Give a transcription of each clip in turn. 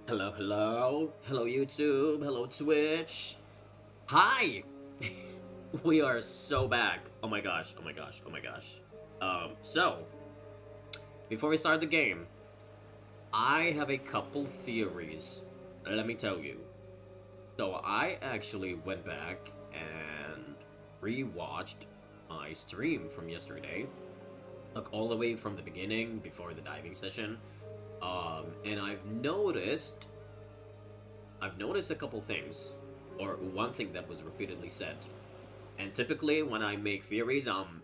Hello, hello. Hello, YouTube. Hello, Twitch. Hi! We are so back. Oh my gosh, oh my gosh, oh my gosh. So, before we start the game, I have a couple theories. Let me tell you. So, I actually went back and rewatched my stream from yesterday. Like, all the way from the beginning, before the diving session. And I've noticed a couple things, or one thing that was repeatedly said. And typically, when I make theories, I'm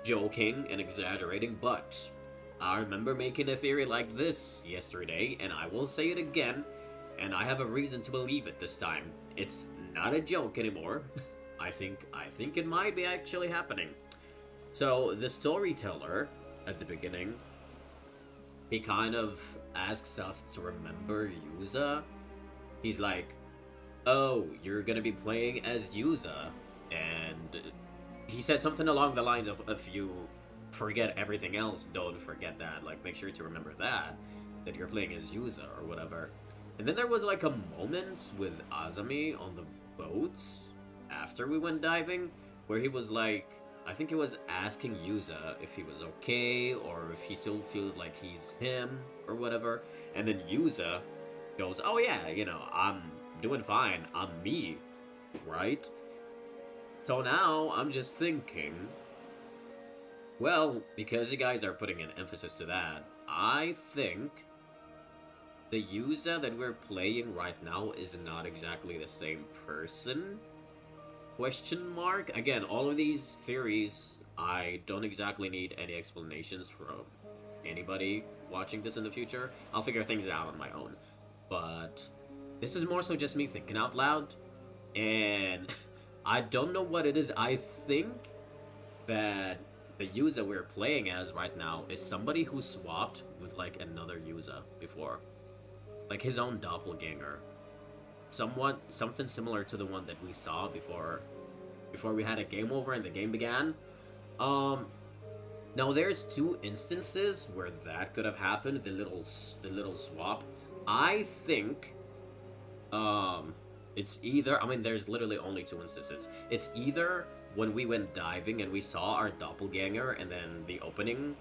joking and exaggerating, but I remember making a theory like this yesterday, and I will say it again, and I have a reason to believe it this time. It's not a joke anymore. I think it might be actually happening. So the storyteller at the beginning, he kind of asks us to remember Yuza. He's like, "Oh, you're gonna be playing as Yuza," and he said something along the lines of, "If you forget everything else, don't forget that. Like, make sure to remember that you're playing as Yuza or whatever." And then there was like a moment with Azami on the boat after we went diving, where he was like, I think he was asking Yuza if he was okay or if he still feels like he's him or whatever. And then Yuza goes, "Oh yeah, I'm doing fine. I'm me, right?" So now I'm just thinking, well, because you guys are putting an emphasis to that, I think the Yuza that we're playing right now is not exactly the same person. Question mark? Again, all of these theories, I don't exactly need any explanations from anybody watching this in the future. I'll figure things out on my own. But this is more so just me thinking out loud, and I don't know what it is. I think that the user we're playing as right now is somebody who swapped with like another user before, like his own doppelganger, something similar to the one that we saw before we had a game over and the game began. Now there's two instances where that could have happened, the little swap. I think it's either, I mean, there's literally only two instances. It's either when we went diving and we saw our doppelganger and then the opening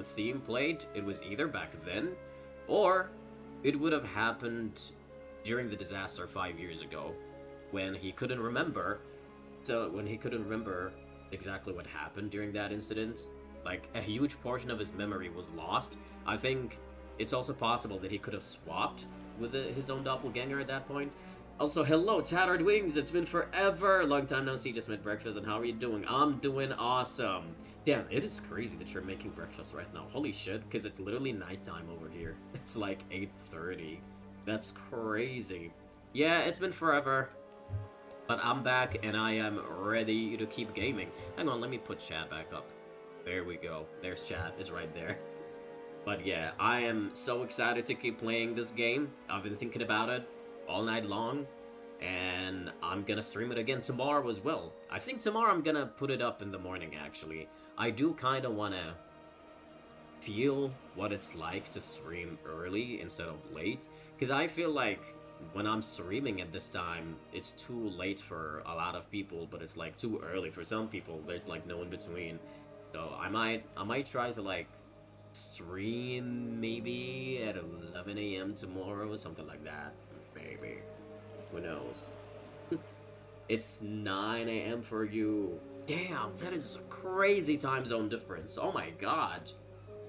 theme played, it was either back then, or it would have happened during the disaster 5 years ago when he couldn't remember. So when he couldn't remember exactly what happened during that incident, like a huge portion of his memory was lost. I think it's also possible that he could have swapped with his own doppelganger at that point. Also, hello, Tattered Wings. It's been forever. Long time no see. Just made breakfast, and how are you doing? I'm doing awesome. Damn, it is crazy that you're making breakfast right now. Holy shit, because it's literally nighttime over here. It's like 8:30. That's crazy. Yeah, it's been forever. But I'm back, and I am ready to keep gaming. Hang on, let me put chat back up. There we go. There's chat. It's right there. But yeah, I am so excited to keep playing this game. I've been thinking about it all night long, and I'm gonna stream it again tomorrow as well. I think tomorrow I'm gonna put it up in the morning, actually. I do kind of want to feel what it's like to stream early instead of late, because I feel like when I'm streaming at this time, it's too late for a lot of people, but it's like too early for some people. There's like no in between. So I might try to like stream maybe at 11 a.m. tomorrow, something like that. Maybe. Who knows? It's 9 a.m. for you. Damn, that is a crazy time zone difference. Oh my god.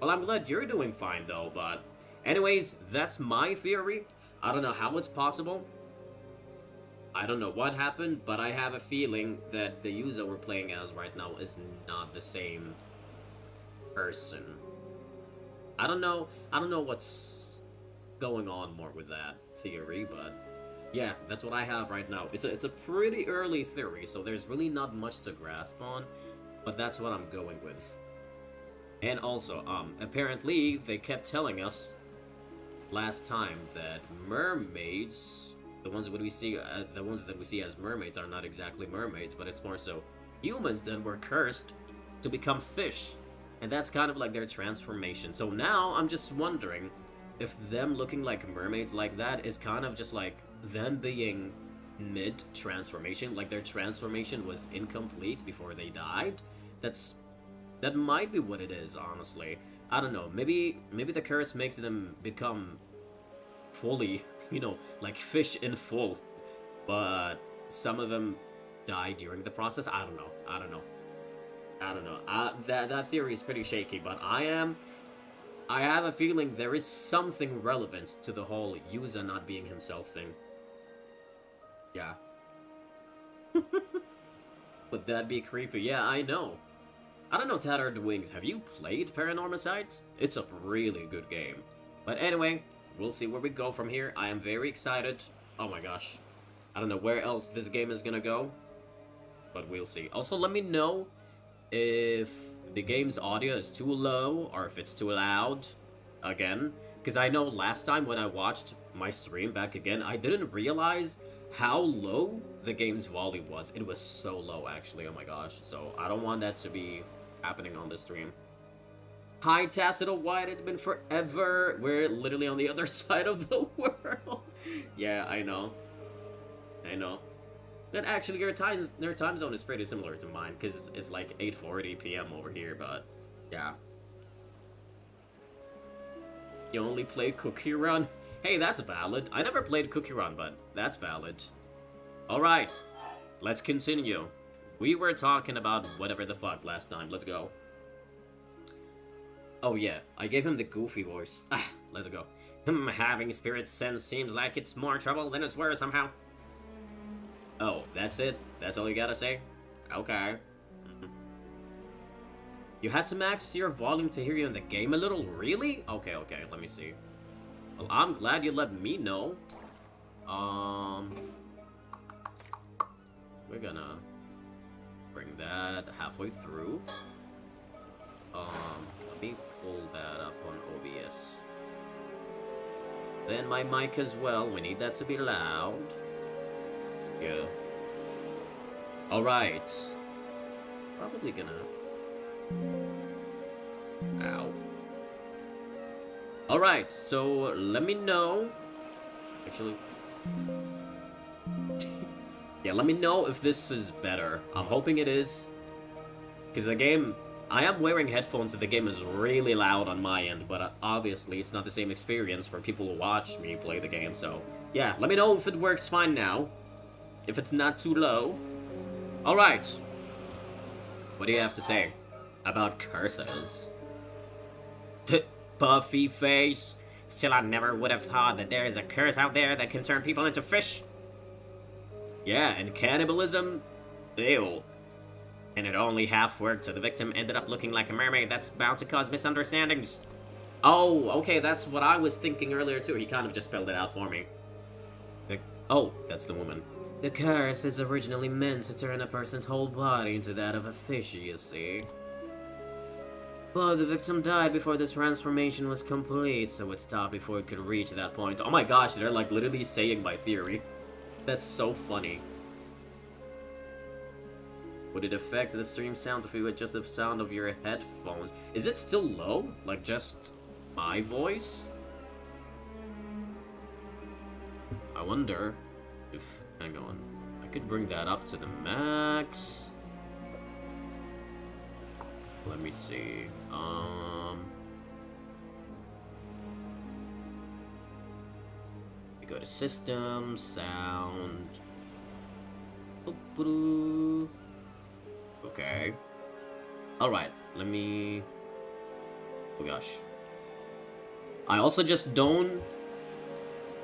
Well, I'm glad you're doing fine though, but anyways, that's my theory. I don't know how it's possible. I don't know what happened, but I have a feeling that the user we're playing as right now is not the same person. I don't know what's going on more with that theory, but yeah, that's what I have right now. It's a pretty early theory, so there's really not much to grasp on, but that's what I'm going with. And also, apparently they kept telling us last time that mermaids, the ones that we see as mermaids, are not exactly mermaids, but it's more so humans that were cursed to become fish, and that's kind of like their transformation. So now I'm just wondering if them looking like mermaids like that is kind of just like them being mid-transformation, like their transformation was incomplete before they died. That might be what it is, honestly. I don't know. Maybe the curse makes them become fully, you know, like fish in full. But some of them die during the process. I don't know. That theory is pretty shaky, but I have a feeling there is something relevant to the whole Yuza not being himself thing. Yeah. Would that be creepy? Yeah, I know. I don't know, Tattered Wings, have you played Paranormasights? It's a really good game. But anyway, we'll see where we go from here. I am very excited. Oh my gosh. I don't know where else this game is gonna go. But we'll see. Also, let me know if the game's audio is too low or if it's too loud. Again. Because I know last time when I watched my stream back again, I didn't realize how low the game's volume was. It was so low, actually. Oh my gosh. So, I don't want that to be happening on this stream. Hi, Tacito White. It's been forever. We're literally on the other side of the world. Yeah, I know. But actually, your time zone is pretty similar to mine, because it's like 8:40 p.m. over here, but yeah. You only play Cookie Run? Hey, that's valid. I never played Cookie Run, but that's valid. Alright, let's continue. We were talking about whatever the fuck last time. Let's go. Oh yeah, I gave him the goofy voice. Let's go. Having spirit sense seems like it's more trouble than it's worth somehow. Oh, that's it? That's all you gotta say? Okay. You had to max your volume to hear you in the game a little? Really? Okay, let me see. Well, I'm glad you let me know. We're gonna bring that halfway through. Let me pull that up on OBS. Then my mic as well. We need that to be loud. Yeah. Alright. Probably gonna... Ow. Alright, so let me know. Actually... yeah, let me know if this is better. I'm hoping it is. Because the game... I am wearing headphones and the game is really loud on my end, but obviously it's not the same experience for people who watch me play the game, so... yeah, let me know if it works fine now. If it's not too low. Alright. What do you have to say about curses? Puffy face. Still, I never would have thought that there is a curse out there that can turn people into fish. Yeah, and cannibalism? Ew. And it only half worked, so the victim ended up looking like a mermaid. That's bound to cause misunderstandings. Oh, okay, that's what I was thinking earlier too. He kind of just spelled it out for me. Oh, that's the woman. The curse is originally meant to turn a person's whole body into that of a fish, you see. But the victim died before this transformation was complete, so it stopped before it could reach that point. Oh my gosh, they're like literally saying my theory. That's so funny. Would it affect the stream sounds if we adjust the sound of your headphones? Is it still low? Like just my voice? I wonder if... hang on. I could bring that up to the max. Let me see. We go to system, sound. Okay. Alright, let me... oh gosh. I also just don't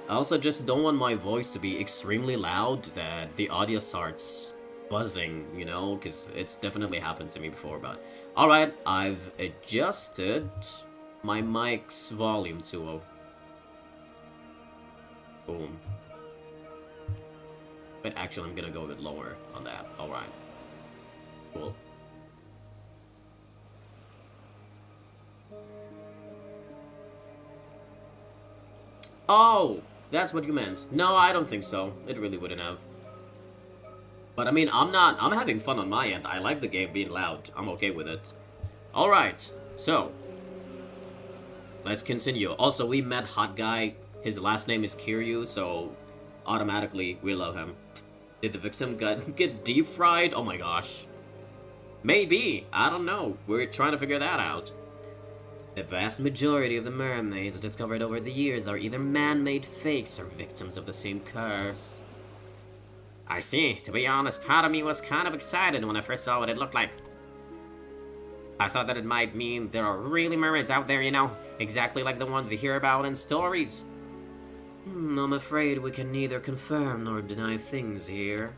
want my voice to be extremely loud that the audio starts buzzing, you know, because it's definitely happened to me before, but... alright, I've adjusted my mic's volume to... boom. But actually, I'm gonna go a bit lower on that. Alright. Cool. Oh! That's what you meant. No, I don't think so. It really wouldn't have. But I mean, I'm having fun on my end. I like the game being loud. I'm okay with it. Alright, so. let's continue. Also, we met Hot Guy. His last name is Kiryu, so automatically we love him. Did the victim get deep fried? Oh my gosh. Maybe. I don't know. We're trying to figure that out. The vast majority of the mermaids discovered over the years are either man-made fakes or victims of the same curse. I see. To be honest, part of me was kind of excited when I first saw what it looked like. I thought that it might mean there are really mermaids out there, you know? Exactly like the ones you hear about in stories. I'm afraid we can neither confirm nor deny things here.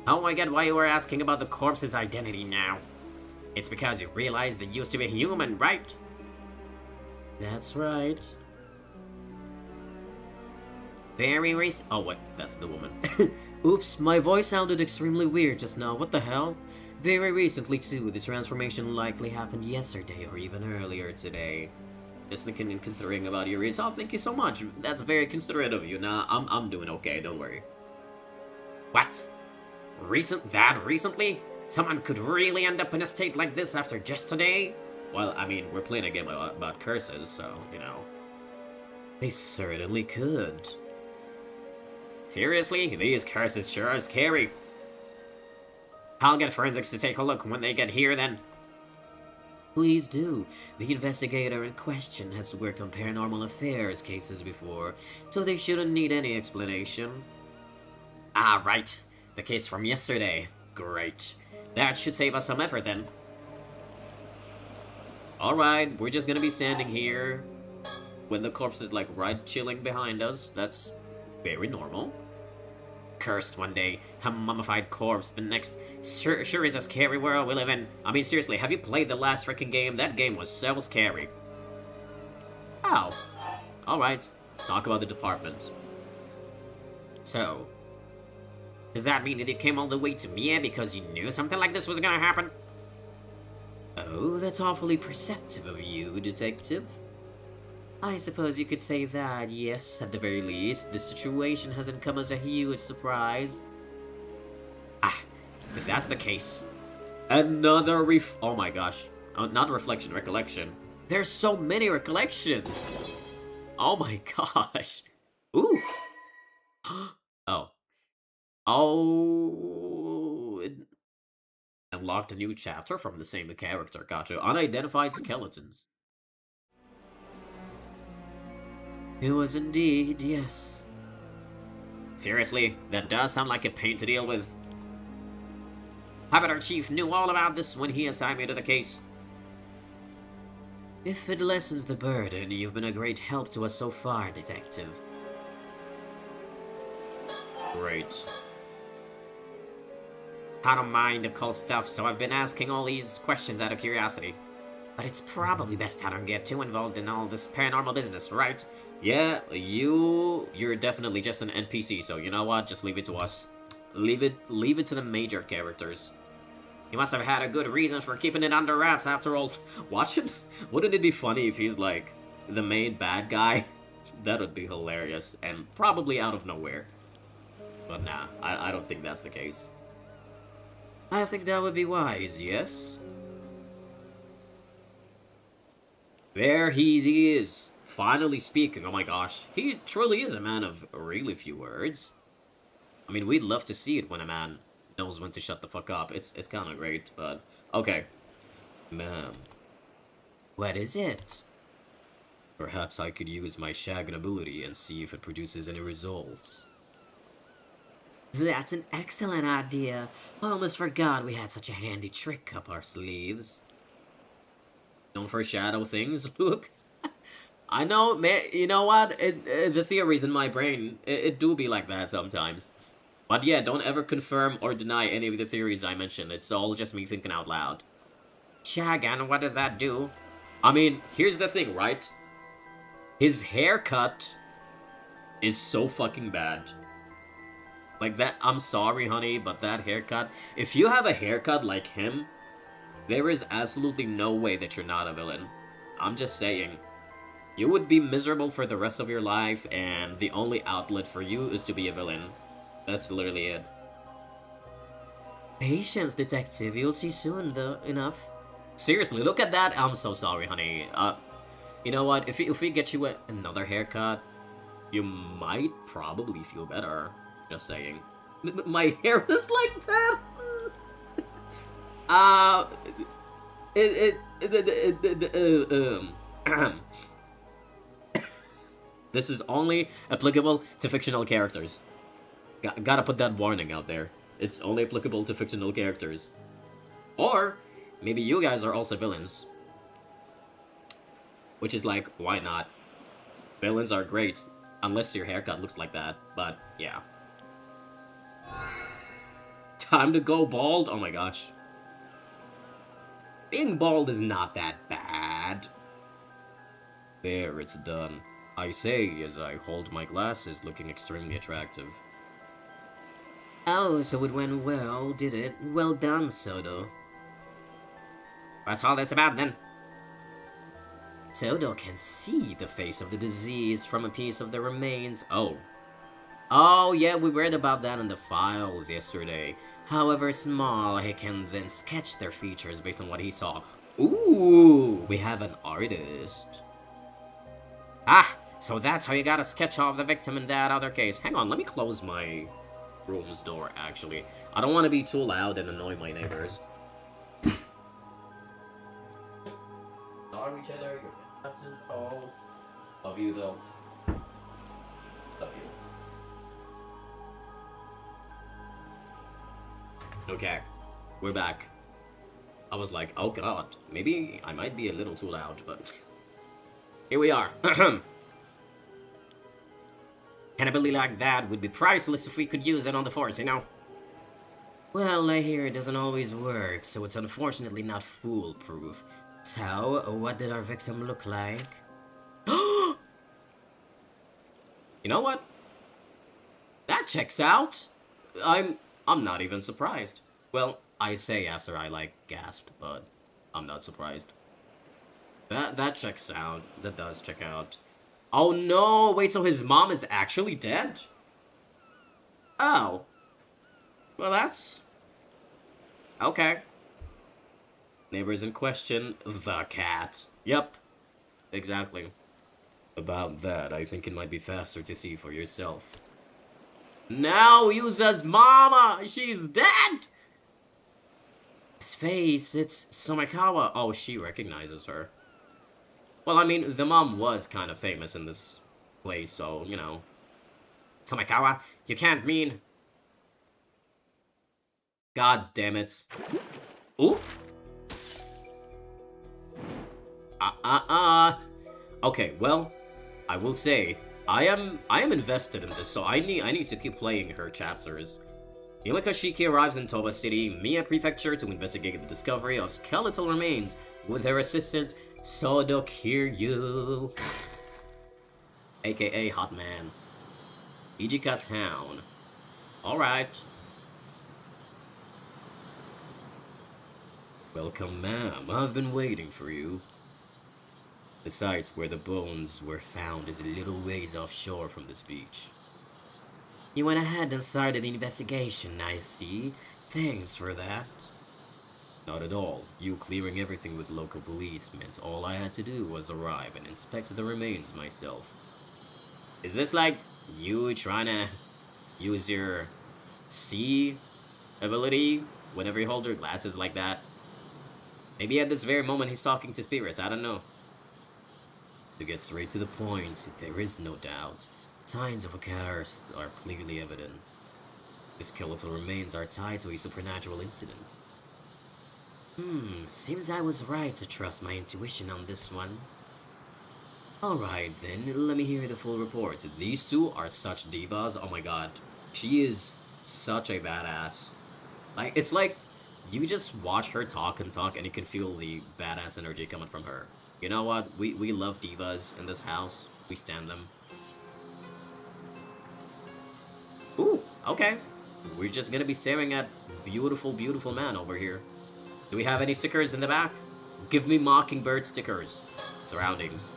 Oh, I get why you were asking about the corpse's identity now. It's because you realize they used to be human, right? That's right. Very recent. Oh, wait, that's the woman. Oops, my voice sounded extremely weird just now. What the hell? Very recently, too. This transformation likely happened yesterday or even earlier today. Just thinking and considering about your reads. Oh, thank you so much. That's very considerate of you. Nah, I'm doing okay. Don't worry. What? Recently? Someone could really end up in a state like this after just today? Well, I mean, we're playing a game about curses, so, you know. They certainly could. Seriously? These curses sure are scary. I'll get forensics to take a look when they get here, then. Please do. The investigator in question has worked on paranormal affairs cases before, so they shouldn't need any explanation. Ah, right. The case from yesterday. Great. That should save us some effort, then. Alright, we're just gonna be standing here when the corpse is, like, right chilling behind us. That's very normal. Cursed one day, a mummified corpse the next. Sure is a scary world we live in. I mean, seriously, have you played the last freaking game? That game was so scary. Oh. Alright, talk about the department. So, does that mean that you came all the way to me because you knew something like this was gonna happen? Oh, that's awfully perceptive of you, detective. I suppose you could say that, yes, at the very least. This situation hasn't come as a huge surprise. Ah, if that's the case. Another oh my gosh. Not reflection, recollection. There's so many recollections! Oh my gosh. Ooh! Oh. Oh... It unlocked a new chapter from the same character. Gotcha. Unidentified skeletons. It was indeed, yes. Seriously, that does sound like a pain to deal with. How about our chief knew all about this when he assigned me to the case? If it lessens the burden, you've been a great help to us so far, detective. Great. I don't mind occult stuff, so I've been asking all these questions out of curiosity. But it's probably best I don't get too involved in all this paranormal business, right? Yeah, you're definitely just an NPC, so you know what? Just leave it to us. Leave it to the major characters. He must have had a good reason for keeping it under wraps after all. Watch it. Wouldn't it be funny if he's like the main bad guy? That would be hilarious and probably out of nowhere. But nah, I don't think that's the case. I think that would be wise, yes? There he is. Finally speaking. Oh my gosh. He truly is a man of really few words. I mean, we'd love to see it when a man knows when to shut the fuck up. It's kind of great, but... Okay. Ma'am. What is it? Perhaps I could use my shagging ability and see if it produces any results. That's an excellent idea. I almost forgot we had such a handy trick up our sleeves. Don't foreshadow things, Luke. I know, man, you know what? The theories in my brain, it do be like that sometimes. But yeah, don't ever confirm or deny any of the theories I mentioned. It's all just me thinking out loud. Chagan, what does that do? I mean, here's the thing, right? His haircut is so fucking bad. Like that, I'm sorry, honey, but that haircut... If you have a haircut like him, there is absolutely no way that you're not a villain. I'm just saying. You would be miserable for the rest of your life, and the only outlet for you is to be a villain. That's literally it. Patience, detective. You'll see soon, though, enough. Seriously, look at that. I'm so sorry, honey. You know what? If we get you another haircut, you might probably feel better. Just saying. My hair was like that. This is only applicable to fictional characters. Gotta put that warning out there. It's only applicable to fictional characters. Or maybe you guys are also villains. Which is like, why not? Villains are great, unless your haircut looks like that, but yeah. Time to go bald? Oh my gosh. Being bald is not that bad. There, it's done. I say as I hold my glasses, looking extremely attractive. Oh, so it went well, did it? Well done, Sodo. What's all this about, then? Sodo can see the face of the disease from a piece of the remains. Oh. Oh, yeah, we read about that in the files yesterday. However small, he can then sketch their features based on what he saw. Ooh, we have an artist. Ah, so that's how you got a sketch of the victim in that other case. Hang on, let me close my room's door, actually. I don't want to be too loud and annoy my neighbors. Sorry, each other. You're not too tall. Love you, though. Love you. Okay, we're back. I was like, oh god, maybe I might be a little too loud, but here we are. Cannibally like that would be priceless if we could use it on the force, you know? Well, I hear it doesn't always work, so it's unfortunately not foolproof. So, what did our victim look like? You know what? That checks out. I'm not even surprised. Well, I say after I, like, gasped, but I'm not surprised. That checks out. That does check out. Oh no! Wait, so his mom is actually dead? Oh. Well, that's... okay. Neighbors in question, the cat. Yep. Exactly. About that, I think it might be faster to see for yourself. Now, Yuza's mama! She's dead! His face, it's Somikawa. Oh, she recognizes her. Well, I mean, the mom was kind of famous in this place, so, you know. Somikawa, you can't mean... God damn it. Ooh. Okay, well, I will say, I am invested in this, so I need to keep playing her chapters. Yumika Shiki arrives in Toba City, Mia Prefecture, to investigate the discovery of skeletal remains with her assistant, Sodo Kiryu, aka Hot Man. Ijika Town. Alright. Welcome, ma'am. I've been waiting for you. The site where the bones were found is a little ways offshore from this beach. You went ahead and started the investigation, I see. Thanks for that. Not at all. You clearing everything with local police meant all I had to do was arrive and inspect the remains myself. Is this like you trying to use your see ability whenever you hold your glasses like that? Maybe at this very moment he's talking to spirits, I don't know. To get straight to the point, there is no doubt. Signs of a curse are clearly evident. The skeletal remains are tied to a supernatural incident. Seems I was right to trust my intuition on this one. Alright then, let me hear the full report. These two are such divas, oh my god. She is such a badass. Like, it's like, you just watch her talk and you can feel the badass energy coming from her. You know what? We love divas in this house. We stand them. Ooh, okay. We're just gonna be staring at beautiful, beautiful man over here. Do we have any stickers in the back? Give me Mockingbird stickers. Surroundings.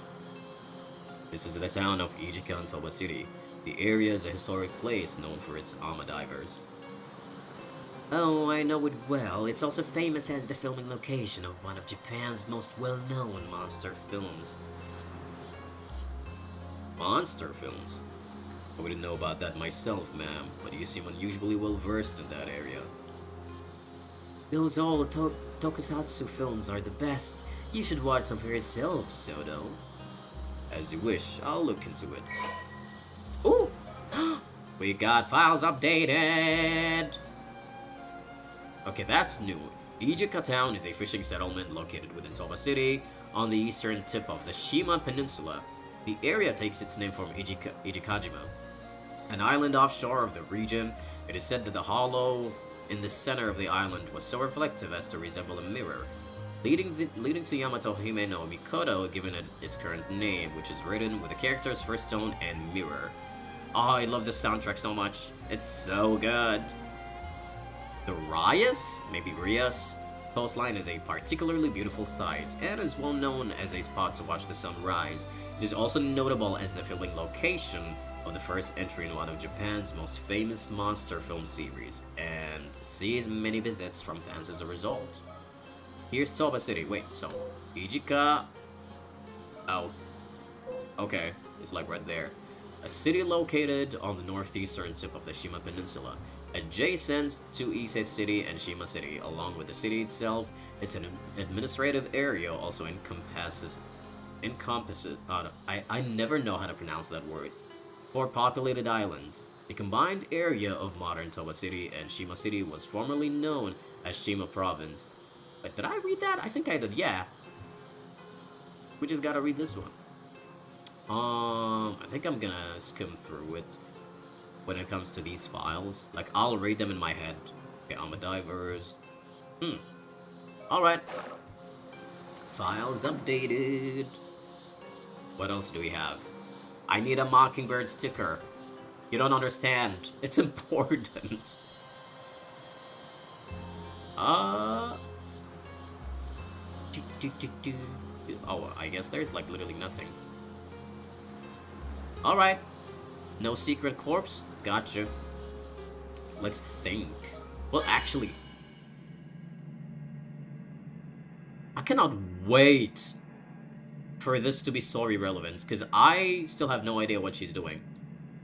This is the town of Ijika in Toba City. The area is a historic place known for its ama divers. Oh, I know it well. It's also famous as the filming location of one of Japan's most well-known monster films. Monster films? I wouldn't know about that myself, ma'am, but you seem unusually well versed in that area. Those old tokusatsu films are the best. You should watch some for yourself, Soto. As you wish, I'll look into it. Ooh! We got files updated! Okay, that's new. Ijika Town is a fishing settlement located within Toba City, on the eastern tip of the Shima Peninsula. The area takes its name from Ijikajima, an island offshore of the region. It is said that the hollow in the center of the island was so reflective as to resemble a mirror, leading to Yamato Hime no Mikoto, given it its current name, which is written with the character's first tone and mirror. Oh, I love this soundtrack so much. It's so good. The Rias, maybe Rias, coastline is a particularly beautiful sight and is well known as a spot to watch the sun rise. It is also notable as the filming location of the first entry in one of Japan's most famous monster film series, and sees many visits from fans as a result. Here's Toba City. Wait, so Ijika... Oh. Okay, it's like right there. A city located on the northeastern tip of the Shima Peninsula, adjacent to Ise City and Shima City. Along with the city itself, it's an administrative area also encompasses I never know how to pronounce that word. 4 populated islands. The combined area of modern Toba City and Shima City was formerly known as Shima Province. But did I read that? I think I did, yeah. We just gotta read this one. I think I'm gonna skim through it when it comes to these files. Like, I'll read them in my head. Okay, Amadivers. Alright. Files updated. What else do we have? I need a Mockingbird sticker. You don't understand. It's important. Oh, I guess there's like literally nothing. Alright. No secret corpse? Gotcha. Let's think. Well, actually, I cannot wait for this to be story relevant, because I still have no idea what she's doing.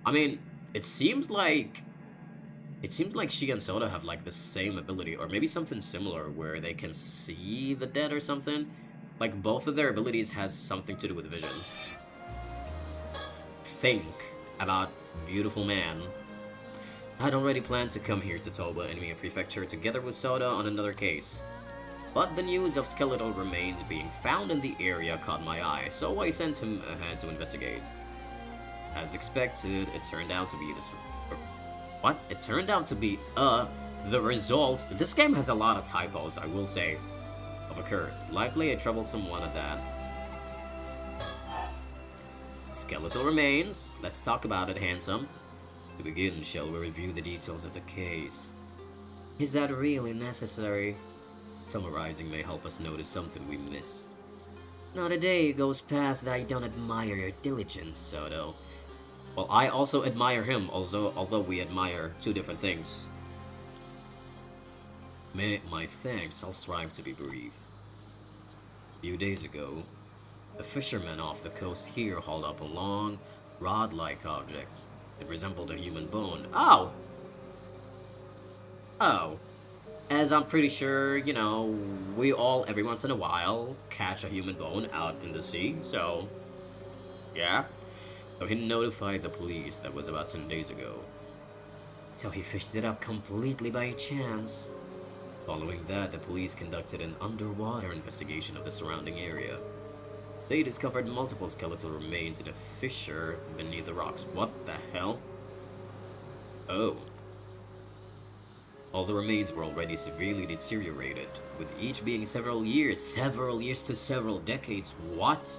I mean, it seems like she and Soda have like the same ability, or maybe something similar where they can see the dead or something. Like, both of their abilities has something to do with visions. Think about beautiful man. I'd already planned to come here to Toba Enemy Prefecture together with Soda on another case. But the news of skeletal remains being found in the area caught my eye, so I sent him ahead to investigate. As expected, it turned out to be the result. This game has a lot of typos, I will say, of a curse. Likely a troublesome one at that. Skeletal remains. Let's talk about it, handsome. To begin, shall we review the details of the case? Is that really necessary? Summarizing may help us notice something we missed. Not a day goes past that I don't admire your diligence, Soto. Well, I also admire him, although we admire two different things. My thanks, I'll strive to be brief. A few days ago, a fisherman off the coast here hauled up a long, rod-like object. It resembled a human bone. Oh! As I'm pretty sure, you know, we all, every once in a while, catch a human bone out in the sea, so... yeah. So he notified the police. That was about 10 days ago. So he fished it up completely by chance. Following that, the police conducted an underwater investigation of the surrounding area. They discovered multiple skeletal remains in a fissure beneath the rocks. What the hell? Oh. All the remains were already severely deteriorated, with each being several years to several decades. What?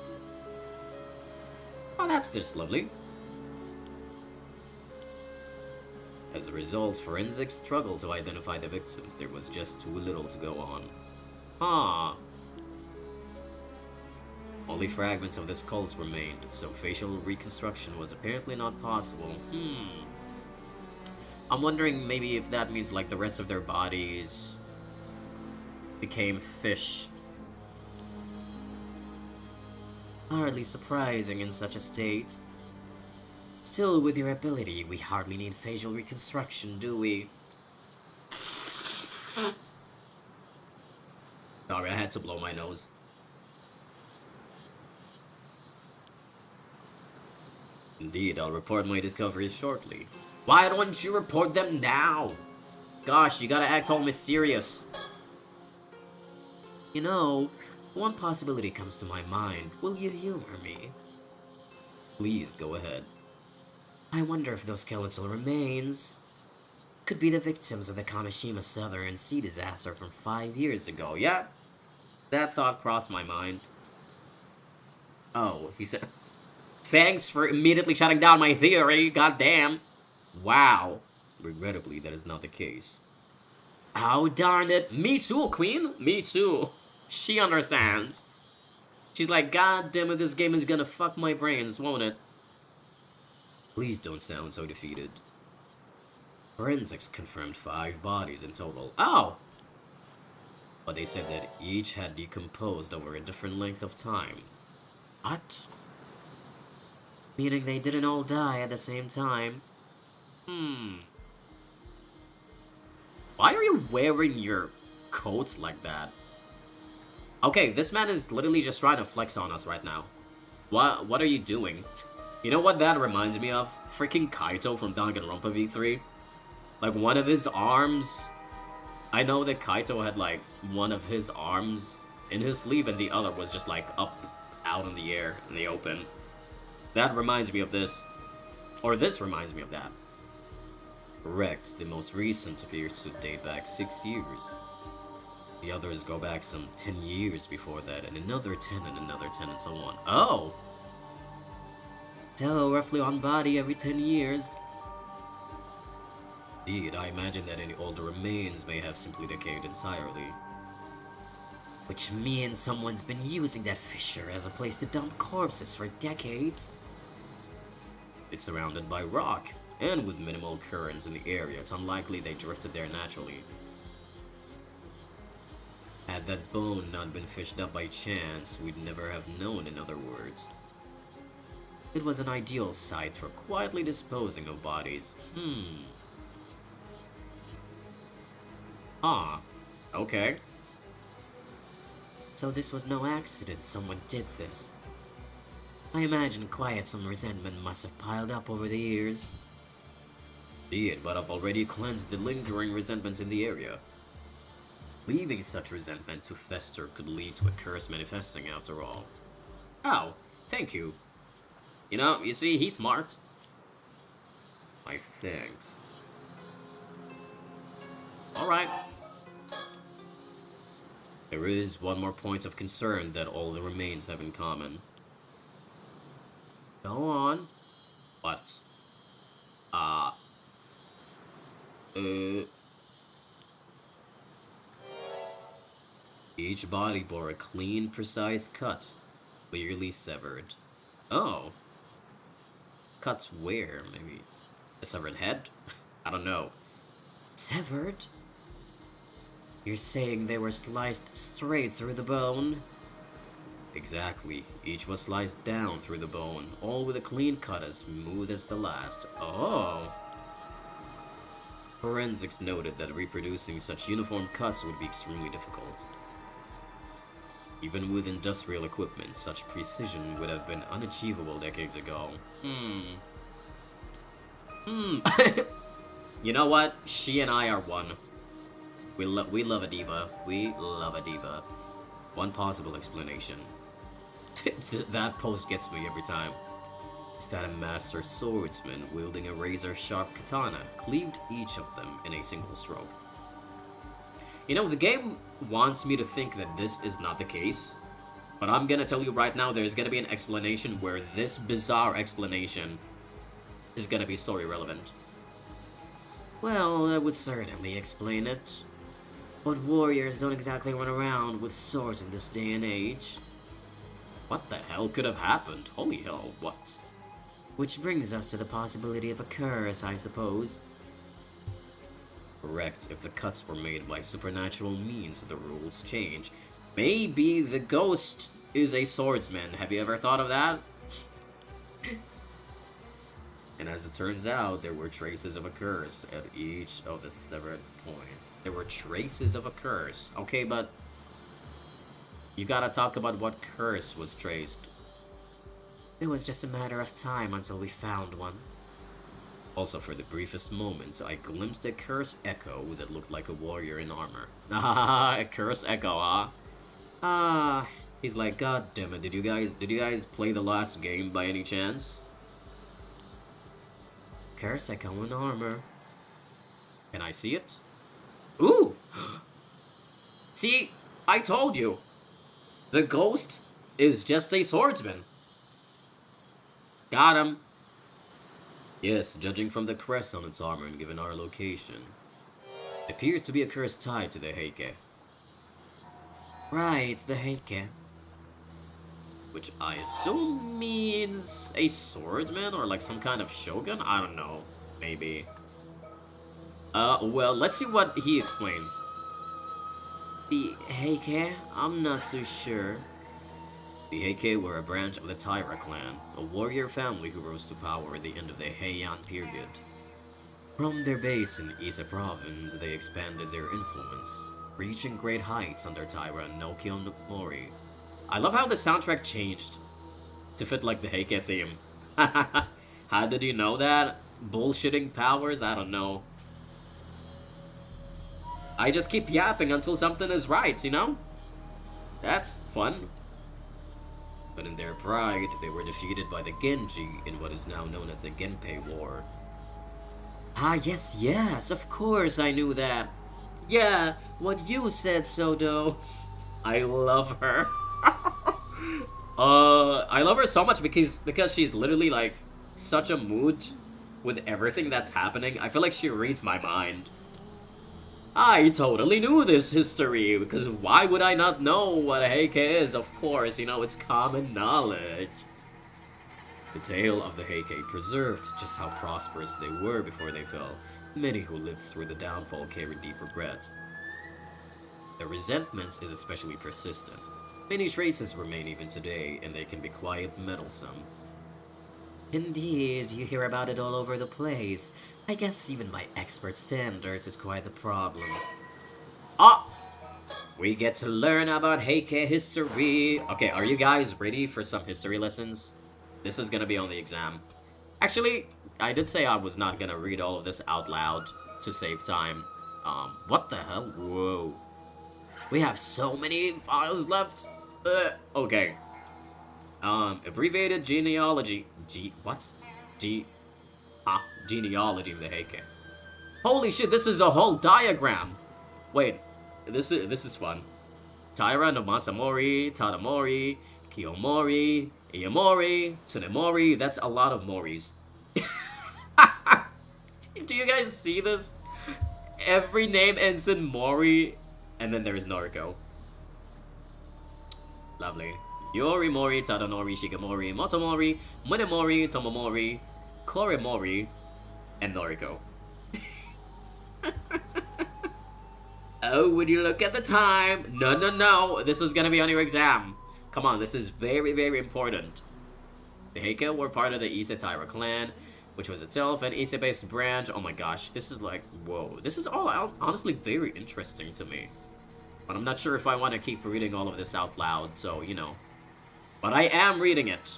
Oh, that's just lovely. As a result, forensics struggled to identify the victims. There was just too little to go on. Ah. Only fragments of the skulls remained, so facial reconstruction was apparently not possible. I'm wondering maybe if that means like the rest of their bodies became fish. Hardly surprising in such a state. Still, with your ability, we hardly need facial reconstruction, do we? Sorry, I had to blow my nose. Indeed, I'll report my discoveries shortly. Why don't you report them now? Gosh, you gotta act all mysterious. You know, one possibility comes to my mind. Will you humor me? Please, go ahead. I wonder if those skeletal remains could be the victims of the Kamishima Southern Sea disaster from 5 years ago. Yeah, that thought crossed my mind. Oh, he said... Thanks for immediately shutting down my theory, goddamn. Wow. Regrettably, that is not the case. Oh, darn it. Me too, Queen. Me too. She understands. She's like, God damn it, this game is gonna fuck my brains, won't it? Please don't sound so defeated. Forensics confirmed 5 bodies in total. Oh! But they said that each had decomposed over a different length of time. What? Meaning they didn't all die at the same time. Why are you wearing your coats like that? Okay, this man is literally just trying to flex on us right now. What are you doing? You know what that reminds me of? Freaking Kaito from Danganronpa V3. Like, one of his arms... I know that Kaito had, like, one of his arms in his sleeve and the other was just, like, up, out in the air, in the open. That reminds me of this. Or this reminds me of that. Correct, the most recent appears to date back 6 years. The others go back some 10 years before that, and another 10 and another 10 and so on. Oh! So, roughly one body every 10 years. Indeed, I imagine that any older remains may have simply decayed entirely. Which means someone's been using that fissure as a place to dump corpses for decades. It's surrounded by rock, and with minimal currents in the area, it's unlikely they drifted there naturally. Had that bone not been fished up by chance, we'd never have known, in other words. It was an ideal site for quietly disposing of bodies. Ah, okay. So this was no accident, someone did this. I imagine quite some resentment must have piled up over the years. Indeed, but I've already cleansed the lingering resentments in the area. Leaving such resentment to fester could lead to a curse manifesting after all. Oh, thank you. You know, you see, he's smart. My thanks. Alright. There is one more point of concern that all the remains have in common. Go on. What? Each body bore a clean, precise cut, clearly severed. Oh. Cuts where, maybe? A severed head? I don't know. Severed? You're saying they were sliced straight through the bone? Exactly. Each was sliced down through the bone, all with a clean cut as smooth as the last. Oh. Forensics noted that reproducing such uniform cuts would be extremely difficult. Even with industrial equipment, such precision would have been unachievable decades ago. You know what? She and I are one. We love a diva. We love a diva. One possible explanation. That post gets me every time. Is that a master swordsman wielding a razor-sharp katana cleaved each of them in a single stroke. You know, the game wants me to think that this is not the case, but I'm gonna tell you right now there's gonna be an explanation where this bizarre explanation is gonna be story relevant. Well, that would certainly explain it. But warriors don't exactly run around with swords in this day and age. What the hell could have happened? Holy hell, what? Which brings us to the possibility of a curse, I suppose. Correct, if the cuts were made by supernatural means, the rules change. Maybe the ghost is a swordsman. Have you ever thought of that? And as it turns out, there were traces of a curse at each of the severed points. There were traces of a curse. Okay, but you gotta talk about what curse was traced. It was just a matter of time until we found one. Also, for the briefest moments, I glimpsed a curse echo that looked like a warrior in armor. Ah, a curse echo, huh? Ah, he's like, God damn it! Did you guys play the last game by any chance? Curse echo in armor. Can I see it? Ooh! See, I told you. The ghost is just a swordsman. Got him. Yes, judging from the crest on its armor and given our location, it appears to be a curse tied to the Heike. Right, the Heike. Which I assume means a swordsman or like some kind of shogun? I don't know. Maybe. Well, let's see what he explains. The Heike? I'm not too sure. The Heike were a branch of the Taira clan, a warrior family who rose to power at the end of the Heian period. From their base in Ise province, they expanded their influence, reaching great heights under Taira no Mori. I love how the soundtrack changed to fit like the Heike theme. How did you know that? Bullshitting powers? I don't know. I just keep yapping until something is right, you know? That's fun. But in their pride, they were defeated by the Genji in what is now known as the Genpei War. Ah, yes, of course I knew that. Yeah, what you said, Sodo. I love her. I love her so much because she's literally like such a mood with everything that's happening. I feel like she reads my mind. I totally knew this history, because why would I not know what a Heike is? Of course, you know, it's common knowledge. The tale of the Heike preserved just how prosperous they were before they fell. Many who lived through the downfall carried deep regrets. Their resentment is especially persistent. Many traces remain even today, and they can be quite meddlesome. Indeed, you hear about it all over the place. I guess even by expert standards, it's quite the problem. Ah! We get to learn about Heike history. Okay, are you guys ready for some history lessons? This is gonna be on the exam. Actually, I did say I was not gonna read all of this out loud to save time. What the hell? Whoa. We have so many files left. Okay. Abbreviated genealogy. Genealogy of the Heike. Holy shit, this is a whole diagram. Wait, this is fun. Taira no Masamori, Tadamori, Kiyomori, Iyamori, Tsunemori. That's a lot of Moris. Do you guys see this? Every name ends in Mori, and then there's Noriko. Lovely. Yorimori, Tadanori, Shigemori, Motomori, Munemori, Tomomori, Koremori, and Noriko. Oh, would you look at the time? No. This is gonna be on your exam. Come on, this is very, very important. The Heike were part of the Ise Taira clan, which was itself an Ise-based branch. Oh my gosh, this is like, whoa. This is all honestly very interesting to me. But I'm not sure if I want to keep reading all of this out loud, so, you know. But I am reading it.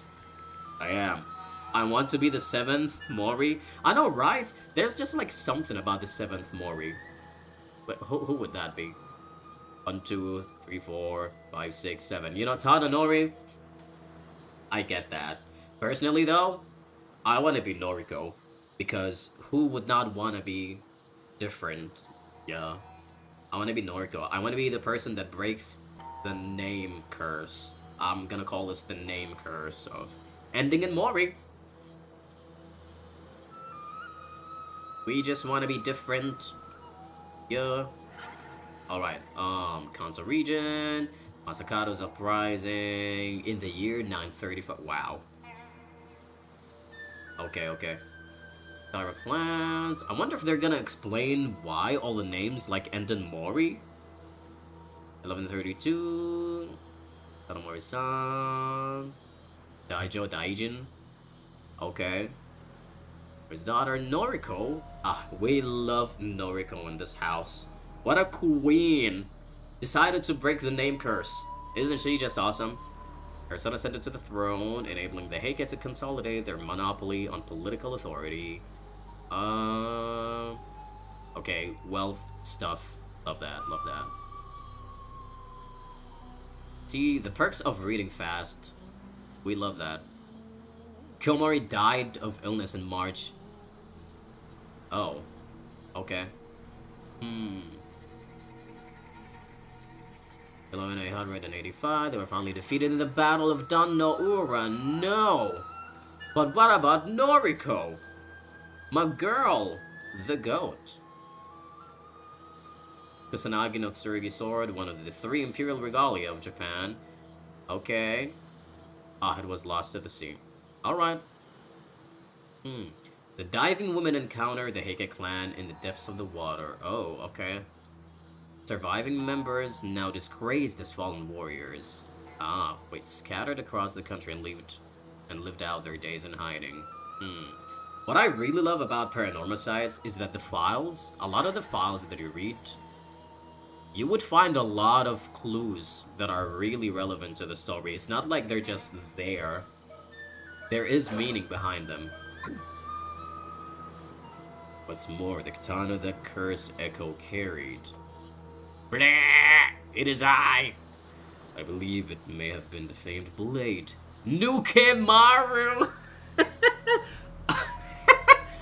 I am. I want to be the 7th Mori. I know, right? There's just like something about the 7th Mori. But who would that be? 1, 2, 3, 4, 5, 6, 7. You know, Tadanori? I get that. Personally, though, I want to be Noriko. Because who would not want to be different? Yeah. I want to be Noriko. I want to be the person that breaks the name curse. I'm gonna call this the name curse of ending in Mori. We just want to be different. Yeah. Alright, Kanto region, Masakado's uprising in the year 935. Wow. Okay. Taira clans. I wonder if they're gonna explain why all the names like end in Mori. 1132. Tanomori-san. Daijo Daijin. Okay. His daughter Noriko. Ah, we love Noriko in this house. What a queen! Decided to break the name curse. Isn't she just awesome? Her son ascended to the throne, enabling the Heike to consolidate their monopoly on political authority. Okay, wealth stuff. Love that, love that. See, the perks of reading fast. We love that. Kilmori died of illness in March. Oh. Okay. 11,885, they were finally defeated in the Battle of Dan no Ura. No! But what about Noriko? My girl, the goat. Kusanagi no Tsurugi sword, one of the 3 imperial regalia of Japan. Okay. Ah, it was lost to the sea. Alright. The diving women encounter the Heike clan in the depths of the water. Oh, okay. Surviving members, now disgraced as fallen warriors. Ah, wait, scattered across the country and lived out their days in hiding. What I really love about Paranormasights is that the files, a lot of the files that you read, you would find a lot of clues that are really relevant to the story. It's not like they're just there. There is meaning behind them. What's more, the katana that Curse Echo carried. Blah! It is I believe it may have been the famed blade. Nukemaru!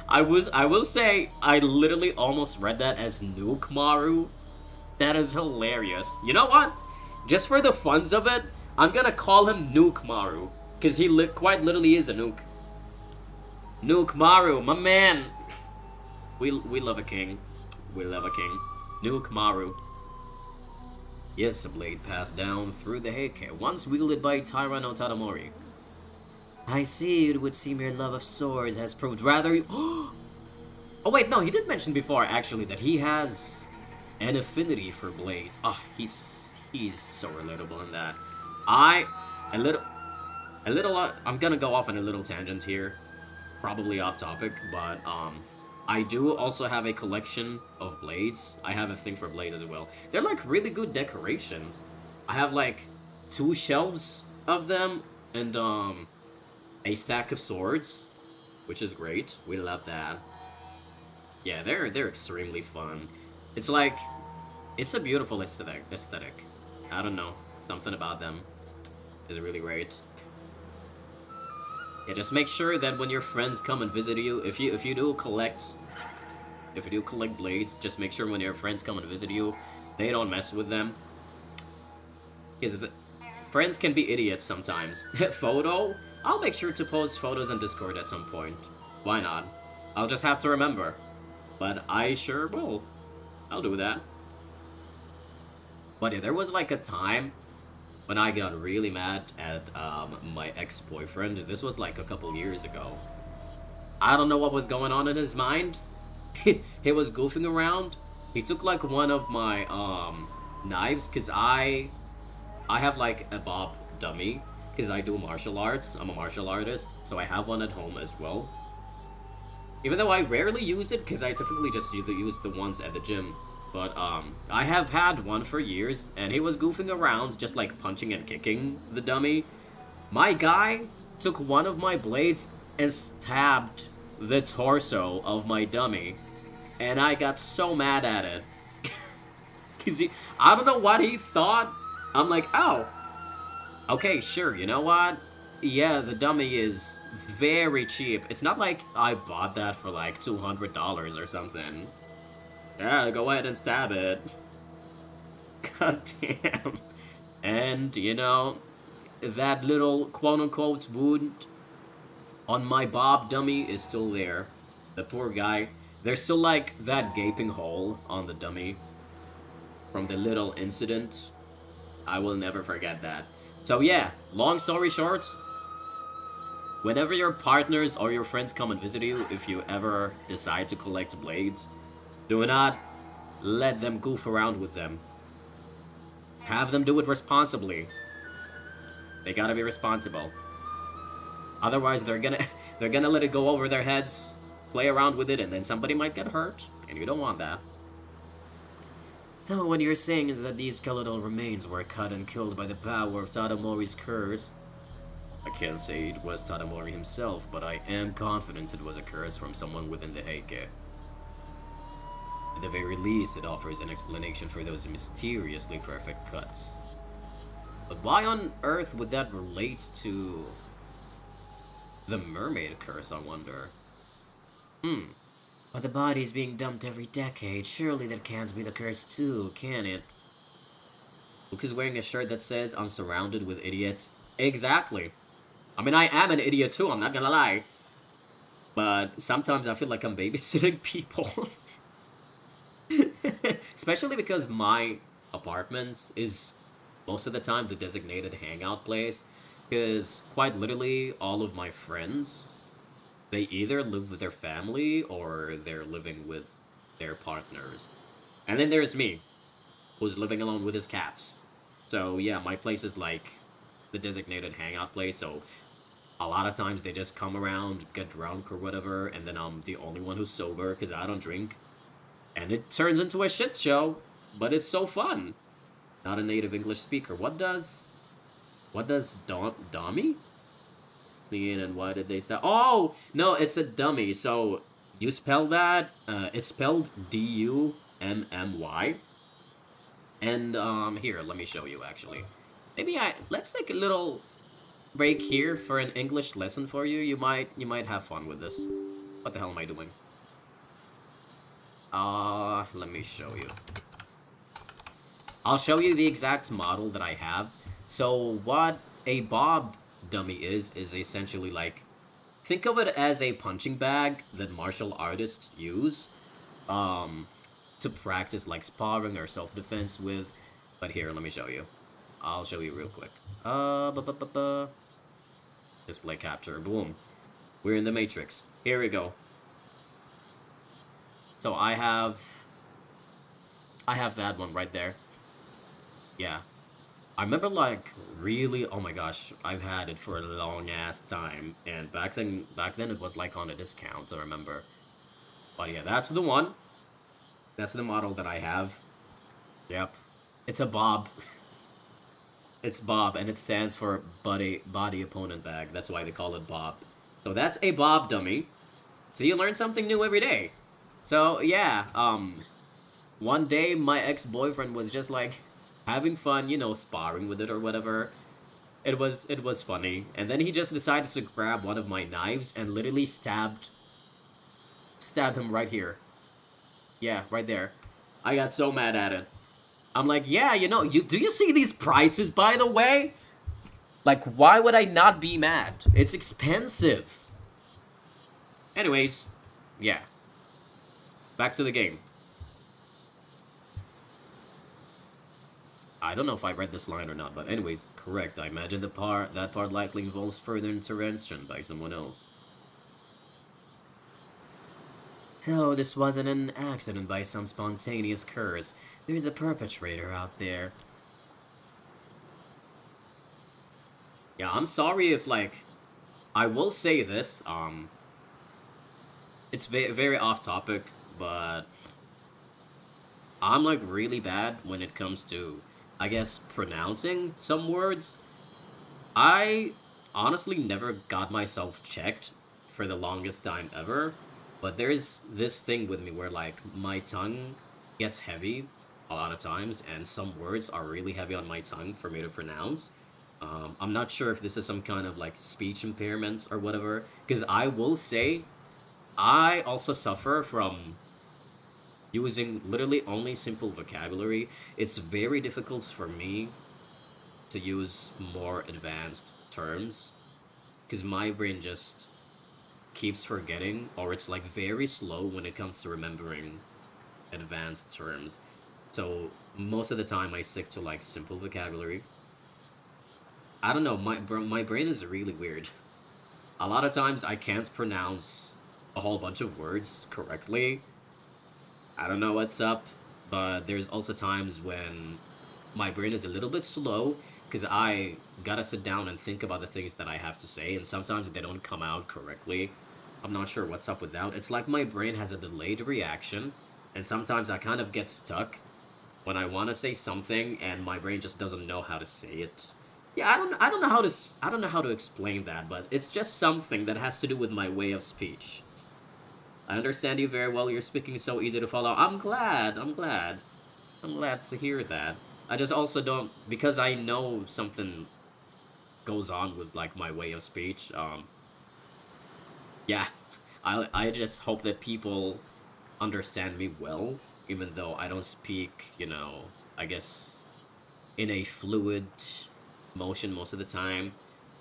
I will say, I literally almost read that as Nukemaru. That is hilarious. You know what? Just for the funs of it, I'm gonna call him Nukemaru. Because he quite literally is a nuke. Nukemaru, my man! We love a king. We love a king. Nukemaru. Yes, a blade passed down through the Heike, once wielded by Taira no Tadamori. I see, it would seem your love of swords has proved rather... Oh wait, no, he did mention before, actually, that he has an affinity for blades. Ah, he's so relatable in that. I'm gonna go off on a little tangent here. Probably off topic, but, I do also have a collection of blades. I have a thing for blades as well. They're like really good decorations. I have like 2 shelves of them and a stack of swords, which is great. We love that. Yeah, they're extremely fun. It's like it's a beautiful aesthetic. I don't know. Something about them is really great. Yeah, just make sure that when your friends come and visit you, if you do collect blades, just make sure when your friends come and visit you, they don't mess with them. Because friends can be idiots sometimes. Photo? I'll make sure to post photos on Discord at some point. Why not? I'll just have to remember. But I sure will. I'll do that. But yeah, there was like a time when I got really mad at my ex-boyfriend. This was like a couple years ago. I don't know what was going on in his mind. He was goofing around. He took like one of my knives, because I have like a bob dummy, because I do martial arts. I'm a martial artist, so I have one at home as well. Even though I rarely use it, because I typically just use the ones at the gym. But, I have had one for years, and he was goofing around, just, like, punching and kicking the dummy. My guy took one of my blades and stabbed the torso of my dummy. And I got so mad at it. Because I don't know what he thought. I'm like, oh, okay, sure, you know what? Yeah, the dummy is very cheap. It's not like I bought that for, like, $200 or something. Yeah, go ahead and stab it. God damn. And, you know, that little quote-unquote wound on my bob dummy is still there. The poor guy. There's still, like, that gaping hole on the dummy from the little incident. I will never forget that. So, yeah, long story short, whenever your partners or your friends come and visit you, if you ever decide to collect blades, do not let them goof around with them. Have them do it responsibly. They gotta be responsible. Otherwise, they're gonna let it go over their heads play around with it, and then somebody might get hurt, and you don't want that. So what you're saying is that these skeletal remains were cut and killed by the power of Tadamori's curse? I can't say it was Tadamori himself, but I am confident it was a curse from someone within the Heike. At the very least, it offers an explanation for those mysteriously perfect cuts. But why on earth would that relate to the mermaid curse, I wonder? But the body's being dumped every decade. Surely that can't be the curse too, can it? Luke is wearing a shirt that says, I'm surrounded with idiots. Exactly. I mean, I am an idiot too, I'm not gonna lie. But sometimes I feel like I'm babysitting people. Especially because my apartment is most of the time the designated hangout place. Because quite literally, all of my friends, they either live with their family or they're living with their partners. And then there's me, who's living alone with his cats. So yeah, my place is like the designated hangout place, so a lot of times they just come around, get drunk or whatever, and then I'm the only one who's sober because I don't drink. And it turns into a shit show, but it's so fun. Not a native English speaker. What does dummy mean, and why did they stop? Oh, no, it's a dummy. So you spell that, it's spelled D-U-M-M-Y. And here, let me show you actually. Let's take a little break here for an English lesson for you. You might have fun with this. What the hell am I doing? Let me show you. I'll show you the exact model that I have. So what a bob dummy is essentially like, think of it as a punching bag that martial artists use to practice like sparring or self-defense with. But here, let me show you. I'll show you real quick. Display capture, boom. We're in the Matrix. Here we go. So I have that one right there. Yeah. I remember, like, really, oh my gosh, I've had it for a long-ass time, and back then it was, like, on a discount, I remember. But yeah, that's the one. That's the model that I have. Yep. It's a Bob. It's Bob, and it stands for Body Opponent Bag. That's why they call it Bob. So that's a Bob dummy. So you learn something new every day. So, yeah, one day my ex-boyfriend was just, like, having fun, you know, sparring with it or whatever. It was funny. And then he just decided to grab one of my knives and literally stabbed him right here. Yeah, right there. I got so mad at it. I'm like, yeah, you know, do you see these prices, by the way? Like, why would I not be mad? It's expensive. Anyways, yeah. Back to the game. I don't know if I read this line or not, but anyways, correct. I imagine that part likely involves further intervention by someone else. So, this wasn't an accident by some spontaneous curse. There's a perpetrator out there. Yeah, I'm sorry if, like, I will say this, it's very off topic, but I'm, like, really bad when it comes to, I guess, pronouncing some words. I honestly never got myself checked for the longest time ever, but there's this thing with me where, like, my tongue gets heavy a lot of times, and some words are really heavy on my tongue for me to pronounce. I'm not sure if this is some kind of, like, speech impairment or whatever, because I will say, I also suffer from using literally only simple vocabulary. It's very difficult for me to use more advanced terms, because my brain just keeps forgetting, or it's like very slow when it comes to remembering advanced terms. So most of the time I stick to like simple vocabulary. I don't know, my brain is really weird. A lot of times I can't pronounce a whole bunch of words correctly. I don't know what's up, but there's also times when my brain is a little bit slow because I gotta sit down and think about the things that I have to say, and sometimes they don't come out correctly. I'm not sure what's up with that. It's like my brain has a delayed reaction, and sometimes I kind of get stuck when I want to say something, and my brain just doesn't know how to say it. Yeah, I don't know how to explain that, but it's just something that has to do with my way of speech. I understand you very well. You're speaking so easy to follow. I'm glad. I'm glad to hear that. I just also don't, because I know something goes on with like my way of speech. Yeah, I just hope that people understand me well, even though I don't speak, I guess in a fluid motion most of the time.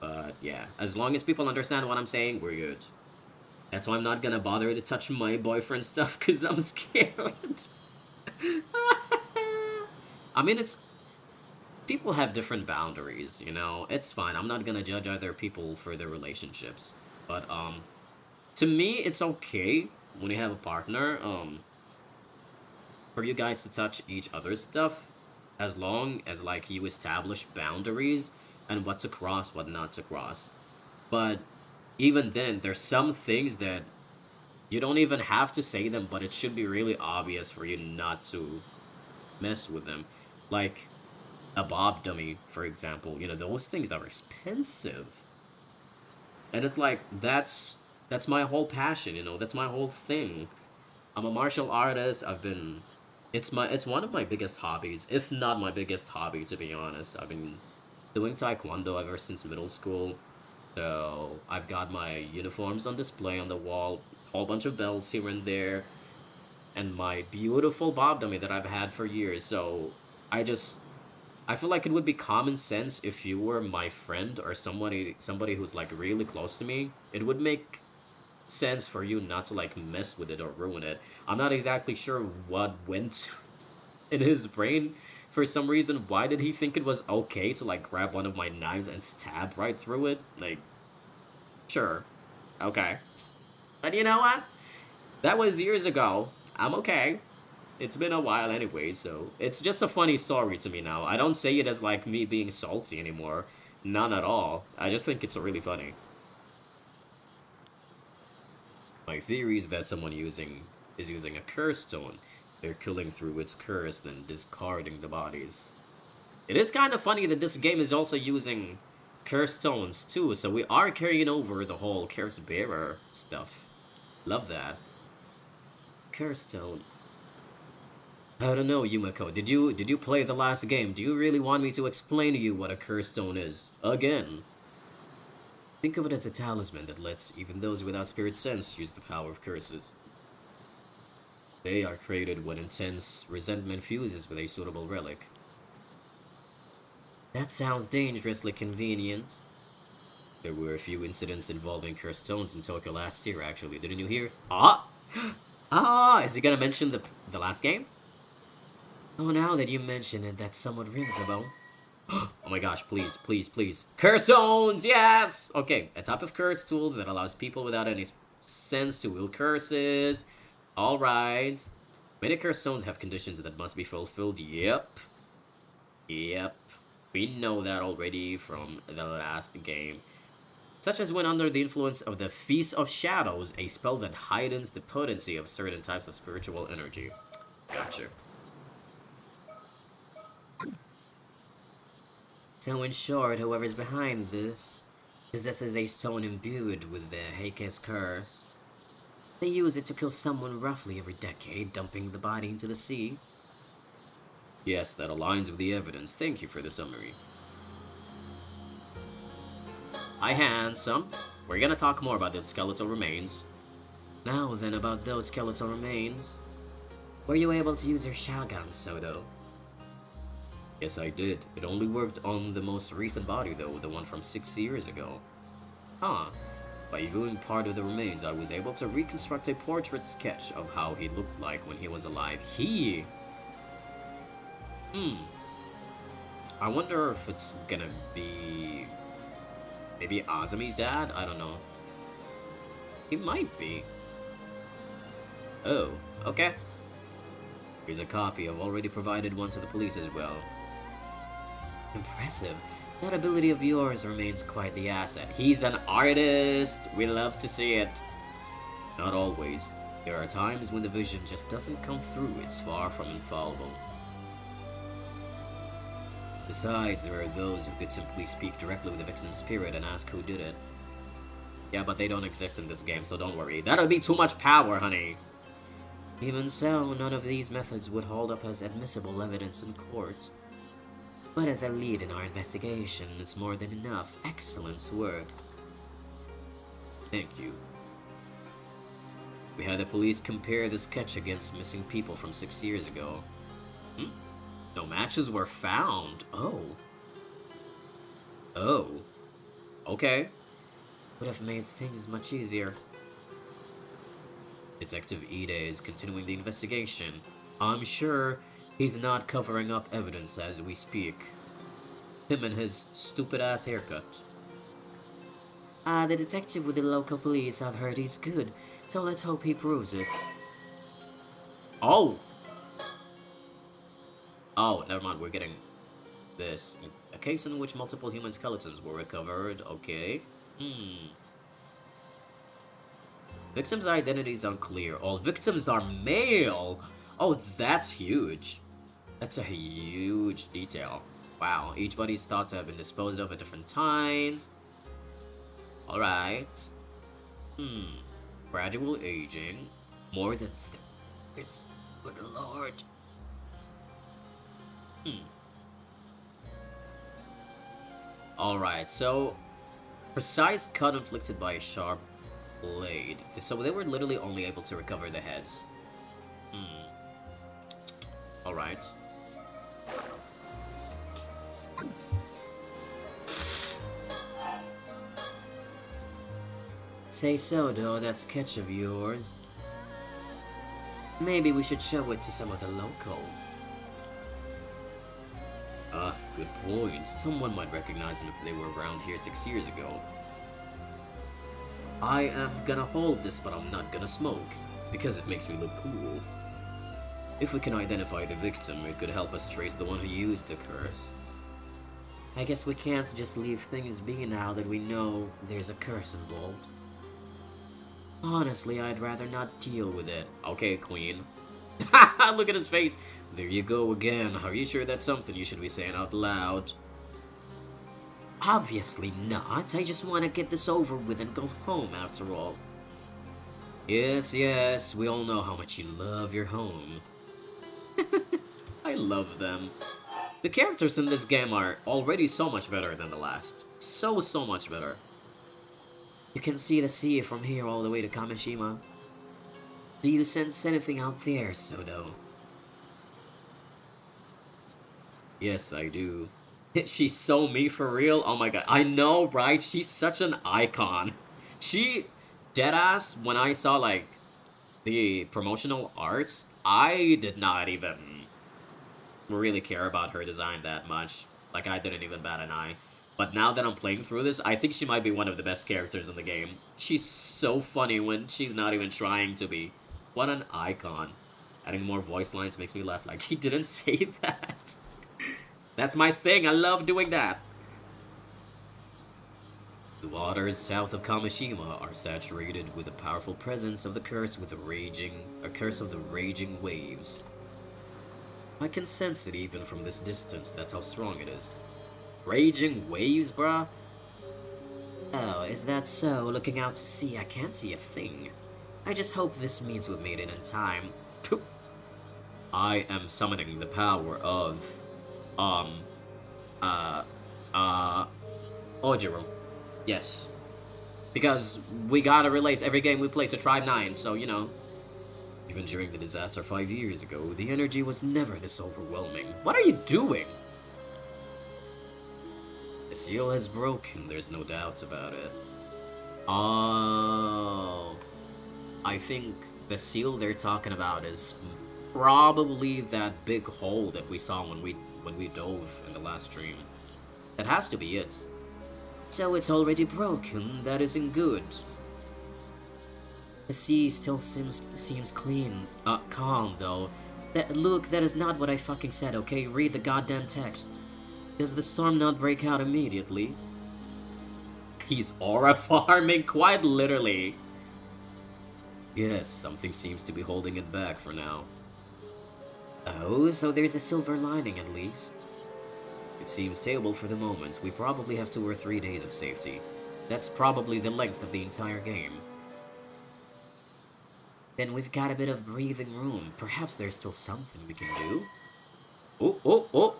But yeah, as long as people understand what I'm saying, we're good. That's why I'm not gonna bother to touch my boyfriend stuff, because I'm scared. I mean, it's people have different boundaries, It's fine. I'm not gonna judge other people for their relationships. But to me, it's okay when you have a partner, for you guys to touch each other's stuff, as long as like you establish boundaries and what to cross, what not to cross. But even then, there's some things that you don't even have to say them, but it should be really obvious for you not to mess with them. Like a bob dummy, for example. Those things are expensive. And it's like that's my whole passion, that's my whole thing. I'm a martial artist. It's one of my biggest hobbies, if not my biggest hobby, to be honest. I've been doing taekwondo ever since middle school. So I've got my uniforms on display on the wall, whole bunch of belts here and there, and my beautiful bob dummy that I've had for years. So I feel like it would be common sense if you were my friend or somebody who's like really close to me. It would make sense for you not to like mess with it or ruin it. I'm not exactly sure what went in his brain. For some reason, why did he think it was okay to like grab one of my knives and stab right through it? Like, sure, okay. But you know what? That was years ago. I'm okay. It's been a while anyway, so it's just a funny story to me now. I don't say it as like me being salty anymore. None at all. I just think it's really funny. My theory is that someone is using a curse stone. They're killing through its curse, then discarding the bodies. It is kind of funny that this game is also using curse stones too, so we are carrying over the whole curse bearer stuff. Love that. Curse stone. I don't know, Yumiko. Did you play the last game? Do you really want me to explain to you what a curse stone is? Again. Think of it as a talisman that lets even those without spirit sense use the power of curses. They are created when intense resentment fuses with a suitable relic. That sounds dangerously convenient. There were a few incidents involving cursed stones in Tokyo last year, actually. Didn't you hear? Ah! Ah! Is he gonna mention the last game? Oh, now that you mention it, that somewhat rings a bell. Oh my gosh, please, please, please. Curse zones, yes! Okay, a type of curse tools that allows people without any sense to wield curses. Alright. Many curse zones have conditions that must be fulfilled. Yep. Yep. We know that already from the last game. Such as when under the influence of the Feast of Shadows, a spell that heightens the potency of certain types of spiritual energy. Gotcha. So in short, whoever's behind this possesses a stone imbued with the Heike's curse. They use it to kill someone roughly every decade, dumping the body into the sea. Yes, that aligns with the evidence. Thank you for the summary. Hi, handsome. We're gonna talk more about the skeletal remains. Now then, about those skeletal remains. Were you able to use your Shaogan, Soto? Yes, I did. It only worked on the most recent body, though, the one from 6 years ago. Huh. By viewing part of the remains, I was able to reconstruct a portrait sketch of how he looked like when he was alive. I wonder if it's gonna be... maybe Azami's dad? I don't know. He might be. Oh, okay. Here's a copy. I've already provided one to the police as well. Impressive. That ability of yours remains quite the asset. He's an artist. We love to see it. Not always. There are times when the vision just doesn't come through. It's far from infallible. Besides, there are those who could simply speak directly with the victim's spirit and ask who did it. Yeah, but they don't exist in this game, so don't worry. That'll be too much power, honey. Even so, none of these methods would hold up as admissible evidence in court. But as a lead in our investigation, it's more than enough. Excellent work. Thank you. We had the police compare the sketch against missing people from 6 years ago. No matches were found. Oh. Oh. Okay. Would have made things much easier. Detective Ide is continuing the investigation. I'm sure he's not covering up evidence as we speak. Him and his stupid-ass haircut. The detective with the local police, I've heard he's good, so let's hope he proves it. Oh! Oh, never mind, we're getting this. A case in which multiple human skeletons were recovered, okay. Victims' identities unclear. All victims are male! Oh, that's huge. That's a huge detail. Wow, each body's thought to have been disposed of at different times. Alright. Gradual aging. More than 30 years. Good lord. Alright, so precise cut inflicted by a sharp blade. So they were literally only able to recover the heads. Alright. Say so, though, that sketch of yours. Maybe we should show it to some of the locals. Ah, good point. Someone might recognize them if they were around here 6 years ago. I am gonna hold this, but I'm not gonna smoke, because it makes me look cool. If we can identify the victim, it could help us trace the one who used the curse. I guess we can't just leave things be now that we know there's a curse involved. Honestly, I'd rather not deal with it. Okay, Queen. Haha, look at his face. There you go again. Are you sure that's something you should be saying out loud? Obviously not. I just want to get this over with and go home after all. Yes, yes, we all know how much you love your home. I love them. The characters in this game are already so much better than the last. So much better. You can see the sea from here all the way to Kamishima. Do you sense anything out there, Sodo? Yes, I do. She's so me for real. Oh my god. I know, right? She's such an icon. She, deadass, when I saw, like, the promotional arts, I did not even really care about her design that much. Like, I didn't even bat an eye. But now that I'm playing through this, I think she might be one of the best characters in the game. She's so funny when she's not even trying to be. What an icon. Adding more voice lines makes me laugh like he didn't say that. That's my thing, I love doing that. The waters south of Kamishima are saturated with the powerful presence of the curse with a curse of the raging waves. I can sense it even from this distance, that's how strong it is. Raging waves, bruh? Oh, is that so? Looking out to sea, I can't see a thing. I just hope this means we made it in time. I am summoning the power of, Ojiro. Yes. Because we gotta relate every game we play to Tribe 9, so, you know. Even during the disaster 5 years ago, the energy was never this overwhelming. What are you doing? The seal has broken, there's no doubt about it. Oh. I think the seal they're talking about is probably that big hole that we saw when we dove in the last stream. That has to be it. So it's already broken, that isn't good. The sea still seems clean, calm though. Look, that is not what I fucking said, okay? Read the goddamn text. Does the storm not break out immediately? He's aura farming, quite literally. Yes, something seems to be holding it back for now. Oh, so there's a silver lining at least. It seems stable for the moment. We probably have 2 or 3 days of safety. That's probably the length of the entire game. Then we've got a bit of breathing room. Perhaps there's still something we can do. Oh, oh, oh!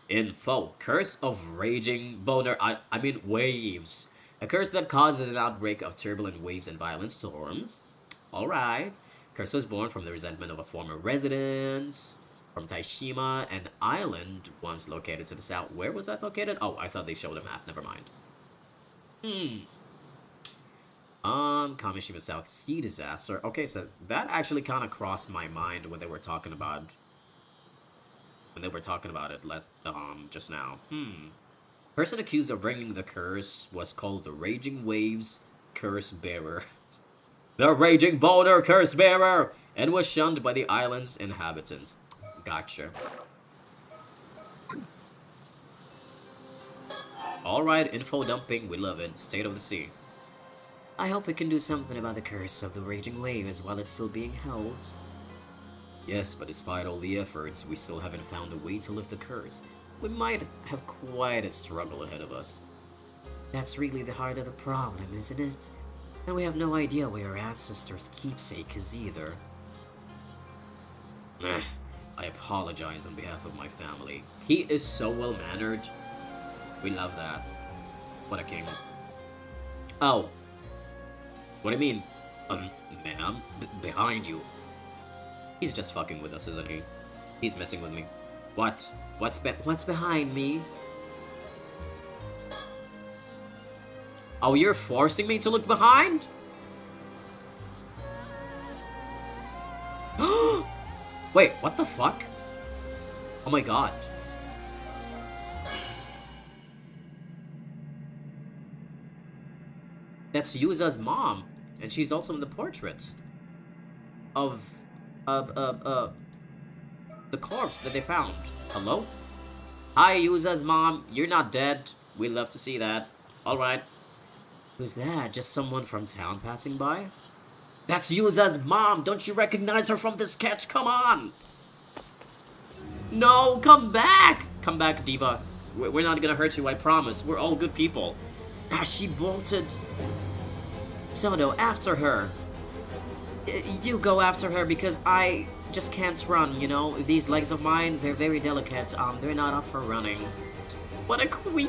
Info. Curse of Raging Boner. I mean waves. A curse that causes an outbreak of turbulent waves and violent storms. Alright. Curse was born from the resentment of a former resident from Taishima, an island once located to the south. Where was that located? Oh, I thought they showed a map. Never mind. Kamishima South Sea disaster. Okay, so that actually kind of crossed my mind when they were talking about it just now. Person accused of bringing the curse was called the Raging Waves Curse Bearer. The Raging Boulder Curse Bearer! And was shunned by the island's inhabitants. Gotcha. Alright, info dumping, we love it. State of the sea. I hope we can do something about the curse of the raging waves while it's still being held. Yes, but despite all the efforts, we still haven't found a way to lift the curse. We might have quite a struggle ahead of us. That's really the heart of the problem, isn't it? And we have no idea where our ancestors' keepsake is either. I apologize on behalf of my family. He is so well-mannered. We love that. What a king. Oh. What do you mean? Ma'am? Behind you. He's just fucking with us, isn't he? He's messing with me. What? What's behind me? Oh, you're forcing me to look behind? Wait, what the fuck? Oh my god. That's Yuza's mom, and she's also in the portrait of the corpse that they found. Hello? Hi, Yuza's mom. You're not dead. We'd love to see that. Alright. Who's that? Just someone from town passing by? That's Yuza's mom. Don't you recognize her from the sketch? Come on. No, come back. Come back, Diva. We're not gonna hurt you, I promise. We're all good people. Ah, she bolted. Sono, after her. You go after her because I just can't run, you know? These legs of mine, they're very delicate. They're not up for running. What a queen.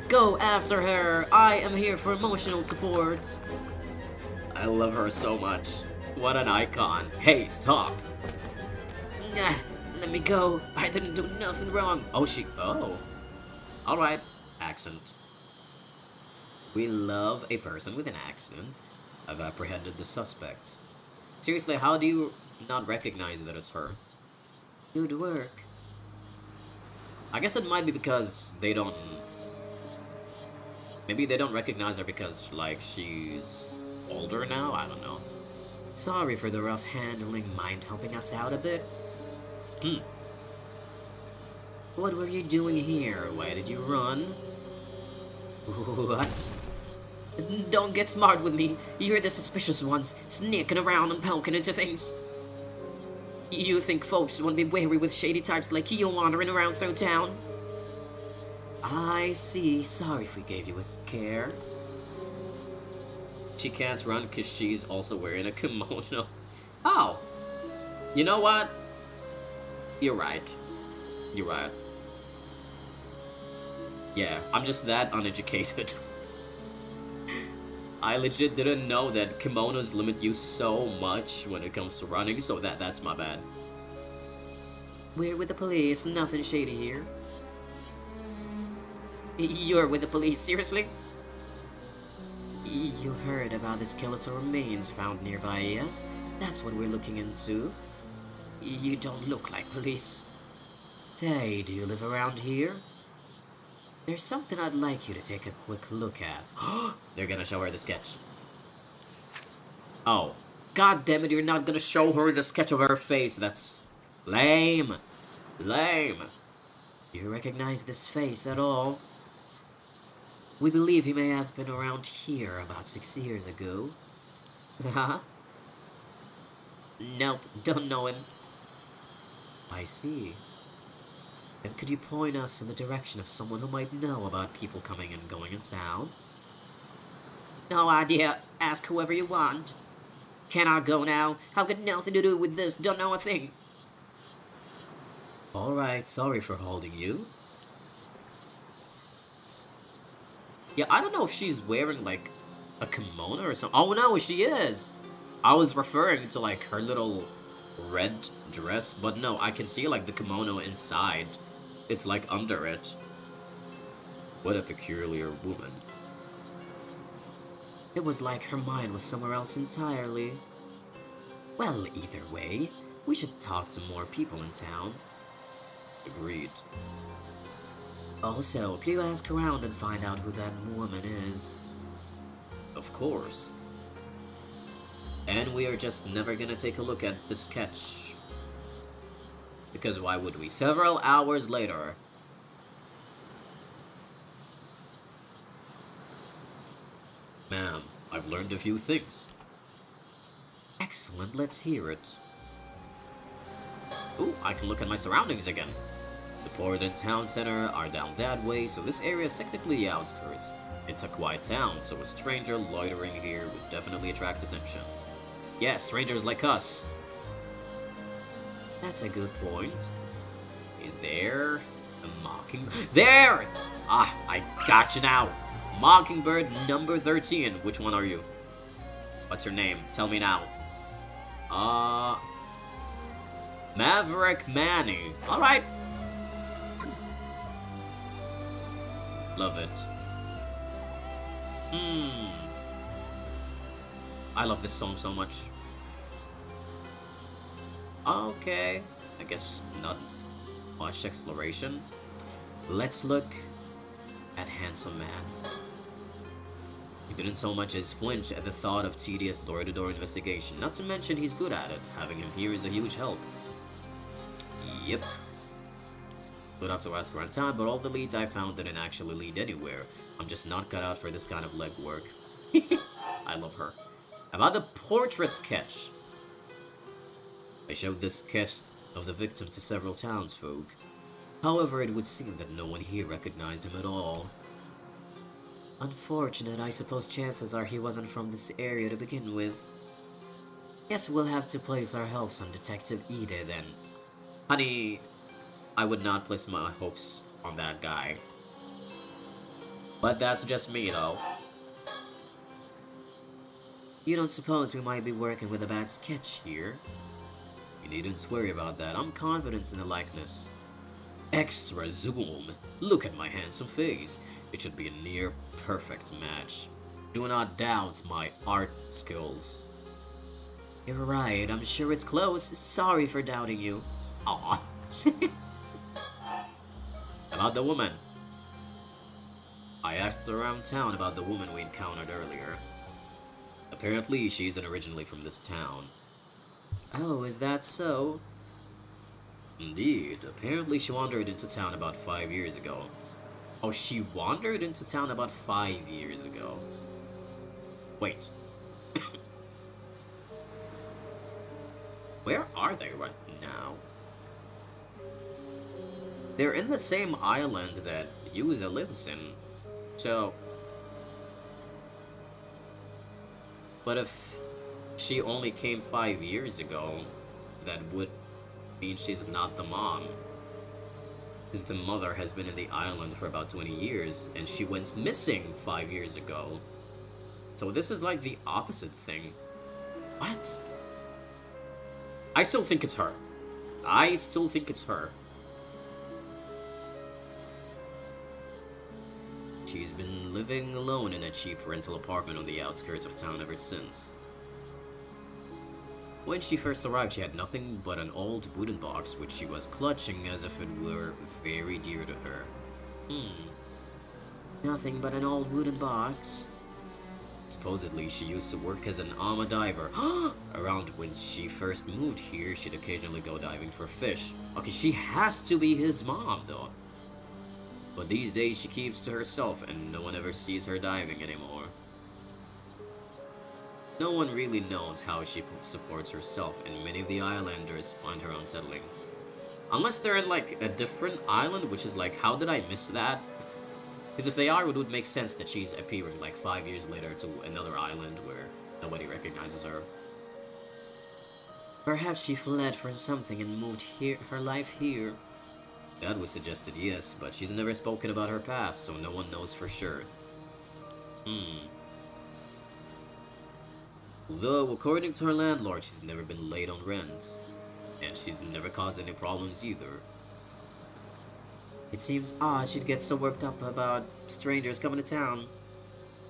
Go after her. I am here for emotional support. I love her so much. What an icon. Hey, stop. Let me go. I didn't do nothing wrong. Oh. Alright. Accent. We love a person with an accent. I've apprehended the suspects. Seriously, how do you not recognize that it's her? Good work. I guess it might be because they don't... Maybe they don't recognize her because, like, she's older now? I don't know. Sorry for the rough handling. Mind helping us out a bit? What were you doing here? Why did you run? What? Don't get smart with me. You're the suspicious ones, sneaking around and poking into things. You think folks won't be wary with shady types like you wandering around through town? I see. Sorry if we gave you a scare. She can't run because she's also wearing a kimono. Oh! You know what? You're right. You're right. Yeah, I'm just that uneducated. I legit didn't know that kimonos limit you so much when it comes to running, so that's my bad. We're with the police, nothing shady here. You're with the police, seriously? You heard about the skeletal remains found nearby, yes? That's what we're looking into. You don't look like police. Say, do you live around here? There's something I'd like you to take a quick look at. They're gonna show her the sketch. Oh. God damn it, you're not gonna show her the sketch of her face. That's lame. Lame. Do you recognize this face at all? We believe he may have been around here about 6 years ago. Huh? Nope, don't know him. I see. Then could you point us in the direction of someone who might know about people coming and going in town? No idea. Ask whoever you want. Can I go now? I've got nothing to do with this. Don't know a thing. Alright, sorry for holding you. Yeah, I don't know if she's wearing, like, a kimono or something. Oh, no, she is. I was referring to, like, her little red dress. But no, I can see, like, the kimono inside. It's, like, under it. What a peculiar woman. It was like her mind was somewhere else entirely. Well, either way, we should talk to more people in town. Agreed. Also, can you ask around and find out who that woman is? Of course. And we are just never gonna take a look at the sketch. Because why would we? Several hours later. Ma'am, I've learned a few things. Excellent, let's hear it. Ooh, I can look at my surroundings again. The port and town center are down that way, so this area is technically the outskirts. It's a quiet town, so a stranger loitering here would definitely attract attention. Yeah, strangers like us. That's a good point. Is there a mockingbird? There! Ah, I got you now. Mockingbird number 13. Which one are you? What's your name? Tell me now. Maverick Manny. Alright. Love it. I love this song so much. Okay. I guess not much exploration. Let's look at Handsome Man. He didn't so much as flinch at the thought of tedious door-to-door investigation. Not to mention he's good at it. Having him here is a huge help. Yep. Put up to ask around town, but all the leads I found didn't actually lead anywhere. I'm just not cut out for this kind of legwork. I love her. About the portrait sketch. I showed this sketch of the victim to several townsfolk. However, it would seem that no one here recognized him at all. Unfortunate, I suppose chances are he wasn't from this area to begin with. Guess we'll have to place our hopes on Detective Ida then. Honey, I would not place my hopes on that guy. But that's just me, though. You don't suppose we might be working with a bad sketch here? You needn't worry about that. I'm confident in the likeness. Extra zoom. Look at my handsome face. It should be a near perfect match. Do not doubt my art skills. You're right, I'm sure it's close. Sorry for doubting you. Aw. About the woman. I asked around town about the woman we encountered earlier. Apparently, she isn't originally from this town. Oh, is that so? Indeed. Apparently, she wandered into town about 5 years ago. Oh, she wandered into town about 5 years ago. Wait. Where are they right now? They're in the same island that Yuza lives in. So... But if she only came 5 years ago, that would mean she's not the mom. Because the mother has been in the island for about 20 years, and she went missing 5 years ago. So this is like the opposite thing. What? I still think it's her. I still think it's her. She's been living alone in a cheap rental apartment on the outskirts of town ever since. When she first arrived, she had nothing but an old wooden box, which she was clutching as if it were very dear to her. Nothing but an old wooden box? Supposedly, she used to work as an ama diver. Around when she first moved here, she'd occasionally go diving for fish. Okay, she has to be his mom, though. But these days, she keeps to herself, and no one ever sees her diving anymore. No one really knows how she supports herself, and many of the islanders find her unsettling. Unless they're in, like, a different island, which is like, how did I miss that? Because if they are, it would make sense that she's appearing, like, 5 years later to another island where nobody recognizes her. Perhaps she fled from something and moved here, her life here. That was suggested, yes, but she's never spoken about her past, so no one knows for sure. Though, according to her landlord, she's never been late on rent. And she's never caused any problems either. It seems odd she'd get so worked up about strangers coming to town.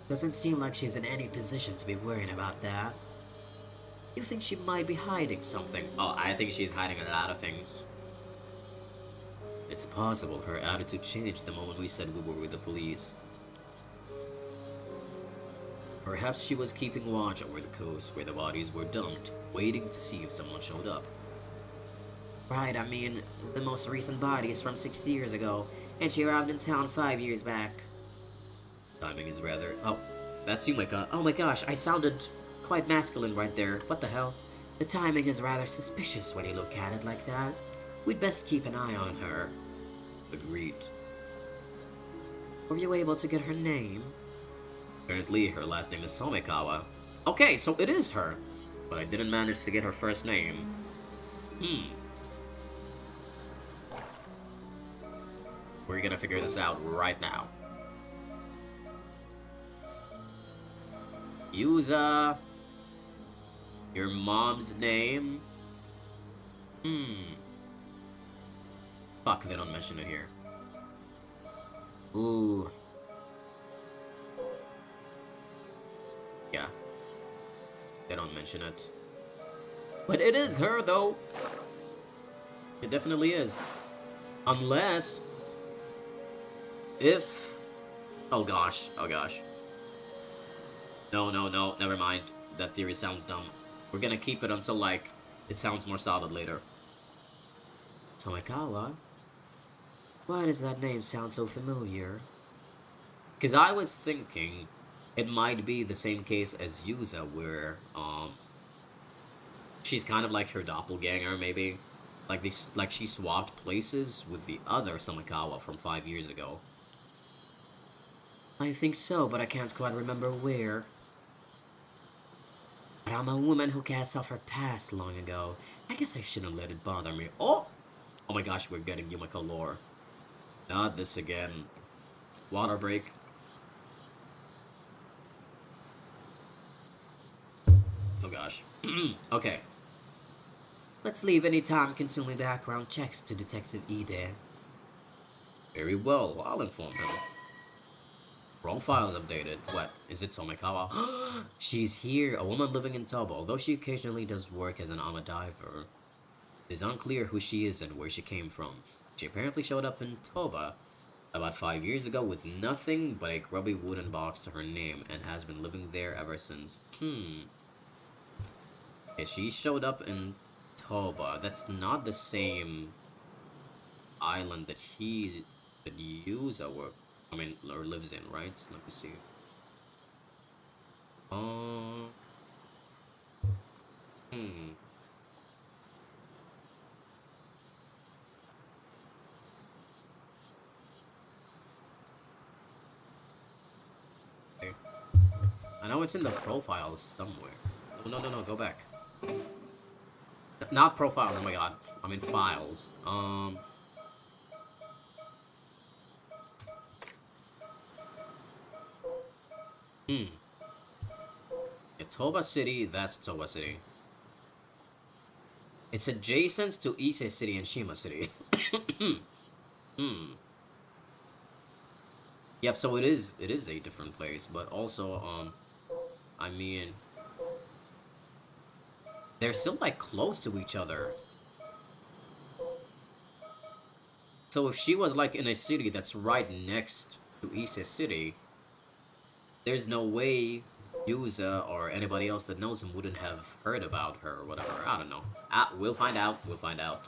Doesn't seem like she's in any position to be worrying about that. You think she might be hiding something? Oh, I think she's hiding a lot of things. It's possible her attitude changed the moment we said we were with the police. Perhaps she was keeping watch over the coast where the bodies were dumped, waiting to see if someone showed up. Right, I mean, the most recent body is from 6 years ago, and she arrived in town 5 years back. Timing is rather... Oh, that's you, my god. Oh my gosh, I sounded quite masculine right there. What the hell? The timing is rather suspicious when you look at it like that. We'd best keep an eye on her. Agreed. Were you able to get her name? Apparently, her last name is Somekawa. Okay, so it is her. But I didn't manage to get her first name. We're gonna figure this out right now. Yuza. Your mom's name? Fuck, they don't mention it here. Ooh. Yeah. They don't mention it. But it is her, though. It definitely is. Unless... If... Oh gosh, oh gosh. No, never mind. That theory sounds dumb. We're gonna keep it until, like, it sounds more solid later. Tomikawa? Why does that name sound so familiar? Because I was thinking it might be the same case as Yuza, where, she's kind of like her doppelganger, maybe. Like she swapped places with the other Samikawa from 5 years ago. I think so, but I can't quite remember where. But I'm a woman who cast off her past long ago. I guess I shouldn't let it bother me. Oh! Oh my gosh, we're getting Yumiko lore. Not this again. Water break. Oh gosh. Okay. Let's leave any time-consuming background checks to Detective Ide. Very well, I'll inform him. Profile's updated. What? Is it Somekawa? She's here, a woman living in Toba, although she occasionally does work as an ama diver. It is unclear who she is and where she came from. She apparently showed up in Toba about 5 years ago with nothing but a grubby wooden box to her name and has been living there ever since. Okay, she showed up in Toba. That's not the same island that Yuza worked. I mean, or lives in, right? Let me see. Okay. I know it's in the profiles somewhere. No, go back. Not profiles, oh my god. I mean files. It's Toba City, that's Toba City. It's adjacent to Ise City and Shima City. Yep, so it is a different place, but also, I mean, they're still, like, close to each other. So if she was, like, in a city that's right next to Ise City, there's no way Yuza or anybody else that knows him wouldn't have heard about her or whatever. I don't know. We'll find out. We'll find out.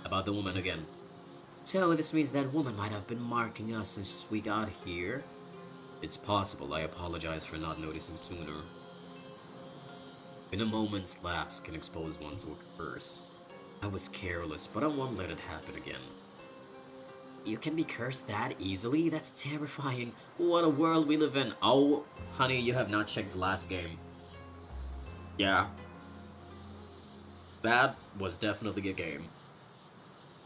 About the woman again. So this means that woman might have been marking us since we got here. It's possible I apologize for not noticing sooner. In a moment's lapse can expose one to a curse. I was careless, but I won't let it happen again. You can be cursed that easily? That's terrifying. What a world we live in. Oh, honey, you have not checked the last game. Yeah. That was definitely a game.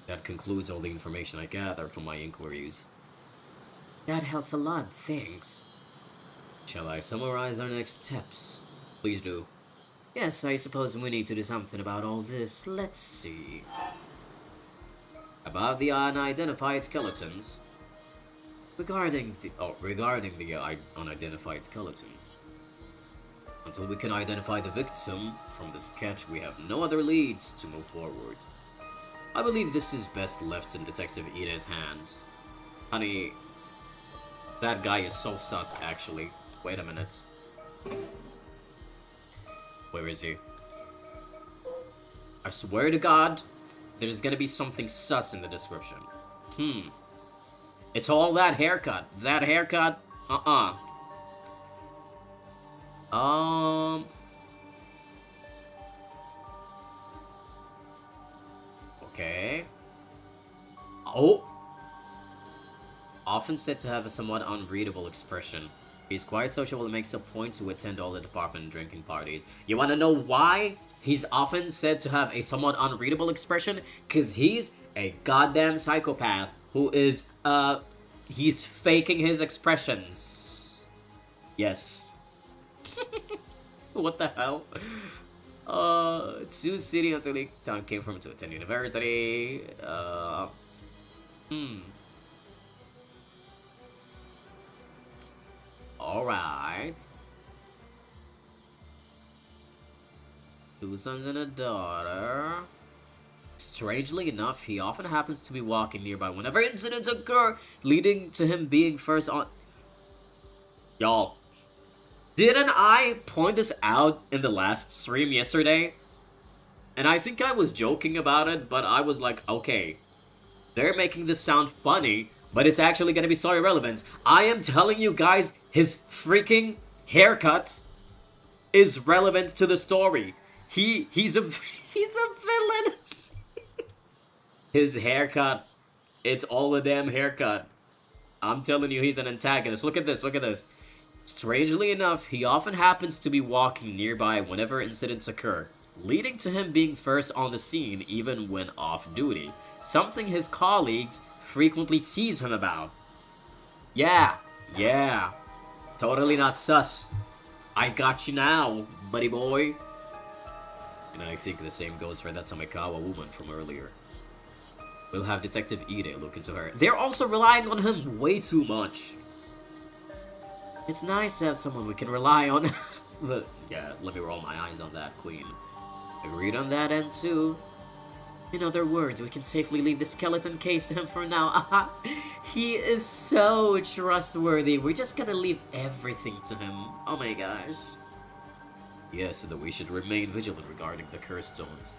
That concludes all the information I gathered from my inquiries. That helps a lot, thanks. Shall I summarize our next steps? Please do. Yes, I suppose we need to do something about all this. Let's see. About the unidentified skeletons. Regarding the unidentified skeletons. Until we can identify the victim from the sketch, we have no other leads to move forward. I believe this is best left in Detective Ida's hands. Honey, that guy is so sus, actually. Wait a minute. Where is he? I swear to God, there's gonna be something sus in the description. It's all that haircut. That haircut? Okay. Oh! Often said to have a somewhat unreadable expression. He's quite sociable and makes a point to attend all the department drinking parties. You wanna know why he's often said to have a somewhat unreadable expression? Cause he's a goddamn psychopath who is, he's faking his expressions. Yes. What the hell? Sioux City until the town came from to attend university. Alright. 2 sons and a daughter. Strangely enough, he often happens to be walking nearby whenever incidents occur, leading to him being first on... Y'all, didn't I point this out in the last stream yesterday? And I think I was joking about it, but I was like, okay, they're making this sound funny, but it's actually gonna be so irrelevant. I am telling you guys, his freaking haircut is relevant to the story. He's a villain. His haircut, it's all a damn haircut. I'm telling you, he's an antagonist. Look at this, look at this. Strangely enough, he often happens to be walking nearby whenever incidents occur, leading to him being first on the scene even when off duty. Something his colleagues frequently tease him about. Yeah. Totally not sus. I got you now, buddy boy. And I think the same goes for that Samikawa woman from earlier. We'll have Detective Ide look into her. They're also relying on him way too much. It's nice to have someone we can rely on. Yeah, let me roll my eyes on that, Queen. Agreed on that end, too. In other words, we can safely leave the skeleton case to him for now. He is so trustworthy. We're just gonna leave everything to him. Oh my gosh. Yes, so that we should remain vigilant regarding the cursed stones.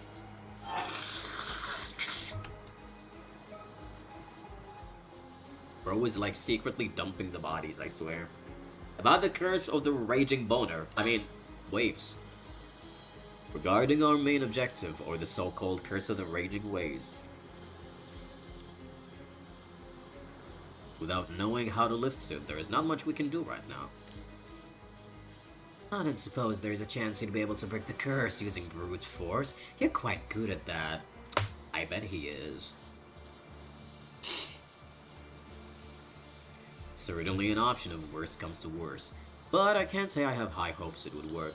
Bro is like secretly dumping the bodies, I swear. About the curse of the raging boner. Waves. Regarding our main objective, or the so-called curse of the raging waves. Without knowing how to lift it, there is not much we can do right now. I don't suppose there's a chance you'd be able to break the curse using brute force. You're quite good at that. I bet he is. Certainly an option if worst comes to worst, but I can't say I have high hopes it would work.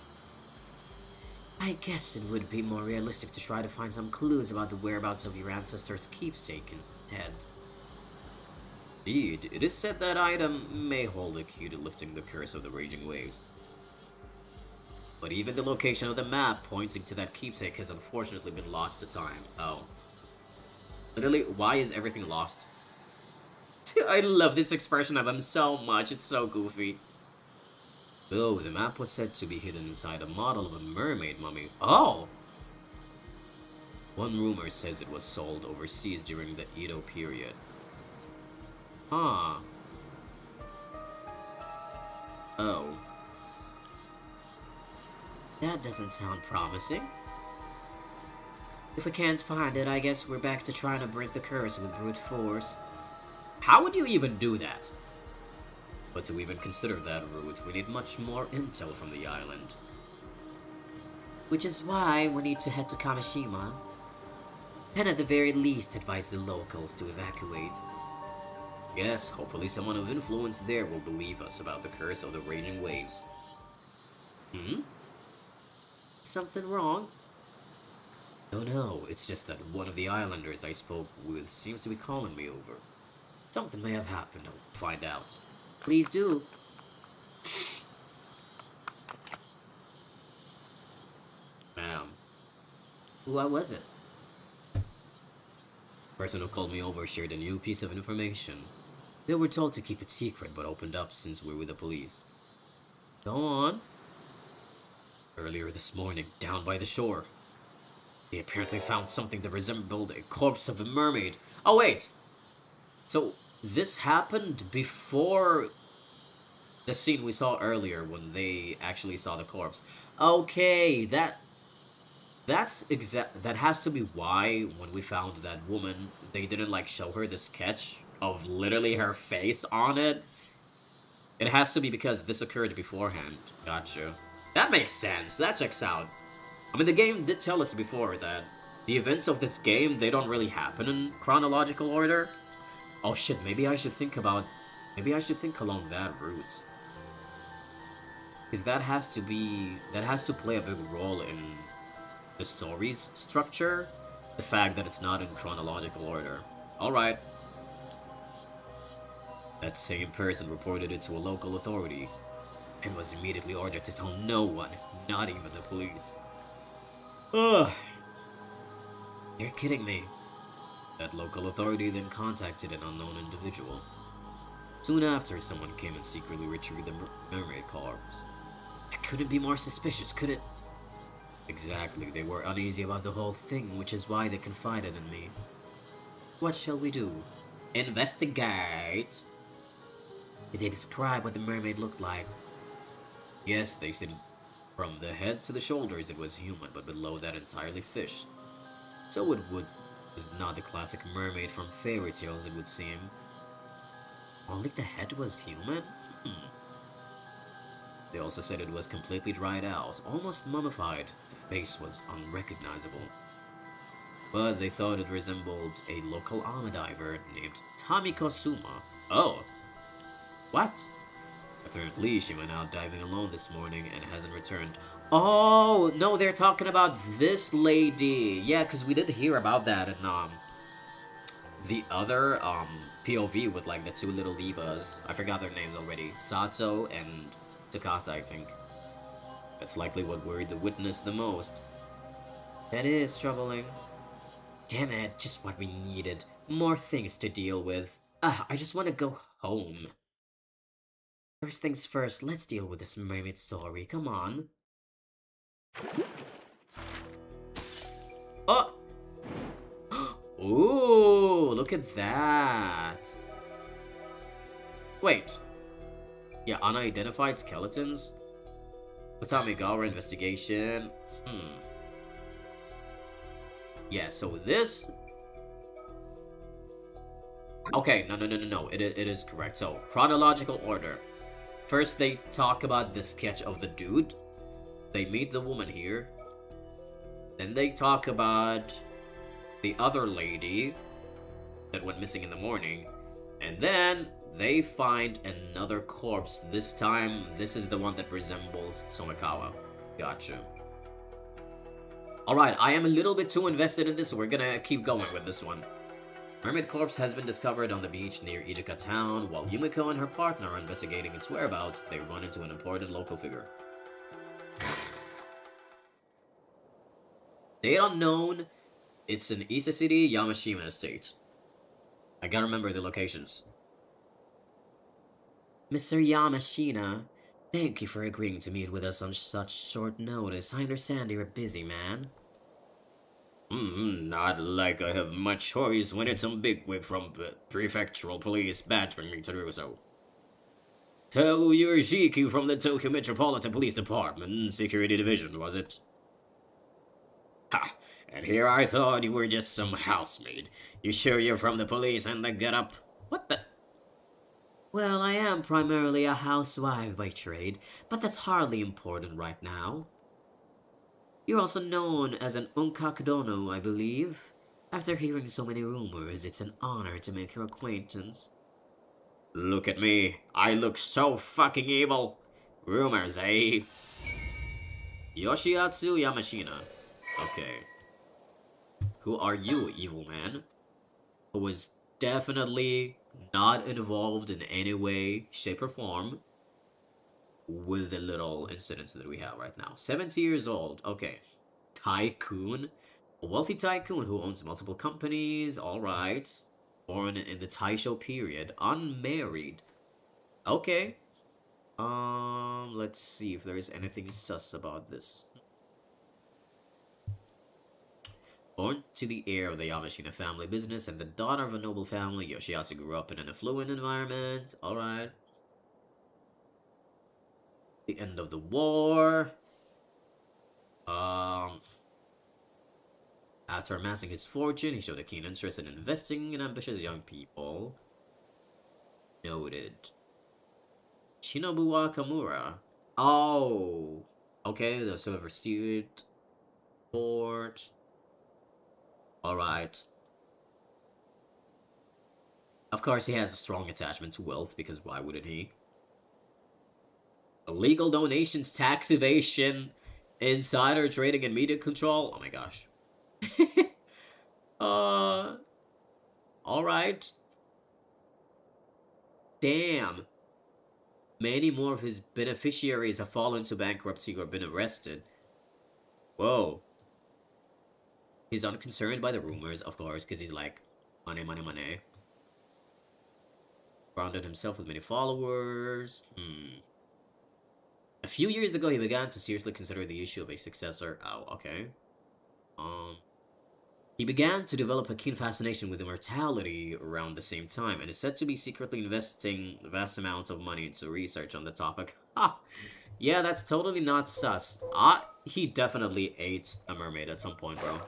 I guess it would be more realistic to try to find some clues about the whereabouts of your ancestors' keepsake instead. Indeed, it is said that item may hold a key to lifting the curse of the raging waves. But even the location of the map pointing to that keepsake has unfortunately been lost to time. Oh. Literally, why is everything lost? I love this expression of him so much, it's so goofy. Oh, the map was said to be hidden inside a model of a mermaid mummy. Oh! One rumor says it was sold overseas during the Edo period. Huh. Oh. That doesn't sound promising. If we can't find it, I guess we're back to trying to break the curse with brute force. How would you even do that? But to even consider that route, we need much more intel from the island. Which is why we need to head to Kamishima, and at the very least advise the locals to evacuate. Yes, hopefully someone of influence there will believe us about the curse of the raging waves. Something wrong? No, it's just that one of the islanders I spoke with seems to be calling me over. Something may have happened, I'll find out. Please do. Ma'am. What was it? The person who called me over shared a new piece of information. They were told to keep it secret, but opened up since we're with the police. Go on. Earlier this morning, down by the shore, they apparently found something that resembled a corpse of a mermaid. Oh, wait! So, this happened before the scene we saw earlier when they actually saw the corpse. Okay, that has to be why when we found that woman, they didn't like show her the sketch of literally her face on it. It has to be because this occurred beforehand. Gotcha. That makes sense. That checks out. I mean, the game did tell us before that the events of this game, they don't really happen in chronological order. Oh shit, maybe I should think along that route. Because that has to play a big role in the story's structure. The fact that it's not in chronological order. Alright. That same person reported it to a local authority and was immediately ordered to tell no one, not even the police. Ugh. You're kidding me. That local authority then contacted an unknown individual. Soon after, someone came and secretly retrieved the mermaid corpse. It couldn't be more suspicious, could it? Exactly. They were uneasy about the whole thing, which is why they confided in me. What shall we do? Investigate. Did they describe what the mermaid looked like? Yes, they said from the head to the shoulders it was human, but below that entirely fish. So it was not the classic mermaid from fairy tales, it would seem. Only the head was human? They also said it was completely dried out, almost mummified. The face was unrecognizable. But they thought it resembled a local armor diver named Tamiko Suma. Oh. What? Apparently, she went out diving alone this morning and hasn't returned. Oh, no, they're talking about this lady. Yeah, because we did hear about that in, the other, POV with, like, the two little divas. I forgot their names already. Sato and Takasa, I think. That's likely what worried the witness the most. That is troubling. Damn it, just what we needed. More things to deal with. I just want to go home. First things first, let's deal with this mermaid story. Come on. Oh! Ooh, look at that. Wait. Yeah, unidentified skeletons? Watamigawa investigation. Yeah, so this... Okay, no. It is correct. So, chronological order. First, they talk about the sketch of the dude. They meet the woman here. Then they talk about the other lady that went missing in the morning. And then they find another corpse. This time, this is the one that resembles Somikawa. Gotcha. Alright, I am a little bit too invested in this, so we're gonna keep going with this one. Mermaid corpse has been discovered on the beach near Ijuka town. While Yumiko and her partner are investigating its whereabouts, they run into an important local figure. Date unknown. It's in Ise City, Yamashima Estate. I gotta remember the locations. Mr. Yamashina, thank you for agreeing to meet with us on such short notice. I understand you're a busy man. Not like I have much choice when it's some bigwig from the prefectural police badgering me to do so. So you're Shiku from the Tokyo Metropolitan Police Department, Security Division, was it? Ha! And here I thought you were just some housemaid. You sure you're from the police and the get-up? What the? Well, I am primarily a housewife by trade, but that's hardly important right now. You're also known as an unkakudono, I believe. After hearing so many rumors, it's an honor to make your acquaintance. Look at me. I look so fucking evil. Rumors, eh? Yoshiatsu Yamashina. Okay. Who are you, evil man? Who was definitely not involved in any way, shape, or form with the little incidents that we have right now. 70 years old. Okay. Tycoon. A wealthy tycoon who owns multiple companies. Alright. Born in the Taisho period. Unmarried. Okay. Let's see if there's anything sus about this. Born to the heir of the Yamashina family business and the daughter of a noble family, Yoshiatsu grew up in an affluent environment. Alright. The end of the war. After amassing his fortune, he showed a keen interest in investing in ambitious young people. Noted. Shinobu Kamura. Oh. Okay, the silver student. Port. Alright. Of course, he has a strong attachment to wealth, because why wouldn't he? Illegal donations, tax evasion, insider trading, and media control. Oh my gosh. Alright. Damn. Many more of his beneficiaries have fallen into bankruptcy or been arrested. Whoa. He's unconcerned by the rumors, of course, because he's like, money, money, money. Surrounded himself with many followers. A few years ago, he began to seriously consider the issue of a successor. Oh, okay. He began to develop a keen fascination with immortality around the same time, and is said to be secretly investing vast amounts of money into research on the topic. Ha! Yeah, that's totally not sus. He definitely ate a mermaid at some point, bro.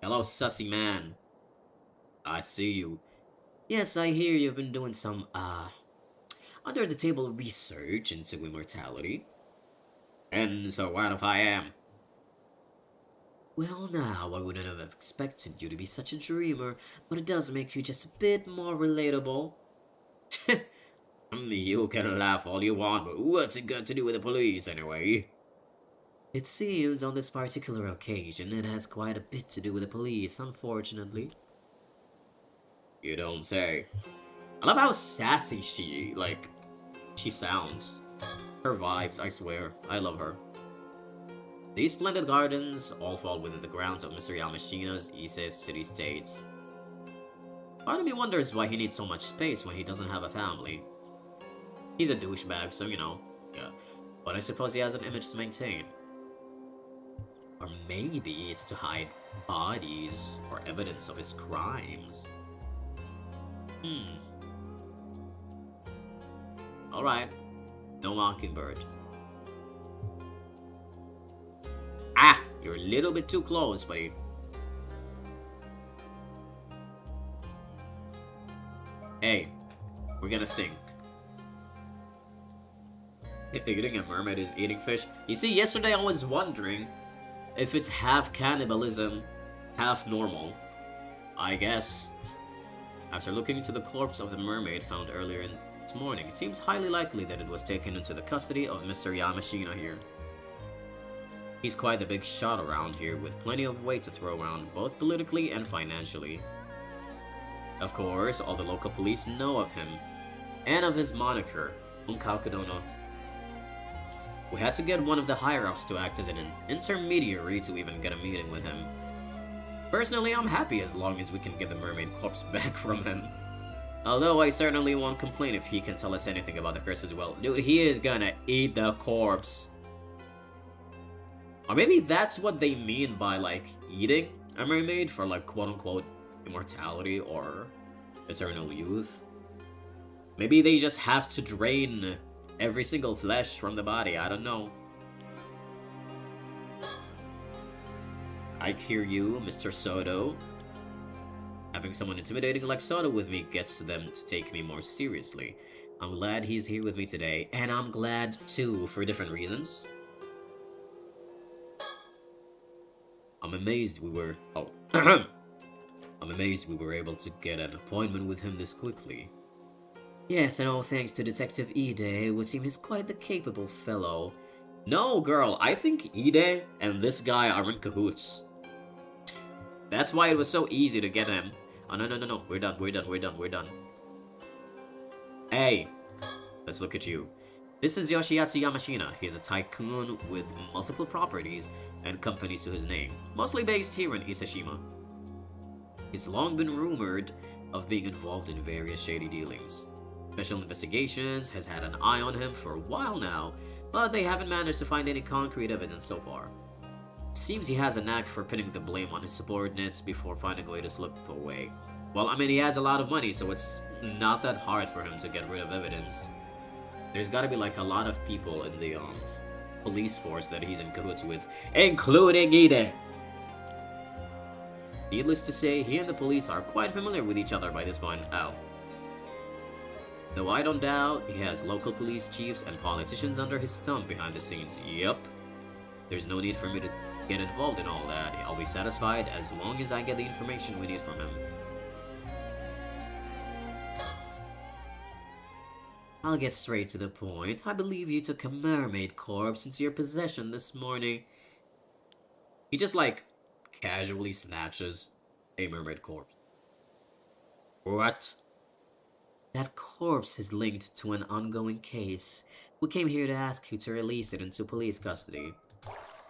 Hello, sussy man. I see you. Yes, I hear you've been doing some, under-the-table research into immortality. And so what if I am? Well, now, I wouldn't have expected you to be such a dreamer, but it does make you just a bit more relatable. You can laugh all you want, but what's it got to do with the police, anyway? It seems on this particular occasion it has quite a bit to do with the police, unfortunately. You don't say. I love how sassy she sounds. Her vibes, I swear. I love her. These splendid gardens all fall within the grounds of Mr. Yamashina's Ise city-states. Part of me wonders why he needs so much space when he doesn't have a family. He's a douchebag, so you know, yeah. But I suppose he has an image to maintain. Or maybe it's to hide bodies or evidence of his crimes. Alright. No mockingbird. Ah! You're a little bit too close, buddy. Hey. We're gonna think. Eating a mermaid is eating fish. You see, yesterday I was wondering if it's half cannibalism, half normal. I guess. After looking into the corpse of the mermaid found earlier this morning, it seems highly likely that it was taken into the custody of Mr. Yamashina here. He's quite the big shot around here, with plenty of weight to throw around, both politically and financially. Of course, all the local police know of him, and of his moniker, Unkakudono. We had to get one of the higher-ups to act as an intermediary to even get a meeting with him. Personally, I'm happy as long as we can get the mermaid corpse back from him. Although I certainly won't complain if he can tell us anything about the curse as well. Dude, he is gonna eat the corpse. Or maybe that's what they mean by, like, eating a mermaid for, like, quote-unquote immortality or eternal youth. Maybe they just have to drain every single flesh from the body, I don't know. I hear you, Mr. Soto. Having someone intimidating like Soto with me gets them to take me more seriously. I'm glad he's here with me today, and I'm glad too, for different reasons. I'm amazed we were... Oh. I'm amazed we were able to get an appointment with him this quickly. Yes, and all thanks to Detective Ide, would seem he's quite the capable fellow. No, girl, I think Ide and this guy are in cahoots. That's why it was so easy to get him. Oh, no. We're done. Hey, let's look at you. This is Yoshiatsu Yamashina. He's a tycoon with multiple properties and companies to his name, mostly based here in Isashima. He's long been rumored of being involved in various shady dealings. Special Investigations has had an eye on him for a while now, but they haven't managed to find any concrete evidence so far. Seems he has a knack for pinning the blame on his subordinates before finding a way to slip away. Well, I mean, he has a lot of money, so it's not that hard for him to get rid of evidence. There's gotta be like a lot of people in the police force that he's in cahoots with, including Ide. Needless to say, he and the police are quite familiar with each other by this point. Oh. Though I don't doubt he has local police chiefs and politicians under his thumb behind the scenes. Yep. There's no need for me to get involved in all that. I'll be satisfied as long as I get the information we need from him. I'll get straight to the point. I believe you took a mermaid corpse into your possession this morning. He just, like, casually snatches a mermaid corpse. What? That corpse is linked to an ongoing case. We came here to ask you to release it into police custody.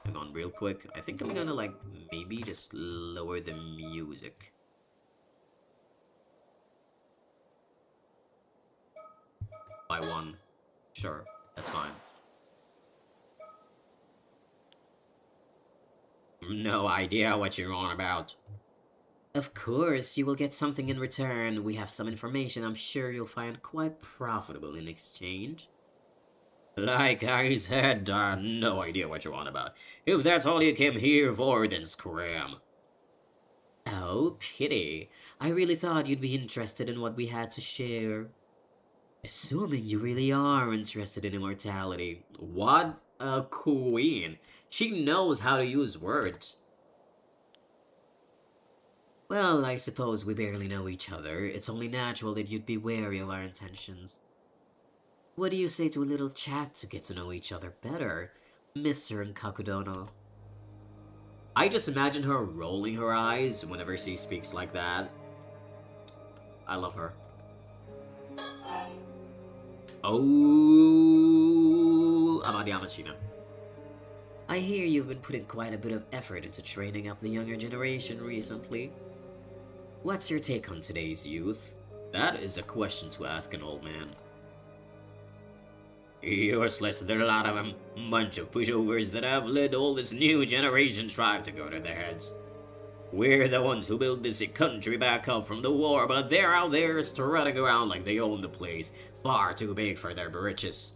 Hang on real quick. I think I'm gonna, like, maybe just lower the music. By one. Sure, that's fine. No idea what you're on about. Of course, you will get something in return. We have some information I'm sure you'll find quite profitable in exchange. Like I said, no idea what you're on about. If that's all you came here for, then scram. Oh, pity. I really thought you'd be interested in what we had to share. Assuming you really are interested in immortality. What a queen. She knows how to use words. Well, I suppose we barely know each other. It's only natural that you'd be wary of our intentions. What do you say to a little chat to get to know each other better, Mr. Nkakudono? I just imagine her rolling her eyes whenever she speaks like that. I love her. Oh, Amadi Yamashina. I hear you've been putting quite a bit of effort into training up the younger generation recently. What's your take on today's youth? That is a question to ask an old man. Useless, there are a lot of them. Bunch of pushovers that have led all this new generation tribe to go to their heads. We're the ones who built this country back up from the war, but they're out there strutting around like they own the place. Far too big for their britches.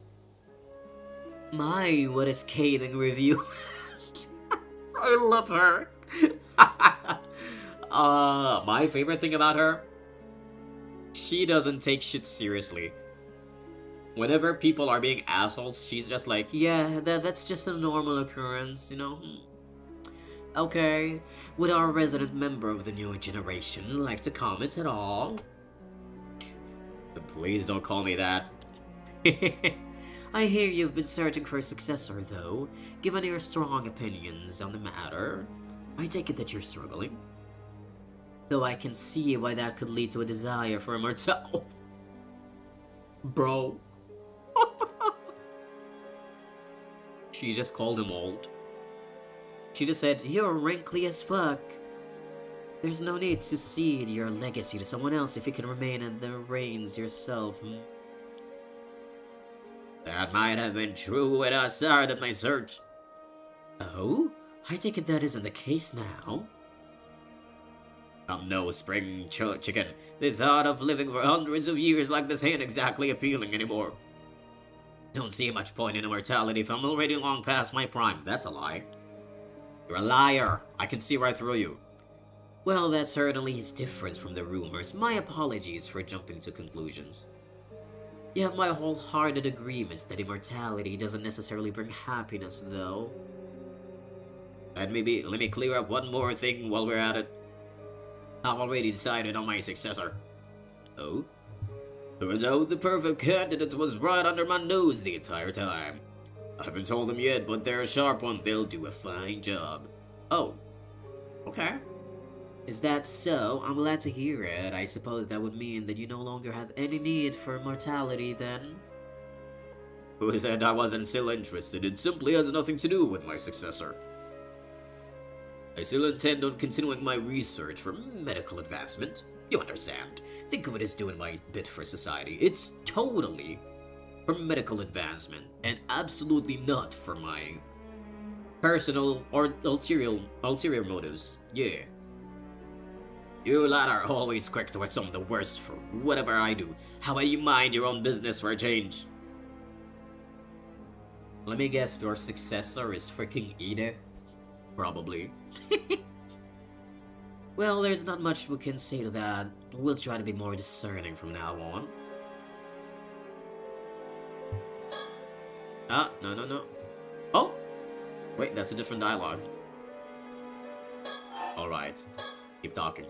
My, what a scathing review. I love her. My favorite thing about her, she doesn't take shit seriously. Whenever people are being assholes, she's just like, yeah, that's just a normal occurrence, you know? Okay, would our resident member of the newer generation like to comment at all? Please don't call me that. I hear you've been searching for a successor, though. Given your strong opinions on the matter, I take it that you're struggling. Though I can see why that could lead to a desire for immortality. Bro. She just called him old. She just said, you're wrinkly as fuck. There's no need to cede your legacy to someone else if you can remain in the reins yourself. That might have been true at the start of my search. Oh? I take it that isn't the case now. I'm no spring chicken. The thought of living for hundreds of years like this ain't exactly appealing anymore. Don't see much point in immortality if I'm already long past my prime. That's a lie. You're a liar. I can see right through you. Well, that certainly is different from the rumors. My apologies for jumping to conclusions. You have my wholehearted agreement that immortality doesn't necessarily bring happiness, though. And maybe let me clear up one more thing while we're at it. I've already decided on my successor. Oh? Turns out the perfect candidate was right under my nose the entire time. I haven't told them yet, but they're a sharp one. They'll do a fine job. Oh. Okay. Is that so? I'm glad to hear it. I suppose that would mean that you no longer have any need for immortality, then? Who said I wasn't still interested? It simply has nothing to do with my successor. I still intend on continuing my research for medical advancement. You understand. Think of it as doing my bit for society. It's totally for medical advancement, and absolutely not for my personal or ulterior motives. Yeah. You lot are always quick to assume the worst for whatever I do. How about you mind your own business for a change? Let me guess, your successor is freaking Ida? Probably. Well, there's not much we can say to that. We'll try to be more discerning from now on. Ah, no. Oh! Wait, that's a different dialogue. Alright. Keep talking.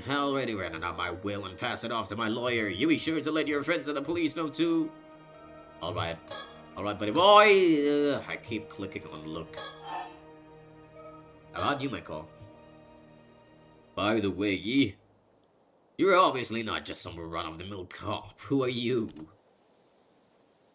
I already written out my will and passed it off to my lawyer. You be sure to let your friends and the police know too. Alright. Alright, buddy boy! I keep clicking on look. How about you, Michael? By the way, you're obviously not just some run-of-the-mill cop. Who are you?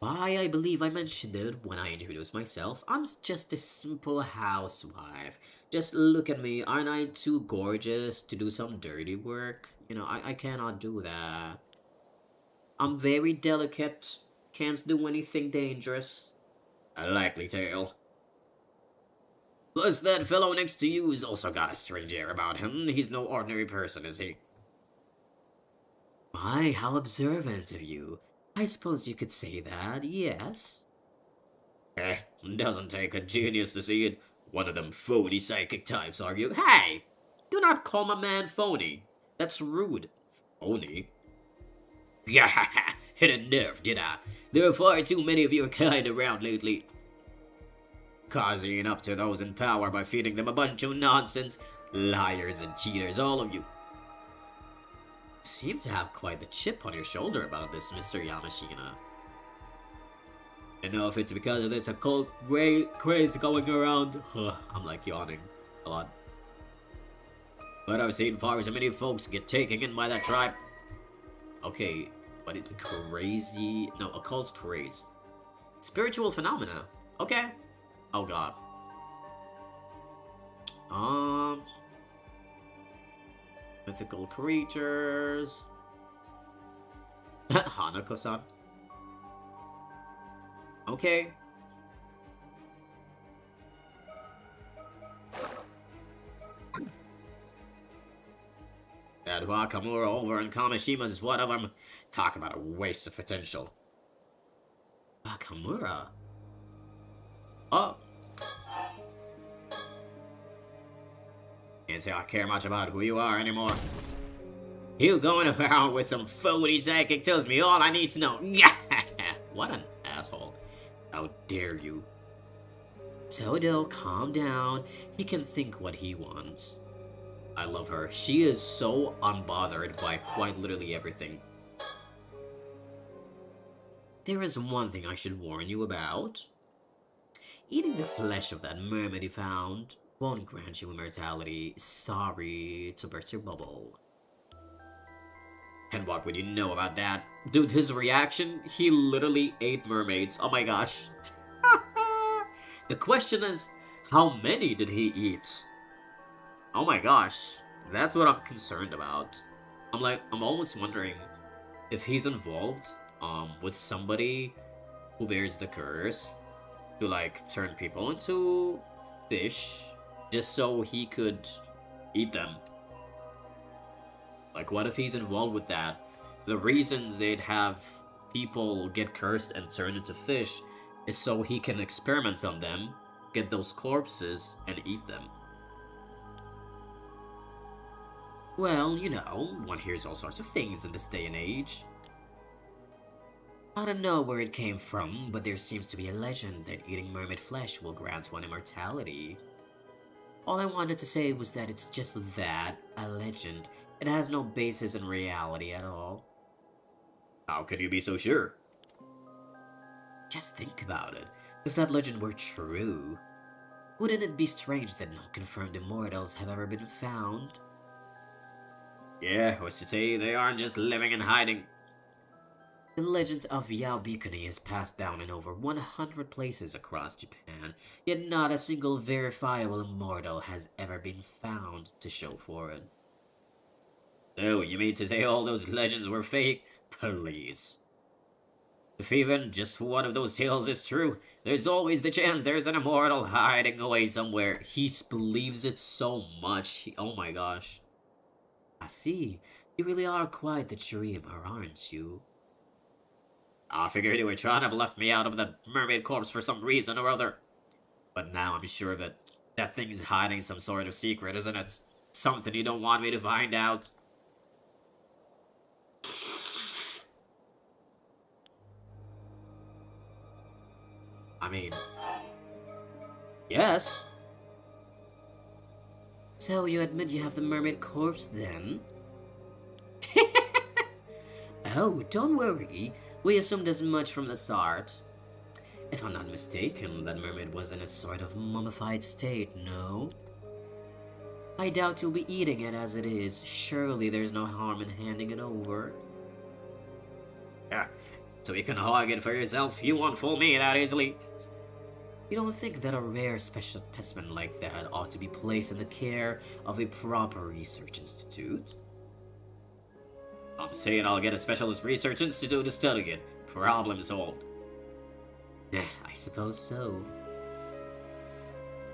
Why, I believe I mentioned it when I introduced myself. I'm just a simple housewife. Just look at me. Aren't I too gorgeous to do some dirty work? You know, I cannot do that. I'm very delicate. Can't do anything dangerous. A likely tale. Plus, that fellow next to you's also got a strange air about him. He's no ordinary person, is he? My, how observant of you. I suppose you could say that, yes? Doesn't take a genius to see it. One of them phony psychic types, are you? Hey! Do not call my man phony. That's rude. Phony? Yeah, hit a nerve, did I? There are far too many of your kind around lately. Cozying up to those in power by feeding them a bunch of nonsense. Liars and cheaters, all of you. Seem to have quite the chip on your shoulder about this, Mr. Yamashina. I know if it's because of this occult craze going around. I'm like yawning a lot. But I've seen far too many folks get taken in by that tribe. Okay, but it's crazy. No, occult craze. Spiritual phenomena. Okay. Oh god. Mythical creatures. Hanako-san. Okay. That Wakamura over in Kamishima is one of them. Talk about a waste of potential. Wakamura? Oh. Can't say I care much about who you are anymore. You going around with some phony psychic tells me all I need to know. What an asshole. How dare you. Todo, calm down. He can think what he wants. I love her. She is so unbothered by quite literally everything. There is one thing I should warn you about. Eating the flesh of that mermaid you found won't grant you immortality. Sorry to burst your bubble. And what would you know about that? Dude, his reaction, he literally ate mermaids. Oh my gosh. The question is, how many did he eat? Oh my gosh. That's what I'm concerned about. I'm almost wondering if he's involved with somebody who bears the curse to like turn people into fish just so he could eat them. Like, what if he's involved with that? The reason they'd have people get cursed and turn into fish is so he can experiment on them, get those corpses, and eat them. Well, you know, one hears all sorts of things in this day and age. I don't know where it came from, but there seems to be a legend that eating mermaid flesh will grant one immortality. All I wanted to say was that it's just that, a legend. It has no basis in reality at all. How can you be so sure? Just think about it. If that legend were true, wouldn't it be strange that no confirmed immortals have ever been found? Yeah, what's to say they aren't just living and hiding? The legend of Yaobikuni is passed down in over 100 places across Japan, yet not a single verifiable immortal has ever been found to show for it. Oh, you mean to say all those legends were fake? Please. If even just one of those tales is true, there's always the chance there's an immortal hiding away somewhere. He believes it so much. Oh my gosh. I see. You really are quite the dreamer, aren't you? I figured you were trying to bluff me out of the mermaid corpse for some reason or other. But now I'm sure of it. That thing's hiding some sort of secret, isn't it? Something you don't want me to find out. I mean, yes. So you admit you have the mermaid corpse then? Oh, don't worry. We assumed as much from the start. If I'm not mistaken, that mermaid was in a sort of mummified state, no? I doubt you'll be eating it as it is. Surely there's no harm in handing it over. Yeah, so you can hog it for yourself. You won't fool me that easily. You don't think that a rare special specimen like that ought to be placed in the care of a proper research institute? I'm saying I'll get a specialist research institute to study it. Problem solved. Yeah, I suppose so.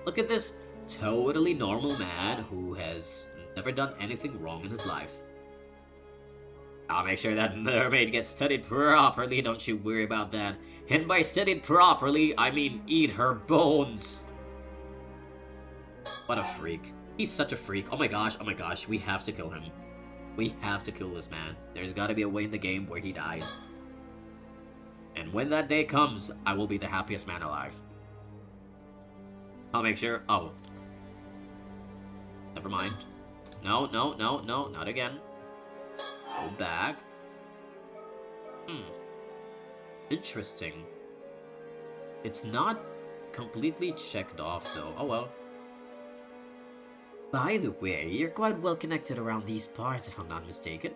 Look at this totally normal man who has never done anything wrong in his life. I'll make sure that mermaid gets studied properly, don't you worry about that. And by studied properly, I mean eat her bones. What a freak. He's such a freak. Oh my gosh, we have to kill him. We have to kill this man. There's gotta be a way in the game where he dies. And when that day comes, I will be the happiest man alive. I'll make sure. Oh. Never mind. No, not again. Go back. Interesting. It's not completely checked off though. Oh well. By the way, you're quite well connected around these parts if I'm not mistaken.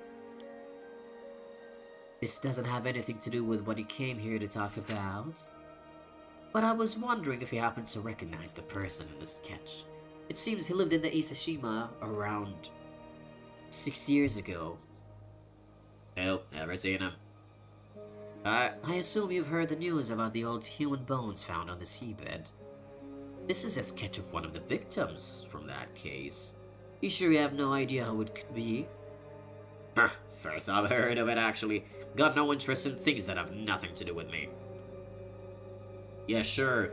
This doesn't have anything to do with what you came here to talk about. But I was wondering if you happen to recognize the person in the sketch. It seems he lived in the Isashima around 6 years ago. Nope, never seen him. I assume you've heard the news about the old human bones found on the seabed. This is a sketch of one of the victims from that case. You sure you have no idea who it could be? Huh, first I've heard of it actually. Got no interest in things that have nothing to do with me. Yeah, sure,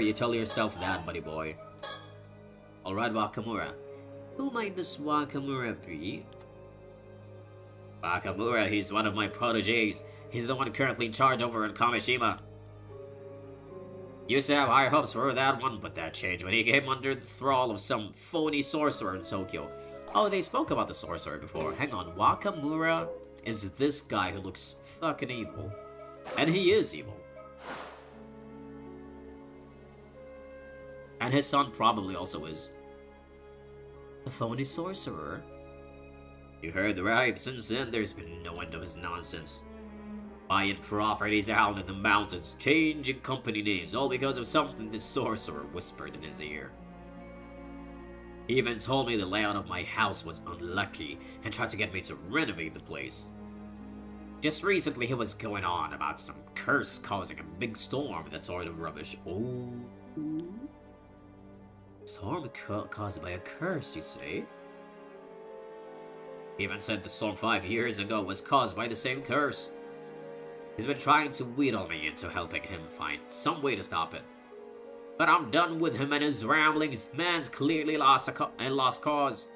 you tell yourself that, buddy boy. Alright, Wakamura. Who might this Wakamura be? Wakamura, he's one of my proteges. He's the one currently in charge over in Kamishima. Used to have high hopes for that one, but that changed when he came under the thrall of some phony sorcerer in Tokyo. Oh, they spoke about the sorcerer before. Hang on, Wakamura is this guy who looks fucking evil. And he is evil. And his son probably also is. A phony sorcerer? You heard right. Since then, there's been no end of his nonsense. Buying properties out in the mountains, changing company names, all because of something the sorcerer whispered in his ear. He even told me the layout of my house was unlucky and tried to get me to renovate the place. Just recently he was going on about some curse causing a big storm, that sort of rubbish. Oh. Storm caused by a curse, you say? He even said the storm 5 years ago was caused by the same curse. He's been trying to wheedle me into helping him find some way to stop it. But I'm done with him and his ramblings. Man's clearly lost cause.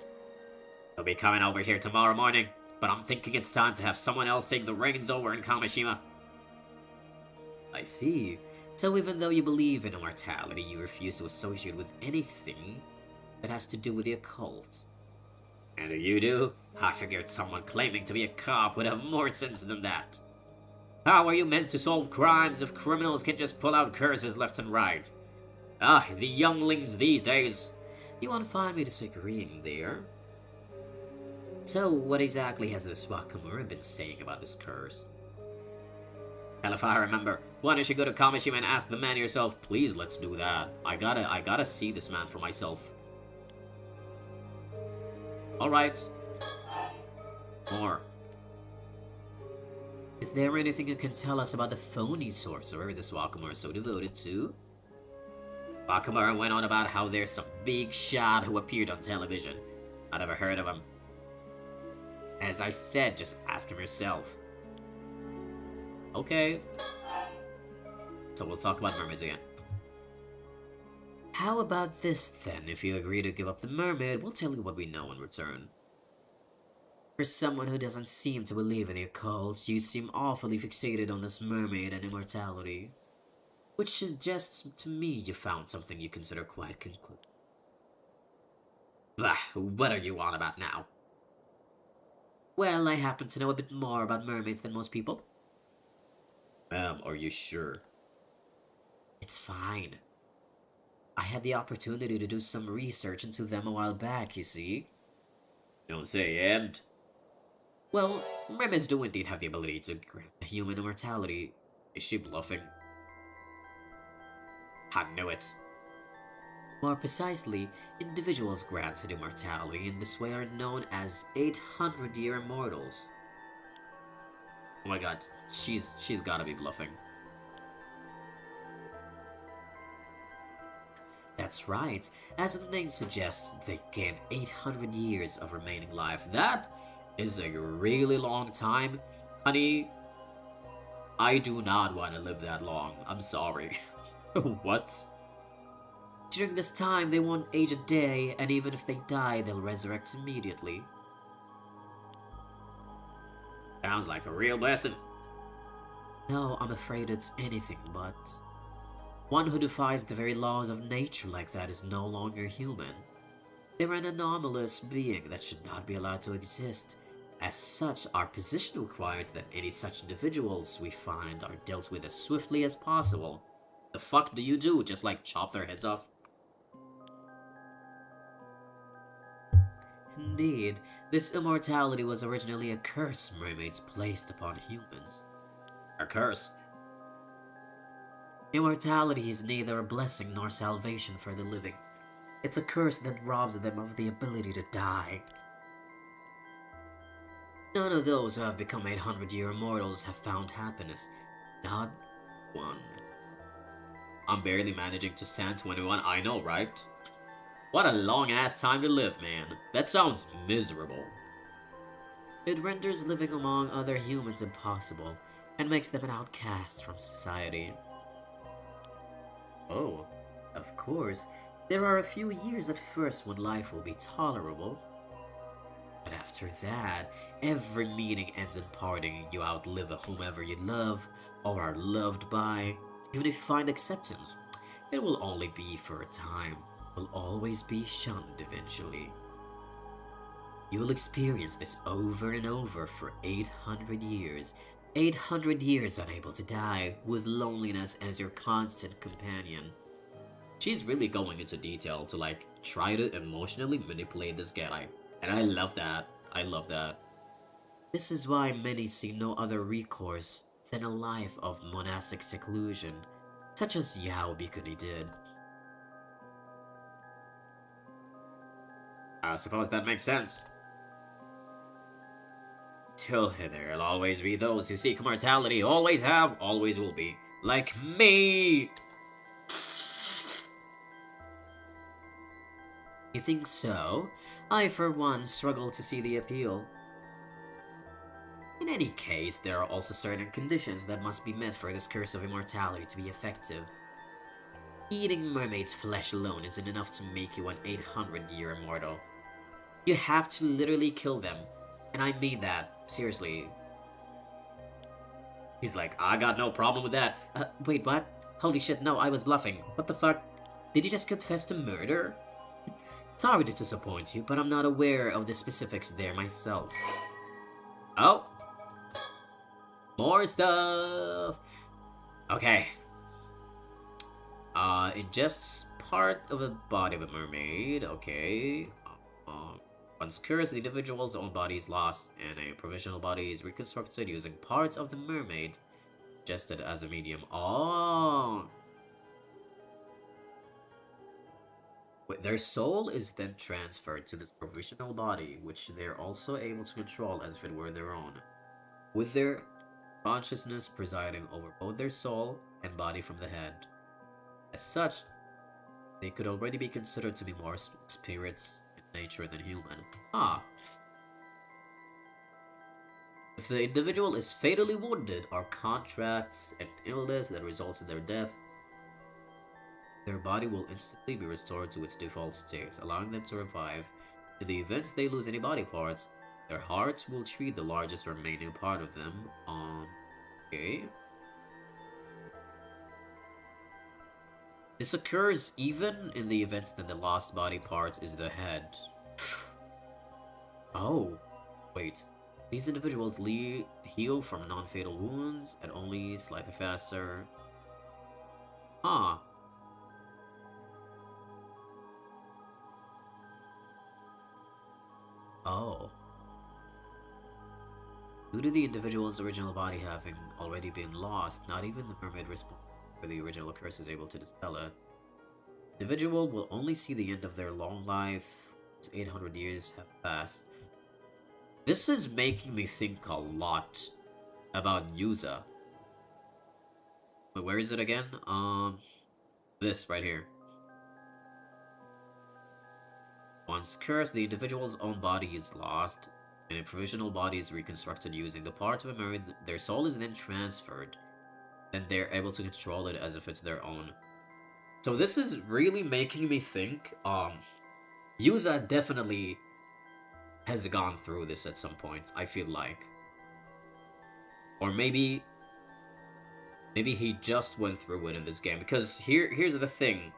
He'll be coming over here tomorrow morning, but I'm thinking it's time to have someone else take the reins over in Kamishima. I see. So even though you believe in immortality, you refuse to associate with anything that has to do with the occult. And you do? I figured someone claiming to be a cop would have more sense than that. How are you meant to solve crimes if criminals can just pull out curses left and right? Ah, the younglings these days. You won't find me disagreeing there. So, what exactly has this Wakamura been saying about this curse? Hell if I remember. Why don't you go to Kamishima and ask the man yourself? Please, let's do that. I gotta see this man for myself. Alright. More. Is there anything you can tell us about the phony sorcerer this Wakamura is so devoted to? Wakamura went on about how there's some big shot who appeared on television. I never heard of him. As I said, just ask him yourself. Okay. So we'll talk about mermaids again. How about this then? If you agree to give up the mermaid, we'll tell you what we know in return. For someone who doesn't seem to believe in the occult, you seem awfully fixated on this mermaid and immortality. Which suggests to me you found something you consider quite conclusive. Bah, what are you on about now? Well, I happen to know a bit more about mermaids than most people. Are you sure? It's fine. I had the opportunity to do some research into them a while back, you see. Don't say, and? Well, mermaids do indeed have the ability to grant human immortality. Is she bluffing? I knew it. More precisely, individuals granted immortality in this way are known as 800-year immortals. Oh my god, she's gotta be bluffing. That's right. As the name suggests, they gain 800 years of remaining life. That is a really long time. Honey, I do not want to live that long. I'm sorry. What? During this time, they won't age a day, and even if they die, they'll resurrect immediately. Sounds like a real blessing. No, I'm afraid it's anything but. One who defies the very laws of nature like that is no longer human. They're an anomalous being that should not be allowed to exist. As such, our position requires that any such individuals we find are dealt with as swiftly as possible. The fuck do you do? Just like chop their heads off? Indeed, this immortality was originally a curse mermaids placed upon humans. A curse? Immortality is neither a blessing nor salvation for the living. It's a curse that robs them of the ability to die. None of those who have become 800-year immortals have found happiness. Not one. I'm barely managing to stand 21, I know, right? What a long-ass time to live, man. That sounds miserable. It renders living among other humans impossible, and makes them an outcast from society. Oh, of course, there are a few years at first when life will be tolerable. But after that, every meeting ends in parting. You outlive whomever you love, or are loved by. Even if you find acceptance, it will only be for a time. Will always be shunned eventually. You will experience this over and over for 800 years. 800 years unable to die, with loneliness as your constant companion. She's really going into detail to like try to emotionally manipulate this guy. And I love that. I love that. This is why many see no other recourse than a life of monastic seclusion, such as Yao Bikuni did. I suppose that makes sense. Till there'll always be those who seek immortality, always have, always will be. Like me! You think so? I, for one, struggle to see the appeal. In any case, there are also certain conditions that must be met for this curse of immortality to be effective. Eating mermaid's flesh alone isn't enough to make you an 800-year immortal. You have to literally kill them. And I mean that, seriously. He's like, I got no problem with that. Wait, what? Holy shit, no, I was bluffing. What the fuck? Did you just confess to murder? Sorry to disappoint you, but I'm not aware of the specifics there myself. Oh. More stuff. Okay. Ingests part of the body of a mermaid. Okay. Once cursed, the individual's own body is lost, and a provisional body is reconstructed using parts of the mermaid, ingested as a medium. Oh. Wait, their soul is then transferred to this provisional body, which they're also able to control as if it were their own, with their consciousness presiding over both their soul and body from the head. As such, they could already be considered to be more spirits in nature than human. Ah. If the individual is fatally wounded or contracts an illness that results in their death, their body will instantly be restored to its default state, allowing them to revive. In the event they lose any body parts, their hearts will treat the largest remaining part of them. Okay. This occurs even in the event that the lost body part is the head. Oh, wait. These individuals heal from non-fatal wounds and only slightly faster. Huh. Oh. Due to the individual's original body having already been lost, not even the mermaid responsible for the original curse is able to dispel it. The individual will only see the end of their long life once 800 years have passed. This is making me think a lot about Yuza. Wait, where is it again? This right here. Once cursed, the individual's own body is lost, and a provisional body is reconstructed using the parts of a mermaid. Their soul is then transferred, and they're able to control it as if it's their own. So this is really making me think, Yuza definitely has gone through this at some point, I feel like. Or maybe he just went through it in this game, because here's the thing.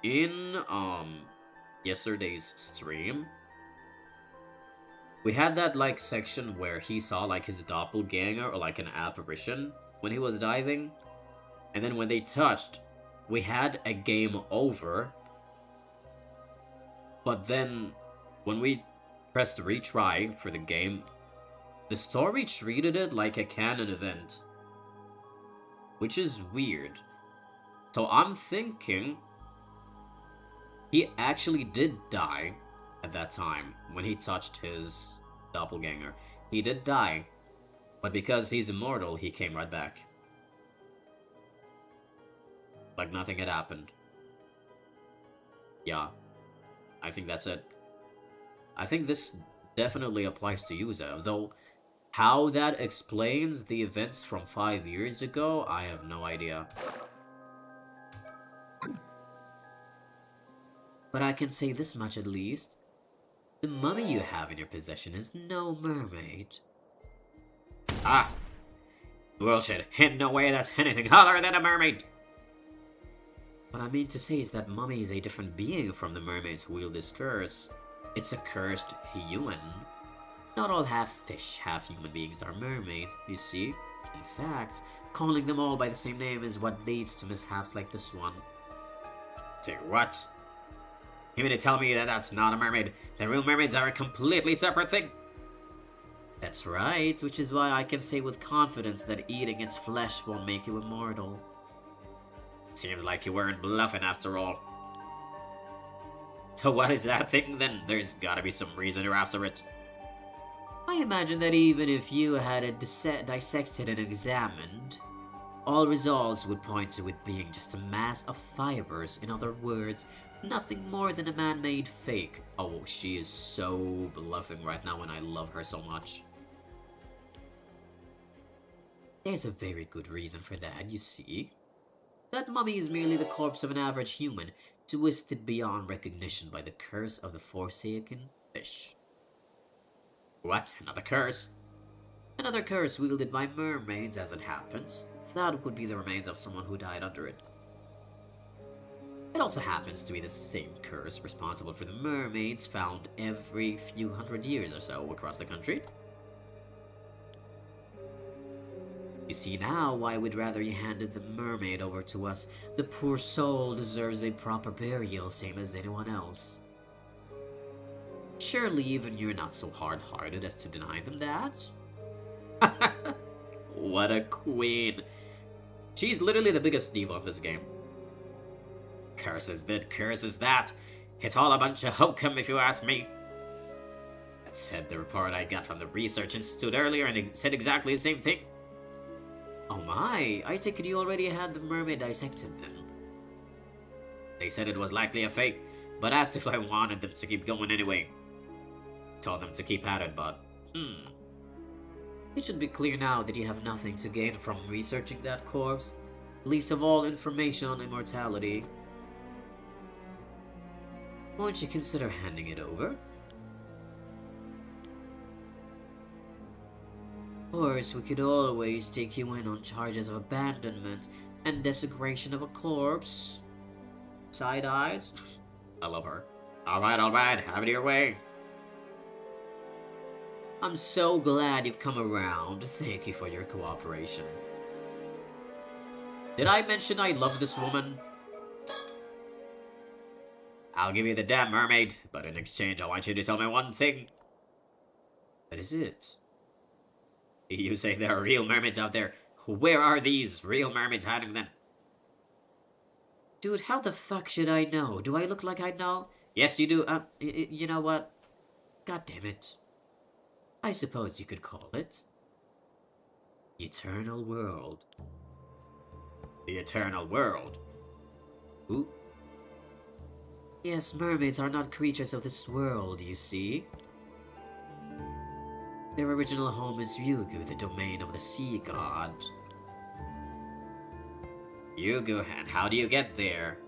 In, yesterday's stream, we had that, like, section where he saw, like, his doppelganger, or, like, an apparition when he was diving. And then when they touched, we had a game over. But then, when we pressed retry for the game, the story treated it like a canon event. Which is weird. So I'm thinking he actually did die at that time when he touched his doppelganger. He did die, but because he's immortal, he came right back. Like nothing had happened. Yeah, I think that's it. I think this definitely applies to Yuza, though how that explains the events from 5 years ago, I have no idea. But I can say this much at least. The mummy you have in your possession is no mermaid. Ah! Bullshit. In no way that's anything other than a mermaid! What I mean to say is that mummy is a different being from the mermaids who wield this curse. It's a cursed human. Not all half-fish, half-human beings are mermaids, you see. In fact, calling them all by the same name is what leads to mishaps like this one. Say what? You mean to tell me that that's not a mermaid? The real mermaids are a completely separate thing? That's right, which is why I can say with confidence that eating its flesh won't make you immortal. Seems like you weren't bluffing after all. So what is that thing then? There's gotta be some reason you're after it. I imagine that even if you had it dissected and examined, all results would point to it being just a mass of fibers. In other words, Nothing more than a man-made fake. Oh, she is so bluffing right now and I love her so much. There's a very good reason for that, you see. That mummy is merely the corpse of an average human, twisted beyond recognition by the curse of the Forsaken Fish. What? Another curse? Another curse wielded by mermaids, as it happens. That would be the remains of someone who died under it. It also happens to be the same curse responsible for the mermaids found every few hundred years or so across the country. You see now why we'd rather you handed the mermaid over to us. The poor soul deserves a proper burial, same as anyone else. Surely even you're not so hard-hearted as to deny them that? What a queen. She's literally the biggest diva of this game. Curses this, curses that. It's all a bunch of hokum if you ask me. That said, the report I got from the Research Institute earlier and it said exactly the same thing. Oh my, I take it you already had the mermaid dissected then. They said it was likely a fake, but asked if I wanted them to keep going anyway. Told them to keep at it, but It should be clear now that you have nothing to gain from researching that corpse, least of all information on immortality. Won't you consider handing it over? Of course, we could always take you in on charges of abandonment and desecration of a corpse. Side eyes? I love her. Alright, have it your way. I'm so glad you've come around. Thank you for your cooperation. Did I mention I love this woman? I'll give you the damn mermaid, but in exchange I want you to tell me one thing. What is it? You say there are real mermaids out there. Where are these real mermaids hiding then? Dude, how the fuck should I know? Do I look like I know? Yes, you do. You know what? God damn it. I suppose you could call it the Eternal World. The Eternal World? Ooh. Yes, mermaids are not creatures of this world, you see. Their original home is Ryugu, the domain of the sea god. Ryugu, and how do you get there?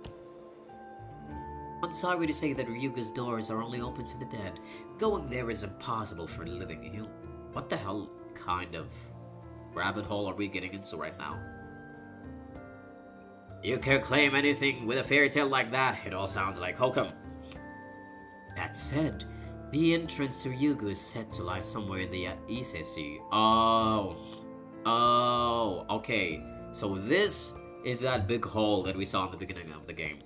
I'm sorry to say that Ryugu's doors are only open to the dead. Going there is impossible for living humans. What the hell kind of rabbit hole are we getting into right now? You can claim anything with a fairy tale like that. It all sounds like hokum. That said, the entrance to Ryugu is said to lie somewhere in the Ise Sea. Oh, okay. So this is that big hole that we saw in the beginning of the game.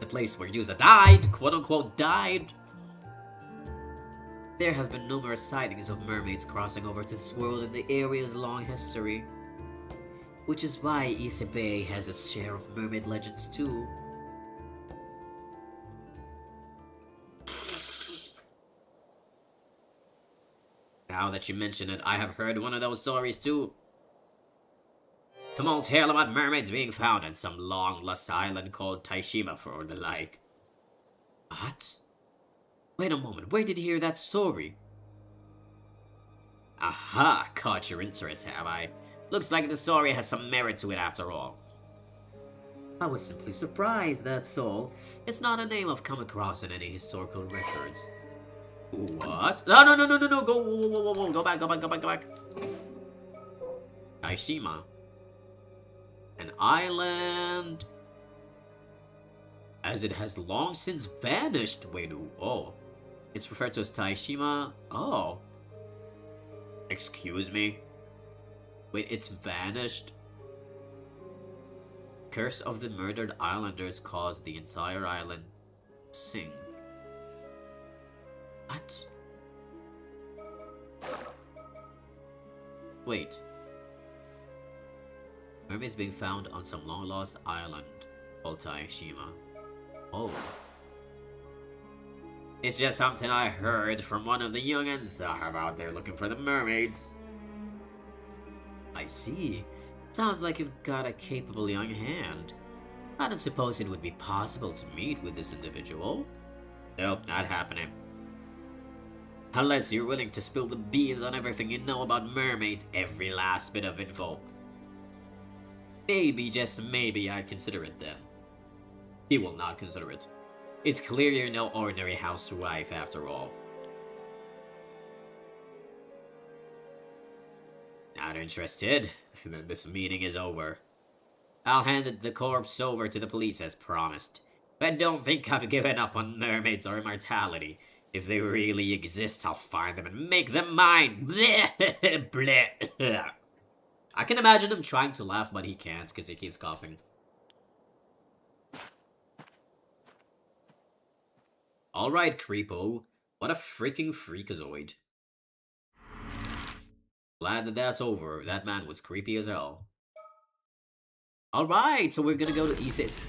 The place where Yuza died, quote-unquote died. There have been numerous sightings of mermaids crossing over to this world in the area's long history. Which is why Ise Bay has its share of mermaid legends too. Now that you mention it, I have heard one of those stories too. Some old tale about mermaids being found on some long-lost island called Taishima for the like. What? Wait a moment, where did you hear that story? Aha, caught your interest, have I? Looks like the story has some merit to it after all. I was simply surprised, that's all. It's not a name I've come across in any historical records. What? No, go, whoa, go back. Taishima. An island... as it has long since vanished. Wait, oh. It's referred to as Taishima? Oh. Excuse me? Wait, it's vanished? Curse of the murdered islanders caused the entire island sink. What? Wait. Mermaids being found on some long-lost island called Taishima. Oh. It's just something I heard from one of the young'uns out there looking for the mermaids. I see. Sounds like you've got a capable young hand. I don't suppose it would be possible to meet with this individual. Nope, not happening. Unless you're willing to spill the beans on everything you know about mermaids, every last bit of info. Maybe, just maybe, I'd consider it then. He will not consider it. It's clear you're no ordinary housewife after all. Not interested? Then this meeting is over. I'll hand the corpse over to the police as promised. But don't think I've given up on mermaids or immortality. If they really exist, I'll find them and make them mine. Bleh, bleh. I can imagine him trying to laugh, but he can't because he keeps coughing. Alright, creepo. What a freaking freakazoid. Glad that that's over. That man was creepy as hell. Alright, so we're gonna go to Isis.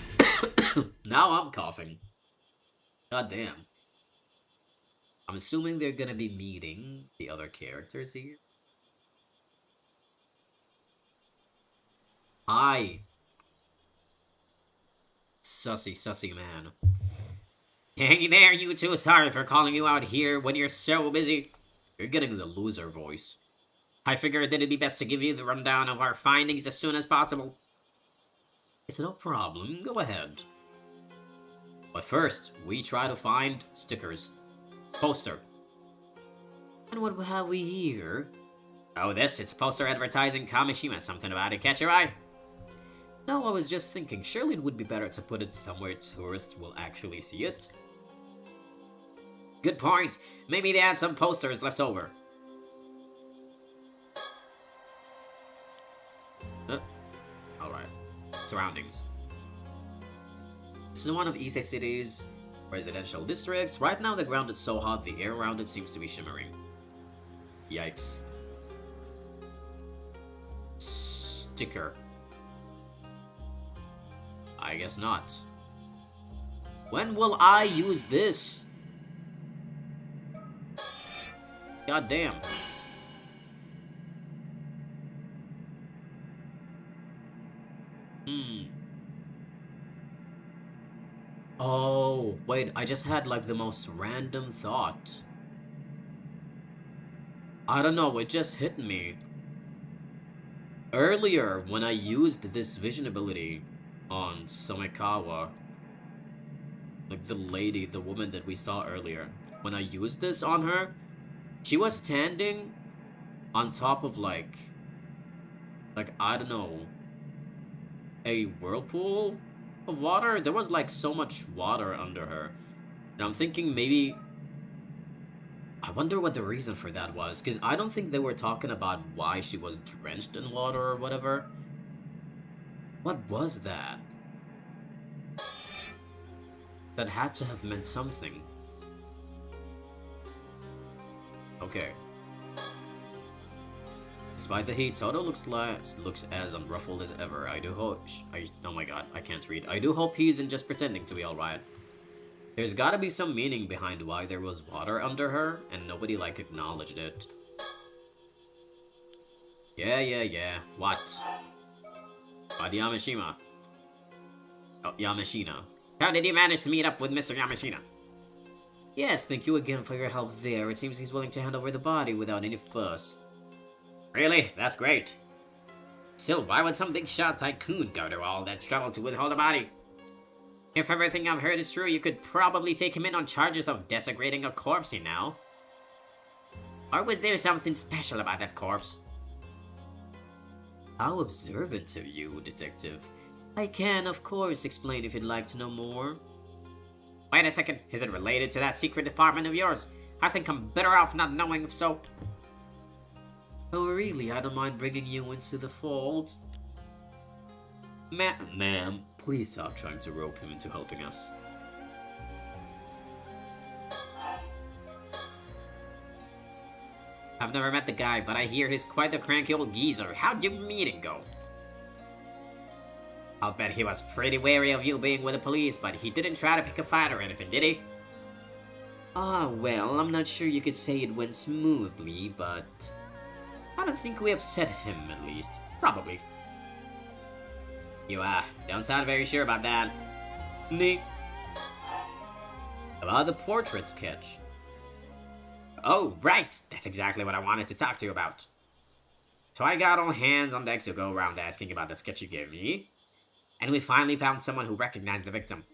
Now I'm coughing. God damn. I'm assuming they're gonna be meeting the other characters here. Hi. Sussy man. Hey there, you two. Sorry for calling you out here when you're so busy. You're getting the loser voice. I figured that it'd be best to give you the rundown of our findings as soon as possible. It's no problem. Go ahead. But first, we try to find stickers. Poster. And what have we here? Oh, it's poster advertising Kamishima. Something about it catch your eye? No, I was just thinking, surely it would be better to put it somewhere tourists will actually see it. Good point. Maybe they had some posters left over. Alright. Surroundings. This is one of Ise City's residential districts. Right now the ground is so hot, the air around it seems to be shimmering. Yikes. Sticker. I guess not. When will I use this? God damn. Oh, wait, I just had like the most random thought. I don't know, it just hit me. Earlier, when I used this vision ability on Somekawa, like the lady, the woman that we saw earlier, when I used this on her, she was standing on top of like I don't know, a whirlpool of water. There was like so much water under her, and I'm thinking maybe, I wonder what the reason for that was, because I don't think they were talking about why she was drenched in water or whatever. What was that? That had to have meant something. Okay. Despite the heat, Soto looks as unruffled as ever. I do hope... oh my god, I can't read. I do hope he isn't just pretending to be alright. There's gotta be some meaning behind why there was water under her, and nobody, like, acknowledged it. Yeah. What? Yamashina. Oh, Yamashina. How did you manage to meet up with Mr. Yamashina? Yes, thank you again for your help there. It seems he's willing to hand over the body without any fuss. Really? That's great. Still, why would some big shot tycoon go to all that trouble to withhold the body? If everything I've heard is true, you could probably take him in on charges of desecrating a corpse, you know? Or was there something special about that corpse? How observant of you, detective. I can, of course, explain if you'd like to know more. Wait a second, is it related to that secret department of yours? I think I'm better off not knowing if so. Oh really? I don't mind bringing you into the fold. Ma'am, please stop trying to rope him into helping us. I've never met the guy, but I hear he's quite a cranky old geezer. How'd your meeting go? I'll bet he was pretty wary of you being with the police, but he didn't try to pick a fight or anything, did he? Ah, well, I'm not sure you could say it went smoothly, but... I don't think we upset him, at least. Probably. You, don't sound very sure about that. Me. About the portrait sketch. Oh, right! That's exactly what I wanted to talk to you about. So I got all hands on deck to go around asking about the sketch you gave me. And we finally found someone who recognized the victim.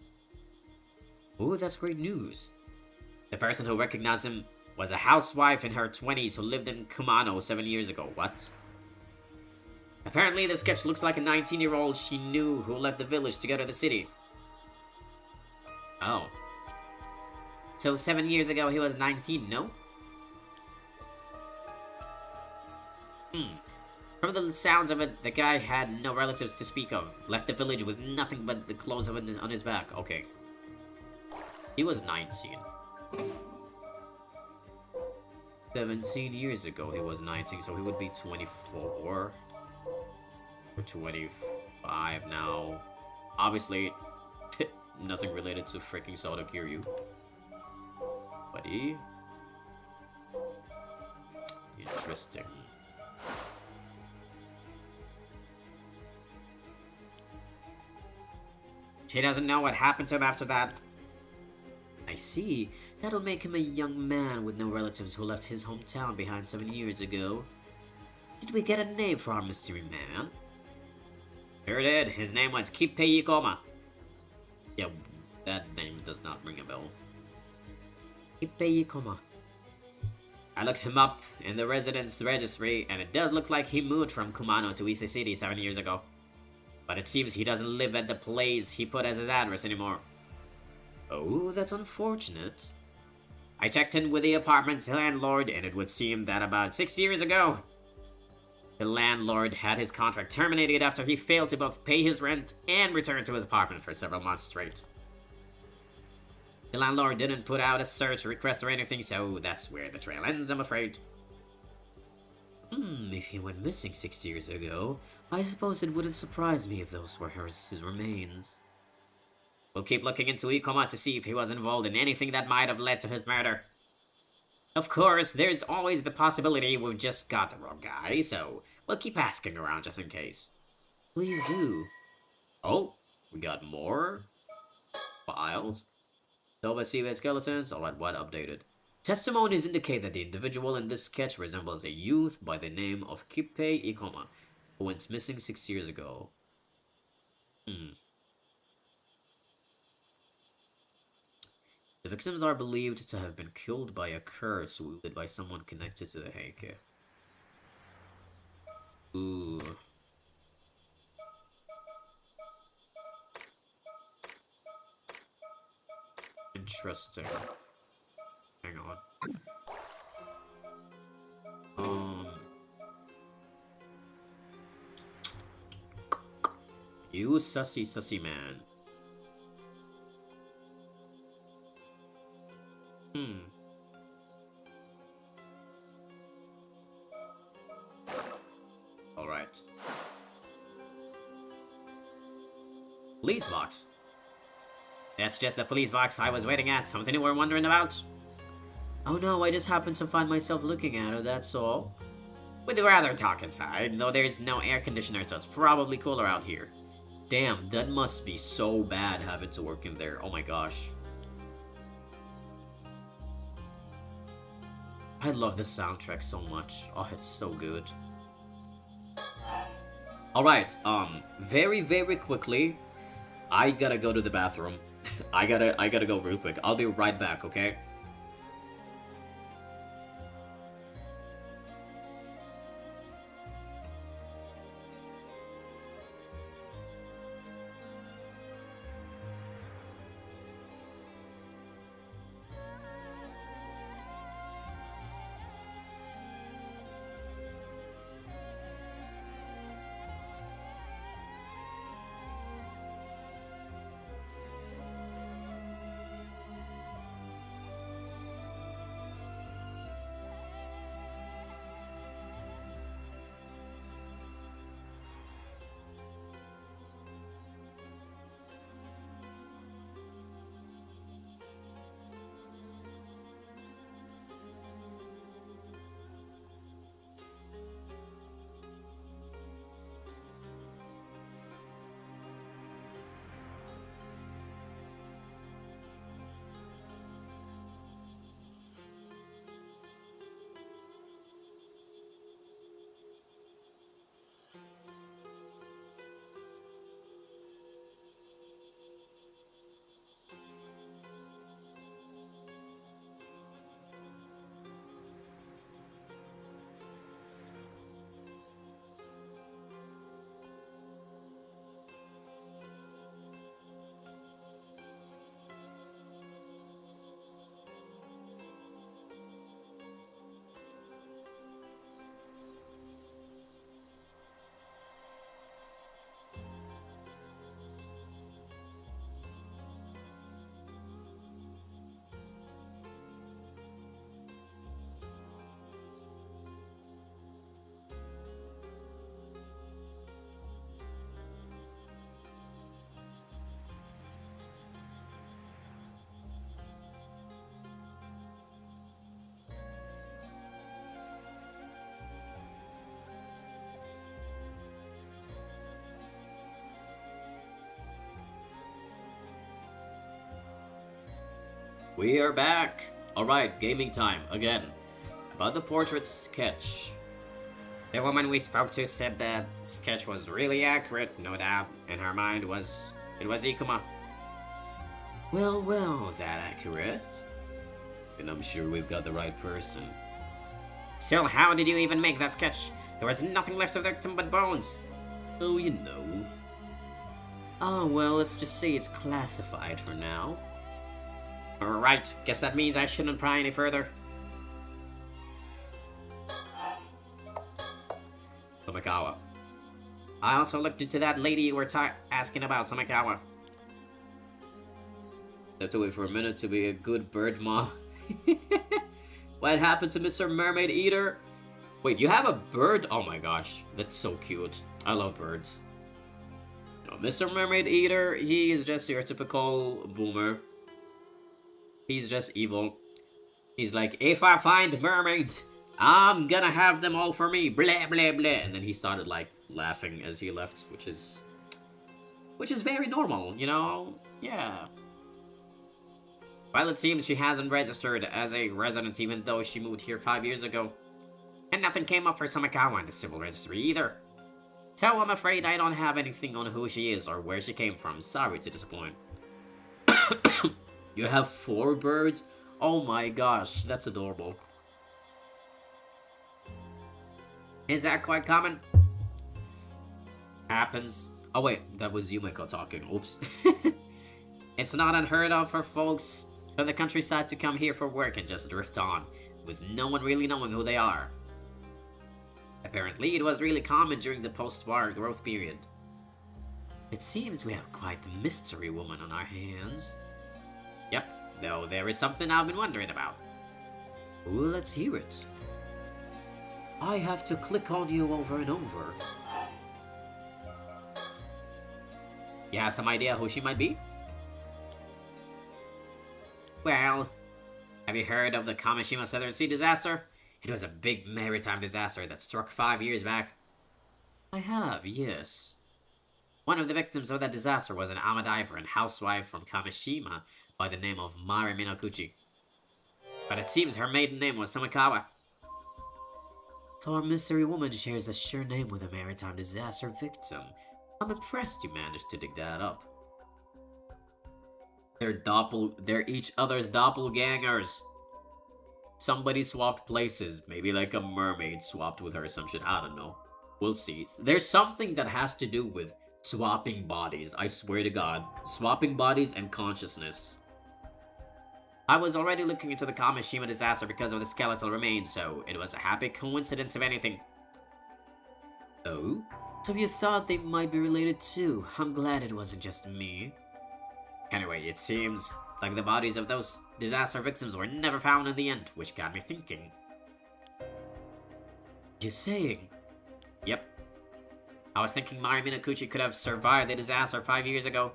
Ooh, that's great news. The person who recognized him was a housewife in her 20s who lived in Kumano 7 years ago. What? Apparently, the sketch looks like a 19-year-old she knew who left the village to go to the city. Oh. So 7 years ago he was 19, no? From the sounds of it, the guy had no relatives to speak of. Left the village with nothing but the clothes on his back. Okay. He was 19. 17 years ago he was 19, so he would be 24. Or 25 now. Obviously, nothing related to freaking Soda Kiryu. Buddy. Interesting. She doesn't know what happened to him after that. I see. That'll make him a young man with no relatives who left his hometown behind 7 years ago. Did we get a name for our mystery man? Sure did. His name was Kippei Ikoma. Yeah, that name does not ring a bell. Kippei Ikoma. I looked him up in the residence registry, and it does look like he moved from Kumano to Ise City 7 years ago. But it seems he doesn't live at the place he put as his address anymore. Oh, that's unfortunate. I checked in with the apartment's landlord, and it would seem that about 6 years ago, the landlord had his contract terminated after he failed to both pay his rent and return to his apartment for several months straight. The landlord didn't put out a search request or anything, so that's where the trail ends, I'm afraid. If he went missing 6 years ago, I suppose it wouldn't surprise me if those were his remains. We'll keep looking into Ikoma to see if he was involved in anything that might have led to his murder. Of course, there's always the possibility we've just got the wrong guy, so we'll keep asking around just in case. Please do. Oh, we got more files. Silver seabed skeletons. Alright, what updated? Testimonies indicate that the individual in this sketch resembles a youth by the name of Kippei Ikoma, who went missing 6 years ago. The victims are believed to have been killed by a curse wielded by someone connected to the Heike. Ooh. Interesting. Hang on. You sussy man. Alright. Police box. That's just the police box I was waiting at. Something you were wondering about? Oh no, I just happened to find myself looking at it, that's all. We'd rather talk inside, though there's no air conditioner, so it's probably cooler out here. Damn, that must be so bad having to work in there. Oh my gosh. I love the soundtrack so much. Oh, it's so good. Alright, very, very quickly, I gotta go to the bathroom. I gotta go real quick. I'll be right back, okay? We are back! Alright, gaming time, again. About the portrait sketch. The woman we spoke to said the sketch was really accurate, no doubt. In her mind, it was Ikuma. Well, that accurate? And I'm sure we've got the right person. Still, how did you even make that sketch? There was nothing left of the victim but bones. Oh, you know. Oh, well, let's just say it's classified for now. Alright, guess that means I shouldn't pry any further. Somikawa. I also looked into that lady you were asking about, Somikawa. Stepped away for a minute to be a good bird mom. What happened to Mr. Mermaid Eater? Wait, you have a bird? Oh my gosh, that's so cute. I love birds. No, Mr. Mermaid Eater, he is just your typical boomer. He's just evil. He's like, if I find mermaids, I'm gonna have them all for me, blah blah blah. And then he started like laughing as he left, which is very normal, you know? Yeah. Well, it seems she hasn't registered as a resident even though she moved here 5 years ago. And nothing came up for Somikawa in the civil registry either. So I'm afraid I don't have anything on who she is or where she came from. Sorry to disappoint. You have 4 birds? Oh my gosh, that's adorable. Is that quite common? Happens. Oh wait, that was Yumiko talking. Oops. It's not unheard of for folks from the countryside to come here for work and just drift on, with no one really knowing who they are. Apparently, it was really common during the post-war growth period. It seems we have quite the mystery woman on our hands. Yep, though there is something I've been wondering about. Well, let's hear it. I have to click on you over and over. You have some idea who she might be? Well, have you heard of the Kamishima Southern Sea disaster? It was a big maritime disaster that struck 5 years back. I have, yes. One of the victims of that disaster was an ama diver and housewife from Kamishima by the name of Mari Minakuchi. But it seems her maiden name was Tomikawa. So our mystery woman shares a sure name with a maritime disaster victim. I'm impressed you managed to dig that up. They're each other's doppelgangers. Somebody swapped places. Maybe like a mermaid swapped with her or some shit. I don't know. We'll see. There's something that has to do with swapping bodies. I swear to God. Swapping bodies and consciousness. I was already looking into the Kamishima disaster because of the skeletal remains, so it was a happy coincidence if anything. Oh? So you thought they might be related too. I'm glad it wasn't just me. Anyway, it seems like the bodies of those disaster victims were never found in the end, which got me thinking. You're saying? Yep. I was thinking Mari Minakuchi could have survived the disaster 5 years ago.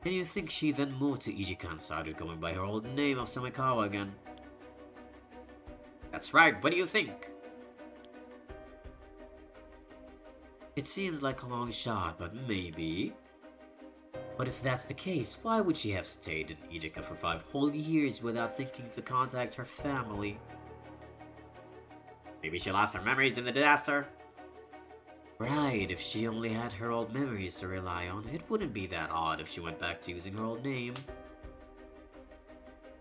And you think she then moved to Ijikan and started going by her old name of Samikawa again? That's right, what do you think? It seems like a long shot, but maybe. But if that's the case, why would she have stayed in Ijika for 5 whole years without thinking to contact her family? Maybe she lost her memories in the disaster? Right, if she only had her old memories to rely on, it wouldn't be that odd if she went back to using her old name.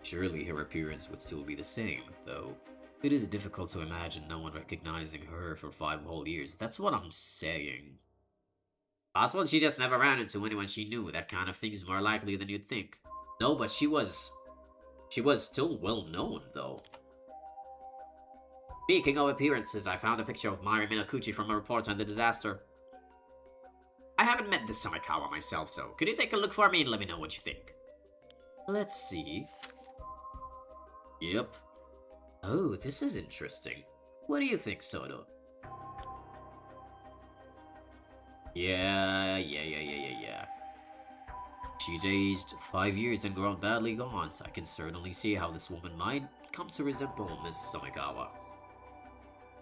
Surely her appearance would still be the same, though. It is difficult to imagine no one recognizing her for 5 whole years. That's what I'm saying. Possible she just never ran into anyone she knew. That kind of thing's more likely than you'd think. No, but she was still well known, though. Speaking of appearances, I found a picture of Mari Minakuchi from a report on the disaster. I haven't met this Samikawa myself, so could you take a look for me and let me know what you think? Let's see. Yep. Oh, this is interesting. What do you think, Soto? Yeah. She's aged 5 years and grown badly gone, so I can certainly see how this woman might come to resemble Miss Samikawa.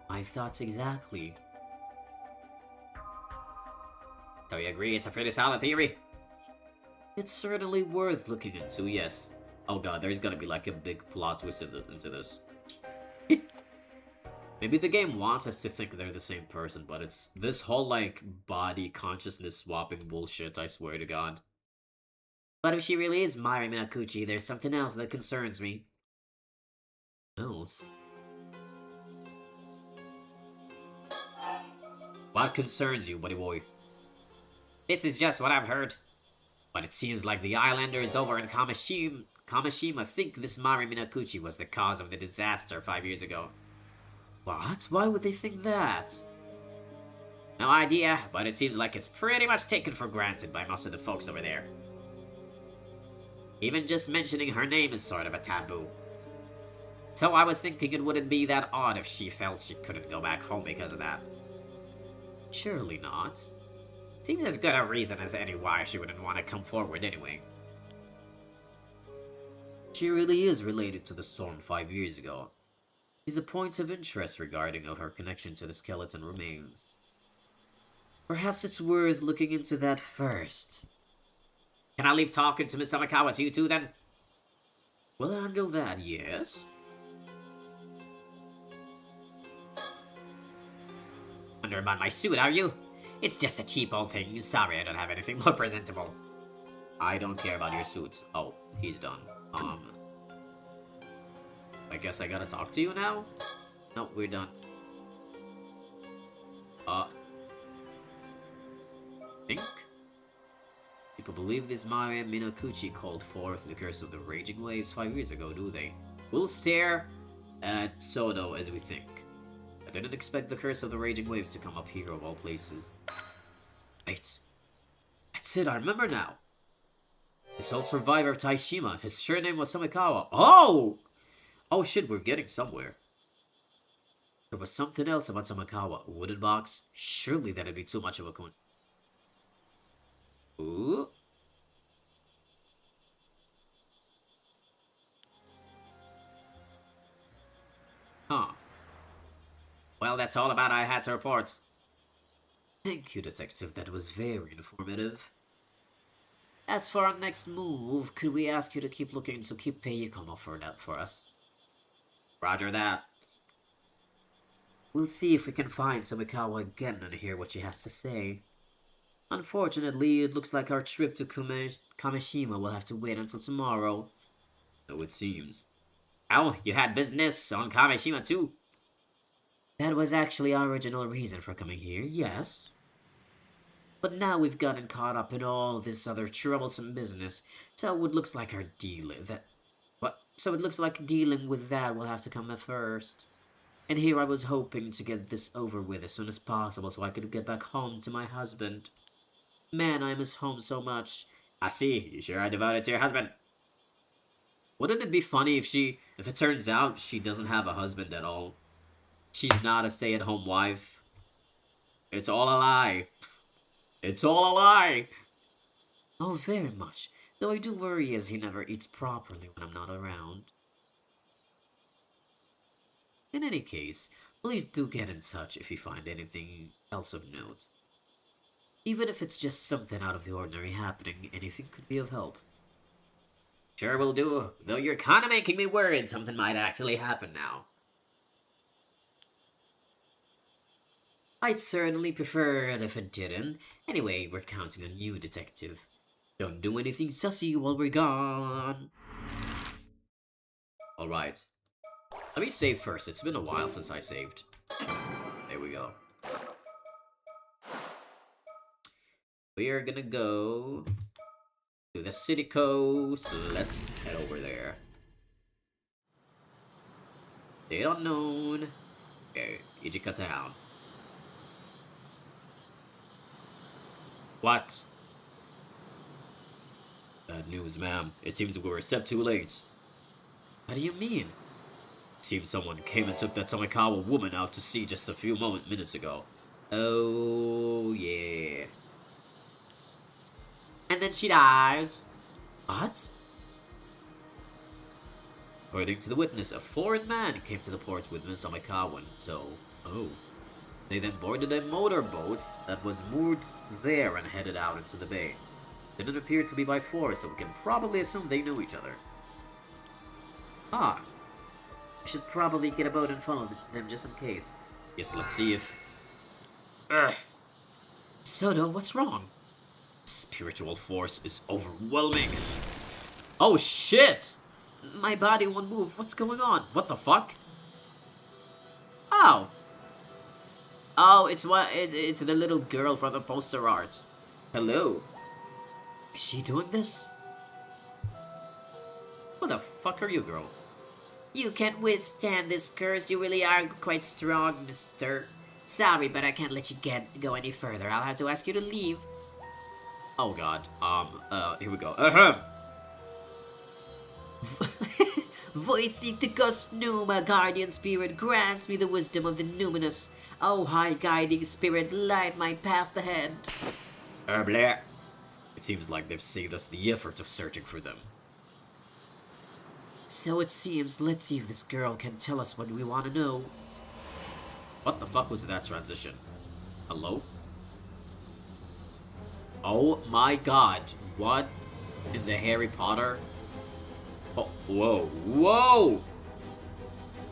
My thoughts exactly. So you agree it's a pretty solid theory? It's certainly worth looking into, yes. Oh god, there's gonna be like a big plot twist into this. Maybe the game wants us to think they're the same person, but it's this whole like body consciousness swapping bullshit, I swear to god. But if she really is Mari Minakuchi, there's something else that concerns me. Else? What concerns you, buddy boy? This is just what I've heard. But it seems like the islanders over in Kamishima think this Mari Minakuchi was the cause of the disaster 5 years ago. What? Why would they think that? No idea, but it seems like it's pretty much taken for granted by most of the folks over there. Even just mentioning her name is sort of a taboo. So I was thinking it wouldn't be that odd if she felt she couldn't go back home because of that. Surely not. Seems as good a reason as any why she wouldn't want to come forward anyway. She really is related to the storm 5 years ago. She's a point of interest regarding her connection to the skeleton remains. Perhaps it's worth looking into that first. Can I leave talking to Miss Samakawa to you two then? We'll handle that, yes? Wonder about my suit, are you? It's just a cheap old thing. Sorry I don't have anything more presentable. I don't care about your suits. Oh, he's done. I guess I gotta talk to you now? No, we're done. Think? People believe this Mari Minakuchi called forth the curse of the raging waves 5 years ago, do they? We'll stare at Sodo as we think. I didn't expect the curse of the raging waves to come up here of all places. Wait. That's it, I remember now. This old survivor of Taishima, his surname was Samikawa. Oh! Oh shit, we're getting somewhere. There was something else about Samikawa. A wooden box? Surely that'd be too much of a coincidence. Ooh. Huh. Well, that's all about I had to report. Thank you, Detective. That was very informative. As for our next move, could we ask you to keep looking into CLICKBAIT for us? Roger that. We'll see if we can find Samikawa again and hear what she has to say. Unfortunately, it looks like our trip to Kamishima will have to wait until tomorrow. So it seems. Oh, you had business on Kamishima too? That was actually our original reason for coming here, yes. But now we've gotten caught up in all this other troublesome business, so it looks like dealing with that will have to come first. And here I was hoping to get this over with as soon as possible so I could get back home to my husband. Man, I miss home so much. I see, you sure are devoted to your husband. Wouldn't it be funny if it turns out she doesn't have a husband at all? She's not a stay-at-home wife. It's all a lie. It's all a lie. Oh, very much. Though I do worry as he never eats properly when I'm not around. In any case, please do get in touch if you find anything else of note. Even if it's just something out of the ordinary happening, anything could be of help. Sure will do, though you're kinda making me worried something might actually happen now. I'd certainly prefer it if it didn't. Anyway, we're counting on you, Detective. Don't do anything sussy while we're gone. Alright. Let me save first. It's been a while since I saved. There we go. We are gonna go to the city coast. Let's head over there. Date unknown. Okay, Ijika Town. What? Bad news, ma'am. It seems we were a step too late. What do you mean? Seems someone came and took that Samikawa woman out to sea just a few minutes ago. Oh, yeah. And then she dies. What? According to the witness, a foreign man came to the port with Miss Samikawa in tow. Oh. They then boarded a motorboat that was moored there and headed out into the bay. Didn't appear to be by force, so we can probably assume they knew each other. Ah, I should probably get a boat and follow them just in case. Yes, let's see if... Soto, what's wrong? Spiritual force is overwhelming. Oh, shit! My body won't move. What's going on? What the fuck? Oh. Oh, it's the little girl from the poster art. Hello. Is she doing this? Who the fuck are you, girl? You can't withstand this curse. You really are quite strong, mister. Sorry, but I can't let you go any further. I'll have to ask you to leave. Oh god. Here we go. Voithicticus Numa, guardian spirit, grants me the wisdom of the numinous. Oh, high guiding spirit, light my path ahead. Blah. It seems like they've saved us the effort of searching for them. So it seems. Let's see if this girl can tell us what we want to know. What the fuck was that transition? Hello? Oh my god. What in the Harry Potter? Oh, whoa. Whoa!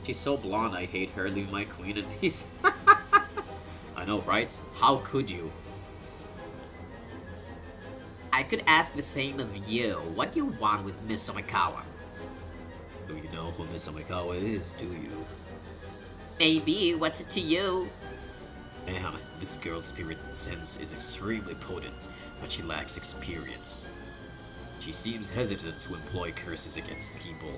She's so blonde, I hate her. Leave my queen in peace. I know, right? How could you? I could ask the same of you. What do you want with Miss Omikawa? Do you know who Miss Omikawa is, do you? Maybe. What's it to you? Ma'am, this girl's spirit sense is extremely potent, but she lacks experience. She seems hesitant to employ curses against people.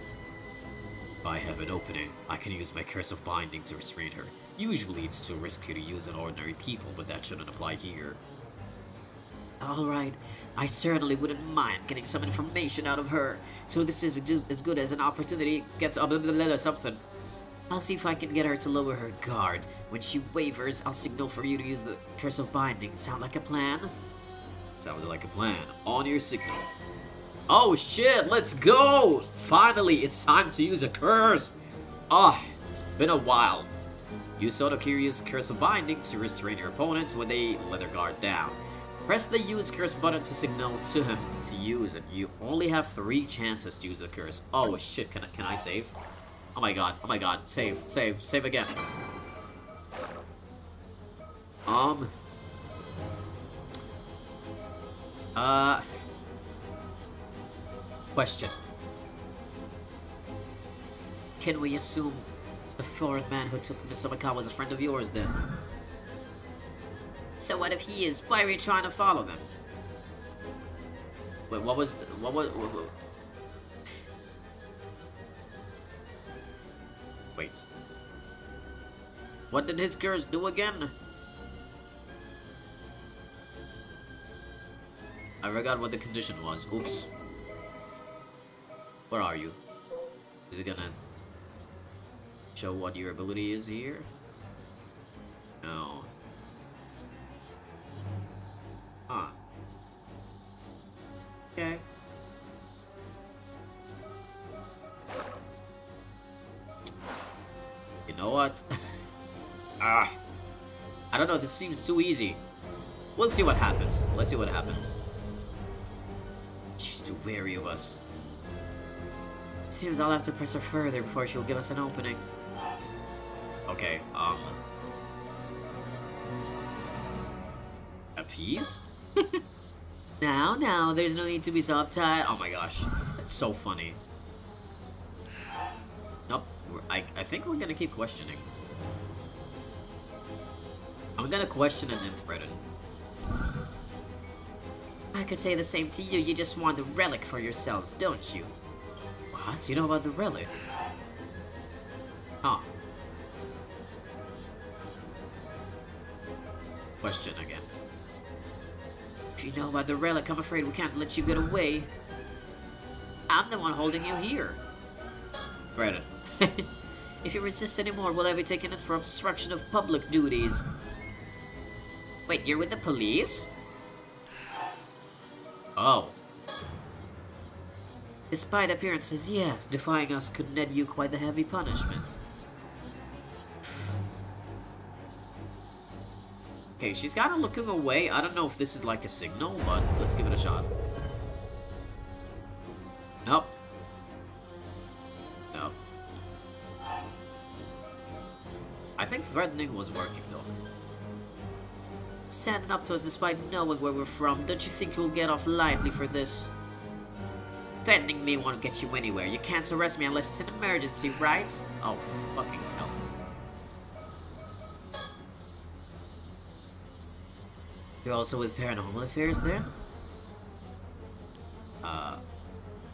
If I have an opening, I can use my curse of binding to restrain her. Usually it's too risky to use on ordinary people, but that shouldn't apply here. Alright, I certainly wouldn't mind getting some information out of her. So this is as good as an opportunity gets something. I'll see if I can get her to lower her guard. When she wavers, I'll signal for you to use the curse of binding. Sound like a plan? Sounds like a plan. On your signal. Oh shit, let's go! Finally, it's time to use a curse! Ah, it's been a while. Use Soto Kiryu's curse of binding to restrain your opponents when they let their guard down. Press the use curse button to signal to him to use it. You only have 3 chances to use the curse. Oh shit, can I save? Oh my god, save again. Question. Can we assume the foreign man who took Miss Omikawa was a friend of yours then? So what if he is? Why are we trying to follow them? Wait, what was... Wait. What did his girls do again? I forgot what the condition was. Oops. Where are you? Is it gonna show what your ability is here? No. Huh. Okay. You know what? I don't know, this seems too easy. We'll see what happens. Let's see what happens. She's too wary of us. Seems I'll have to press her further before she'll give us an opening. Okay, appease? Now, there's no need to be so uptight. Oh my gosh, that's so funny. Nope, I think we're gonna keep questioning. I'm gonna question and then threaten. I could say the same to you. You just want the relic for yourselves, don't you? What? You know about the relic? Huh. Question again. If you know about the relic, I'm afraid we can't let you get away. I'm the one holding you here. Threaten. If you resist anymore, will I be taking it for obstruction of public duties? Wait, you're with the police? Oh. Despite appearances, yes, defying us could net you quite the heavy punishment. Okay, she's kind of looking away. I don't know if this is like a signal, but let's give it a shot. Nope. Nope. threatening was working though. Standing up to us despite knowing where we're from, don't you think you'll get off lightly for this? Threatening me won't get you anywhere. You can't arrest me unless it's an emergency, right? Oh, fucking hell. You're also with Paranormal Affairs there?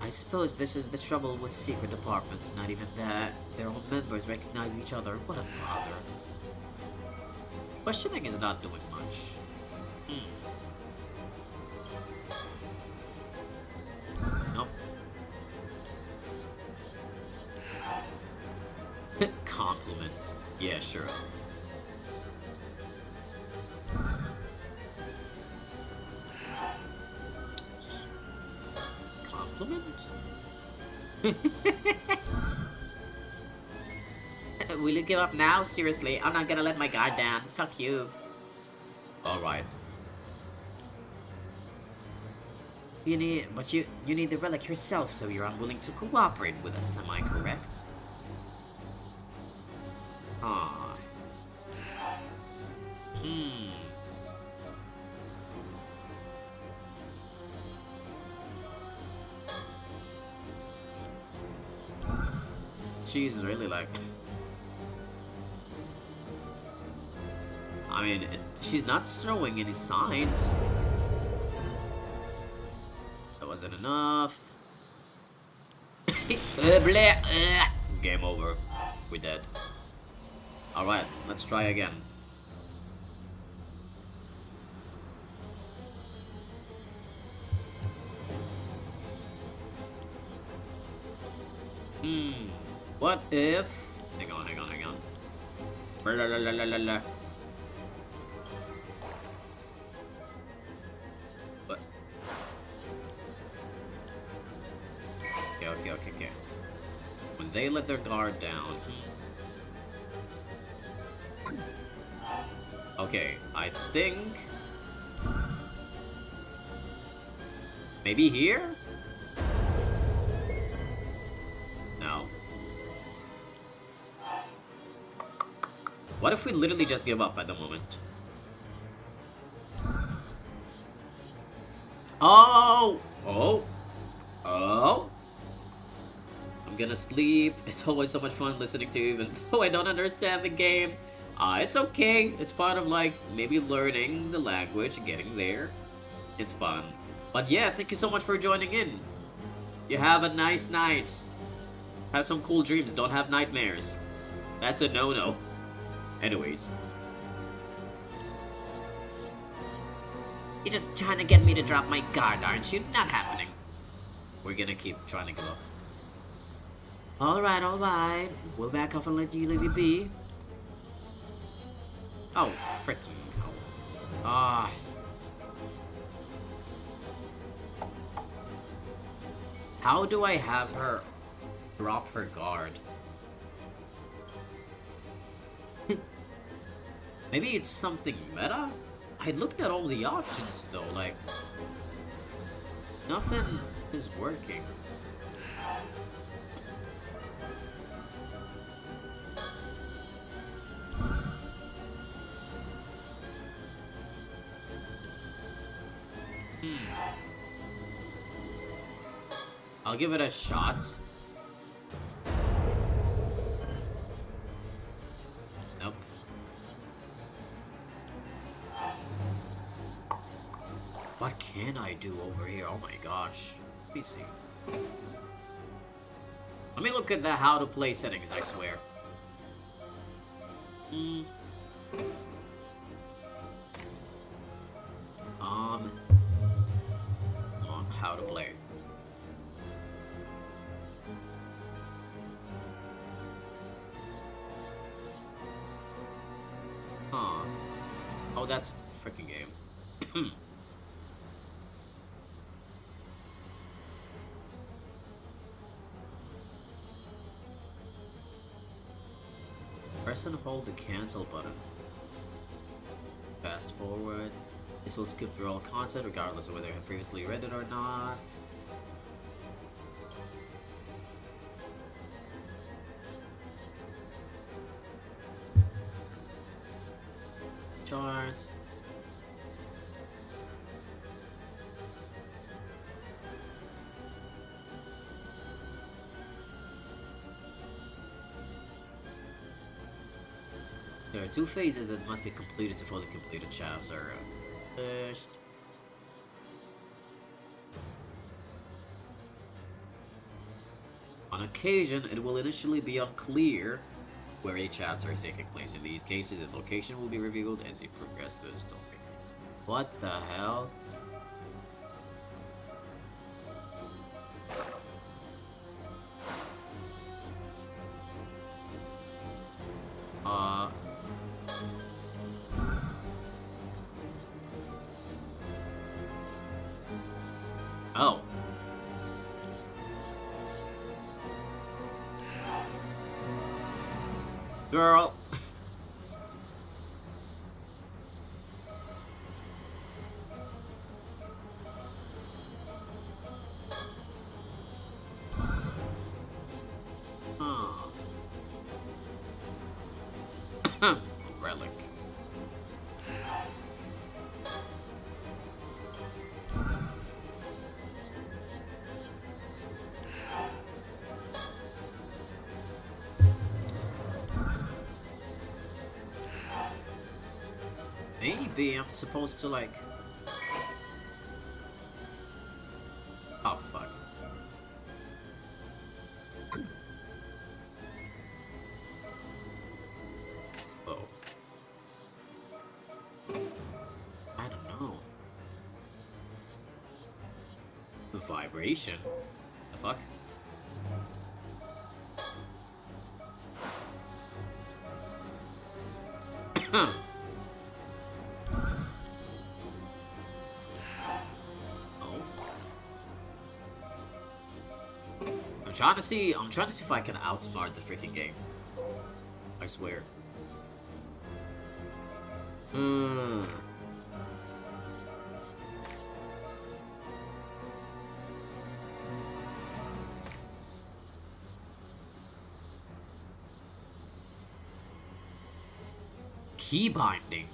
I suppose this is the trouble with secret departments. Not even that. Their own members recognize each other. What a bother. Questioning is not doing much. Nope. Compliment. Yeah, sure. Compliment? Will you give up now? Seriously, I'm not gonna let my guard down. Fuck you. Alright. You need the relic yourself, so you're unwilling to cooperate with us, am I correct? Ah. She's really like... I mean, she's not showing any signs. That wasn't enough. Game over. We're dead. Alright, let's try again. What if... Hang on. What? Okay. When they let their guard down... Okay, I think... Maybe here? No. What if we literally just give up at the moment? Oh! I'm gonna sleep. It's always so much fun listening to you, even though I don't understand the game. It's okay. It's part of, like, maybe learning the language, getting there. It's fun. But yeah, thank you so much for joining in. You have a nice night. Have some cool dreams. Don't have nightmares. That's a no-no. Anyways. You're just trying to get me to drop my guard, aren't you? Not happening. We're gonna keep trying to give up. Alright. We'll back off and let you leave you be. Oh, freaking hell. How do I have her drop her guard? Maybe it's something meta? I looked at all the options though, like... Nothing is working. I'll give it a shot. Nope. What can I do over here? Oh my gosh. Let me see. Let me look at the how to play settings, I swear. On how to play. Huh. Oh, that's the freaking game. Press and hold the cancel button. Fast forward. This will skip through all content regardless of whether you have previously read it or not. charts. There are 2 phases that must be completed to fully complete a chapter. First, on occasion, it will initially be unclear where a chapter is taking place. In these cases, the location will be revealed as you progress through the story. What the hell? Oh. Girl. Relic. Maybe I'm supposed to like... Oh, fuck. Oh. I don't know. The vibration? The fuck? I'm trying to see if I can outsmart the freaking game. I swear. Key binding.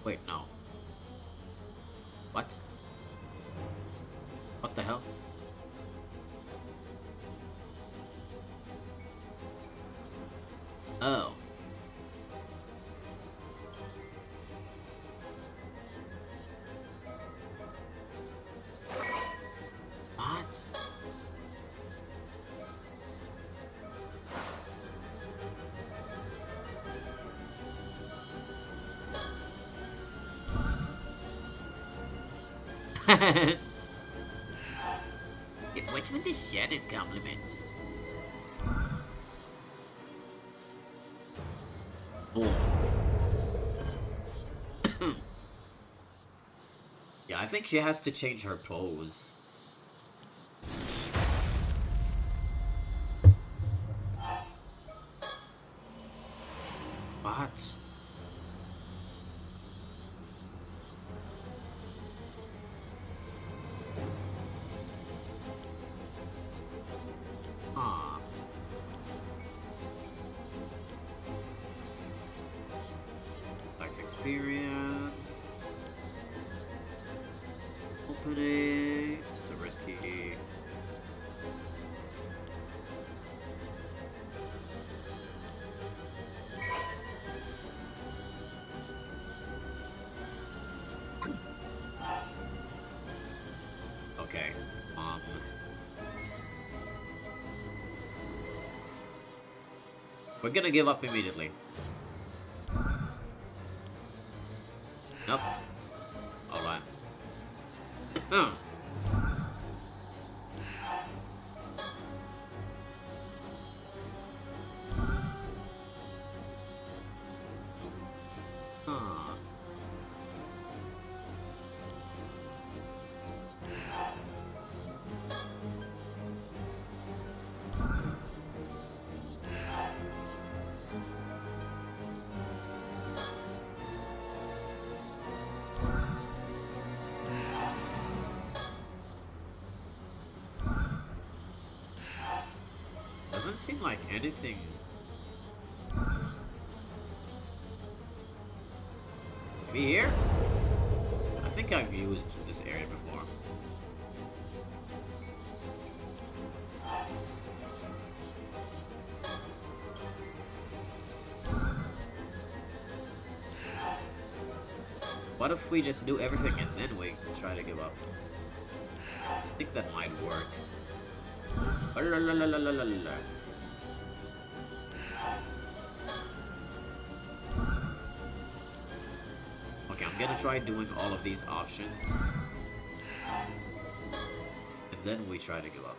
Wait, no. What? What the hell? Oh. What? What's with this shattered compliment? Oh. Yeah, I think she has to change her pose. What? Huh. Max experience. Opening. It's so risky. Okay. We're gonna give up immediately. Nope. Alright. Huh. Doesn't seem like anything. we here? I think I've used this area before. What if we just do everything and then we try to give up? I think that might work. Okay, I'm gonna try doing all of these options. And then we try to give up.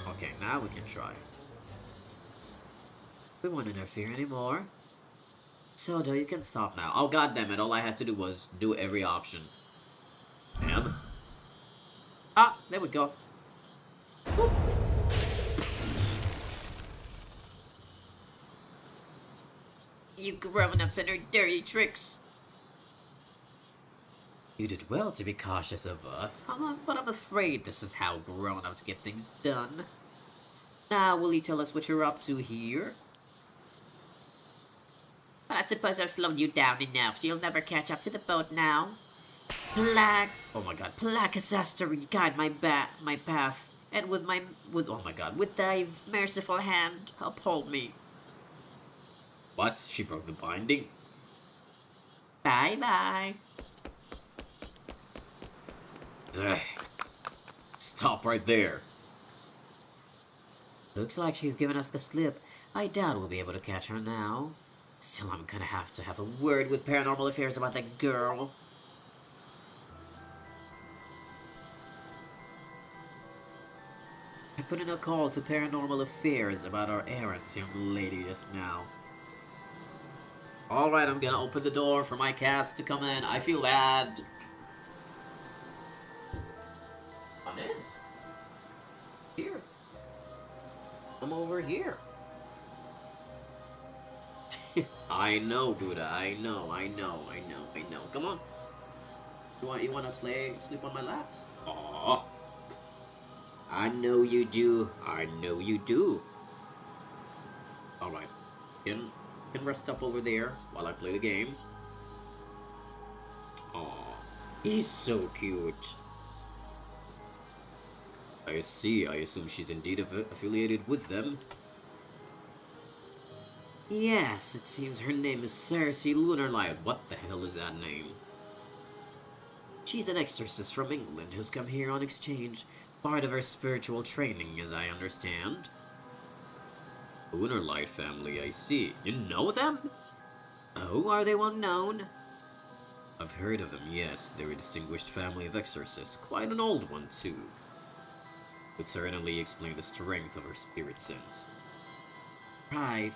Okay, now we can try. We won't interfere anymore. So, though, you can stop now. Oh, goddammit, all I had to do was do every option. And? Ah, there we go. Whoop. You grown-ups and your dirty tricks. You did well to be cautious of us, But I'm afraid this is how grown-ups get things done. Now, will you tell us what you're up to here? Well, I suppose I've slowed you down enough, so you'll never catch up to the boat now. Oh my god. Placasastery, guide my path, and with oh my god, with thy merciful hand, uphold me. What? She broke the binding? Bye-bye. Ugh. Stop right there. Looks like she's given us the slip. I doubt we'll be able to catch her now. Still, I'm gonna have to have a word with Paranormal Affairs about that girl. I put in a call to Paranormal Affairs about our errands young lady just now. Alright, I'm gonna open the door for my cats to come in. I feel bad. Come in. Here. Come over here. I know, Buddha. I know. Come on. You wanna sleep on my laps? Aww. I know you do. Alright. Can rest up over there while I play the game. Aww. He's so cute. I see. I assume she's indeed affiliated with them. Yes, it seems her name is Cersei Lunarlight. What the hell is that name? She's an exorcist from England who's come here on exchange. Part of her spiritual training, as I understand. Lunarlight family, I see. You know them? Oh, are they well known? I've heard of them, yes. They're a distinguished family of exorcists. Quite an old one, too. Would certainly explain the strength of her spirit sense. Right.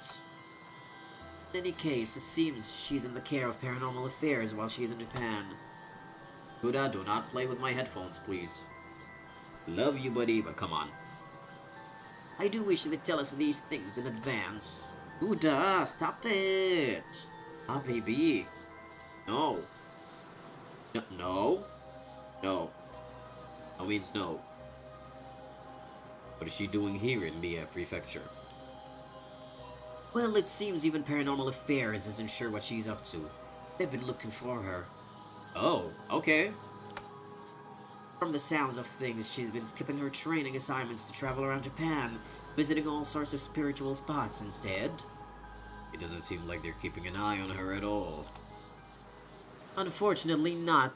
In any case, it seems she's in the care of Paranormal Affairs while she's in Japan. Buddha, do not play with my headphones, please. Love you, buddy, but come on. I do wish they'd tell us these things in advance. Buddha, stop it! Ah, baby. No. No. No. No means no. What is she doing here in the prefecture? Well, it seems even Paranormal Affairs isn't sure what she's up to. They've been looking for her. Oh, okay. From the sounds of things, she's been skipping her training assignments to travel around Japan, visiting all sorts of spiritual spots instead. It doesn't seem like they're keeping an eye on her at all. Unfortunately not.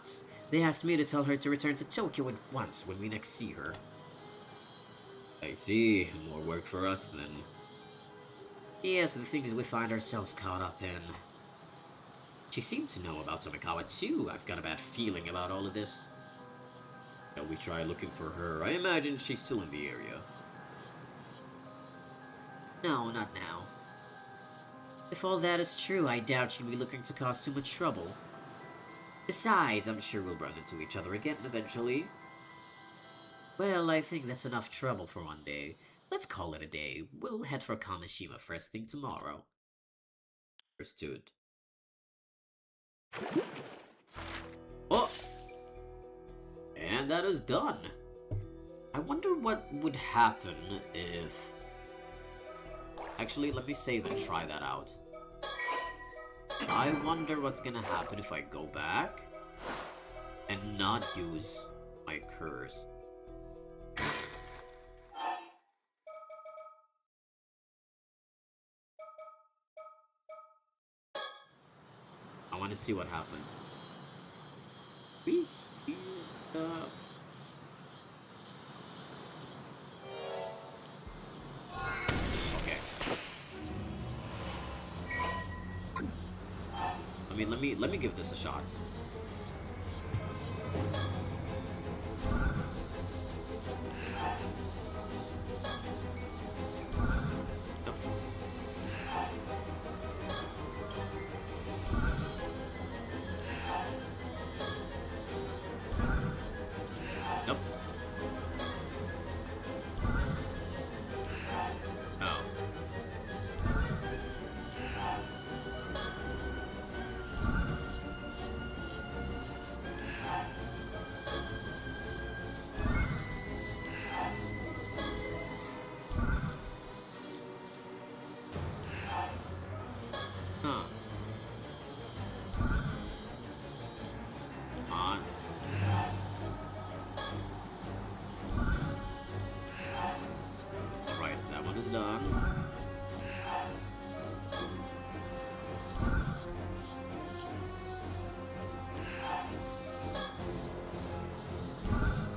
They asked me to tell her to return to Tokyo at once when we next see her. I see. More work for us then. Yes, the things we find ourselves caught up in. She seems to know about Samikawa too. I've got a bad feeling about all of this. Shall we try looking for her? I imagine she's still in the area. No, not now. If all that is true, I doubt she'll be looking to cause too much trouble. Besides, I'm sure we'll run into each other again eventually. Well, I think that's enough trouble for one day. Let's call it a day. We'll head for Kamishima first thing tomorrow. Understood. Oh! And that is done. I wonder what would happen if... Actually, let me save and try that out. I wonder what's gonna happen if I go back and not use my curse. I want to see what happens. Okay. I mean, let me give this a shot. Nope. Oh. Huh. Come on. Alright, that one is done.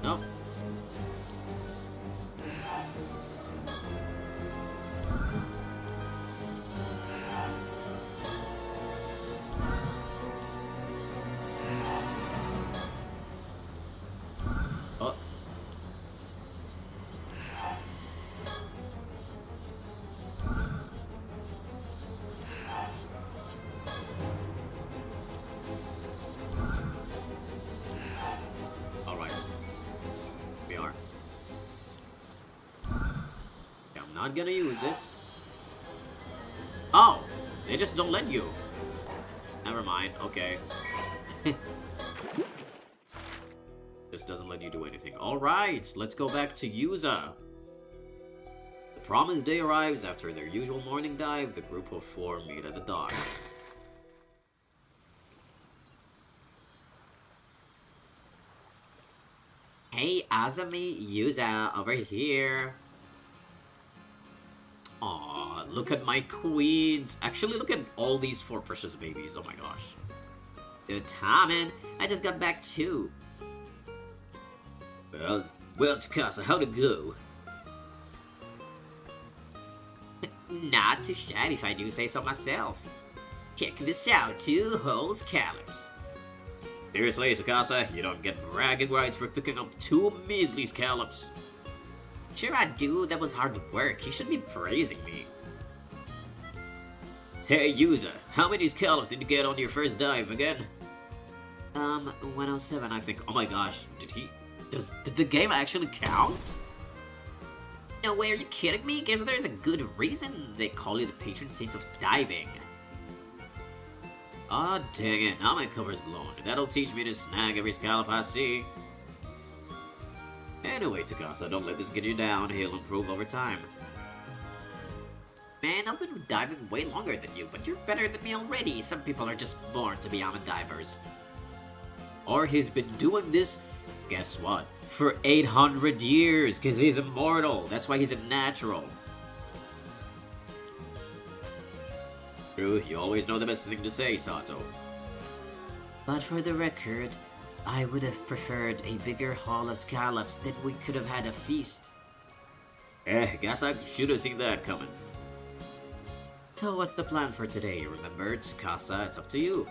Nope. Oh. Alright. We are. Okay, I'm not gonna use it. Oh! They just don't let you. Never mind, okay. Just doesn't let you do anything. Alright, let's go back to Yuza. The promised day arrives after their usual morning dive. The group of 4 meet at the dock. Hey, Azami, Yuza, over here. Aw, look at my queens. Actually, look at all these 4 precious babies. Oh my gosh. Good timing. I just got back too. Well, Tsukasa, how'd it go? Not too shabby if I do say so myself. Check this out, 2 whole scallops. Seriously, Tsukasa, you don't get bragging rights for picking up 2 measly scallops. Sure I do, that was hard work. You should be praising me. Hey, Yuza, how many scallops did you get on your first dive again? 107, I think. Oh my gosh, did the game actually count? No way, are you kidding me? Guess there's a good reason they call you the patron saint of diving. Aw, dang it, now my cover's blown. That'll teach me to snag every scallop I see. Anyway, Tsukasa, don't let this get you down. He'll improve over time. Man, I've been diving way longer than you, but you're better than me already. Some people are just born to be avid divers. Or he's been doing this, guess what, for 800 years, because he's immortal. That's why he's a natural. True, you always know the best thing to say, Sato. But for the record, I would have preferred a bigger haul of scallops, then we could have had a feast. Guess I should have seen that coming. So what's the plan for today? Remember, Tsukasa, it's up to you.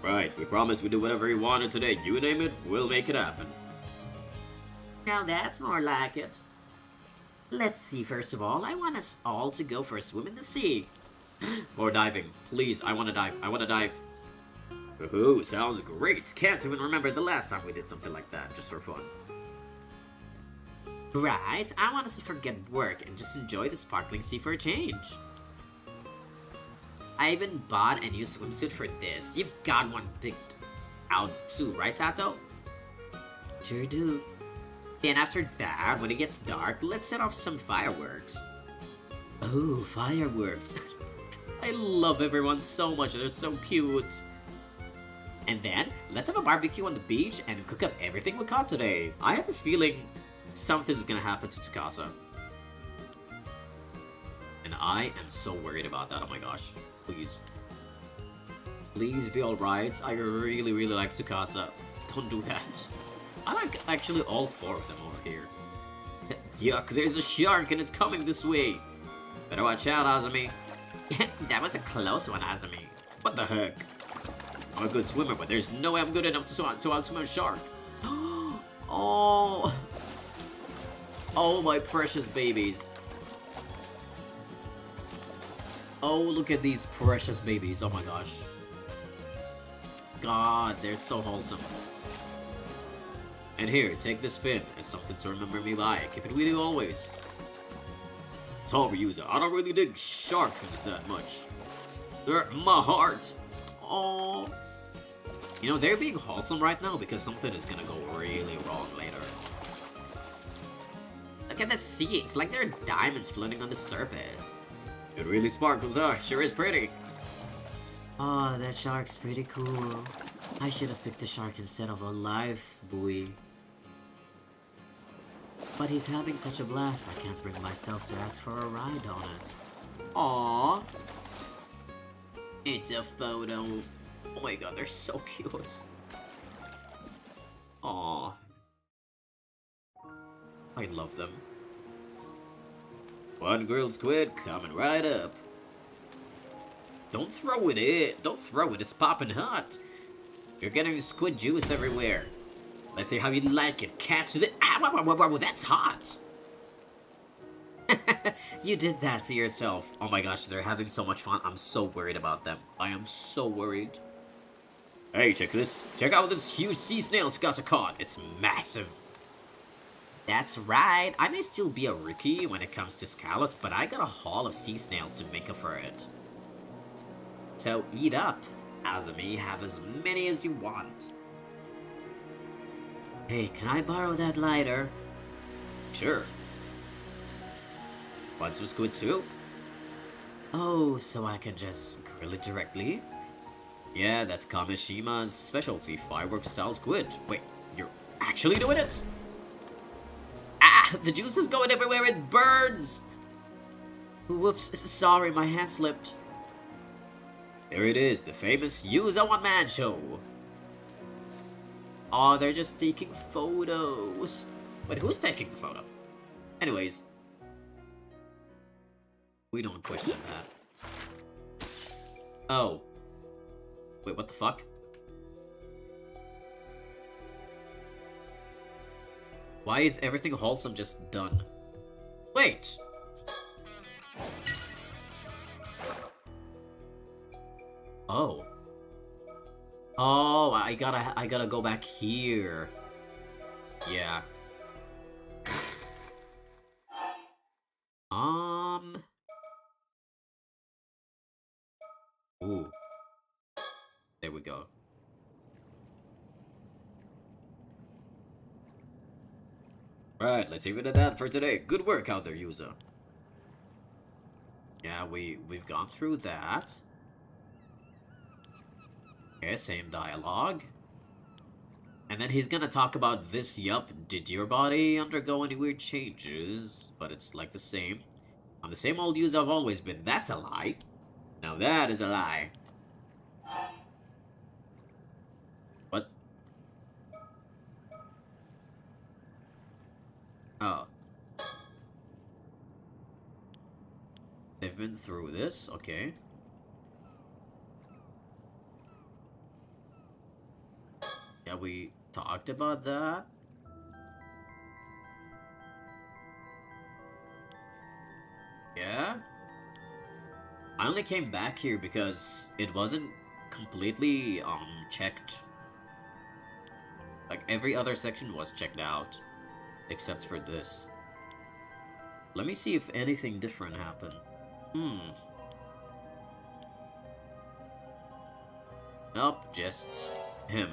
Right, we promise we do whatever you wanted today. You name it, we'll make it happen. Now that's more like it. Let's see, first of all, I want us all to go for a swim in the sea. Or diving. Please, I want to dive. I want to dive. Ooh, sounds great. Can't even remember the last time we did something like that, just for fun. Right, I want us to forget work and just enjoy the sparkling sea for a change. I even bought a new swimsuit for this. You've got one picked out too, right, Sato? Sure do. And after that, when it gets dark, let's set off some fireworks. Oh, fireworks. I love everyone so much, they're so cute. And then, let's have a barbecue on the beach and cook up everything we caught today. I have a feeling something's gonna happen to Tsukasa. And I am so worried about that, oh my gosh. Please. Please be alright. I really, really like Tsukasa. Don't do that. I like actually all 4 of them over here. Yuck, there's a shark and it's coming this way. Better watch out, Azumi. That was a close one, Azumi. What the heck? I'm a good swimmer, but there's no way I'm good enough to outswim a shark. Oh. Oh, my precious babies. Oh, look at these precious babies. Oh my gosh. God, they're so wholesome. And here, take this pin as something to remember me by. Keep it with you always. Sorry, user. I don't really dig shark fins that much. They're my heart. Oh. You know, they're being wholesome right now because something is gonna go really wrong later. Look at the sea. It's like there are diamonds floating on the surface. It really sparkles, huh? Sure is pretty. Oh, that shark's pretty cool. I should have picked a shark instead of a live buoy. But he's having such a blast, I can't bring myself to ask for a ride on it. Aww. It's a photo. Oh my god, they're so cute. Aww. I love them. One grilled squid coming right up. Don't throw it in. Don't throw it. It's popping hot. You're getting squid juice everywhere. Let's see how you like it. Catch the... Ow, that's hot. You did that to yourself. Oh my gosh, they're having so much fun. I'm so worried about them. I am so worried. Hey, check this. Check out this huge sea snail Tsukasa caught. It's massive. That's right. I may still be a rookie when it comes to scallops, but I got a haul of sea snails to make up for it. So eat up, Azumi. Have as many as you want. Hey, can I borrow that lighter? Sure. Want some squid too? Oh, so I can just grill it directly? Yeah, that's Kameshima's specialty, fireworks style squid. Wait, you're actually doing it? Ah, the juice is going everywhere, it burns! Whoops, sorry, my hand slipped. There it is, the famous Yuza one-man show. Oh, they're just taking photos. Wait, who's taking the photo? Anyways. We don't question that. Oh. Wait, what the fuck? Why is everything wholesome just done? Wait! Oh. Oh, I gotta go back here. Yeah. Ooh. There we go. Right, let's leave it at that for today. Good work out there, user. Yeah, we've gone through that. Okay, same dialogue. And then he's gonna talk about this, yup, did your body undergo any weird changes? But it's like the same. I'm the same old user I've always been. That's a lie. Now that is a lie. What? Oh. They've been through this? Okay. Yeah, we talked about that. Yeah? I only came back here because it wasn't completely, checked. Like, every other section was checked out. Except for this. Let me see if anything different happened. Nope, just him.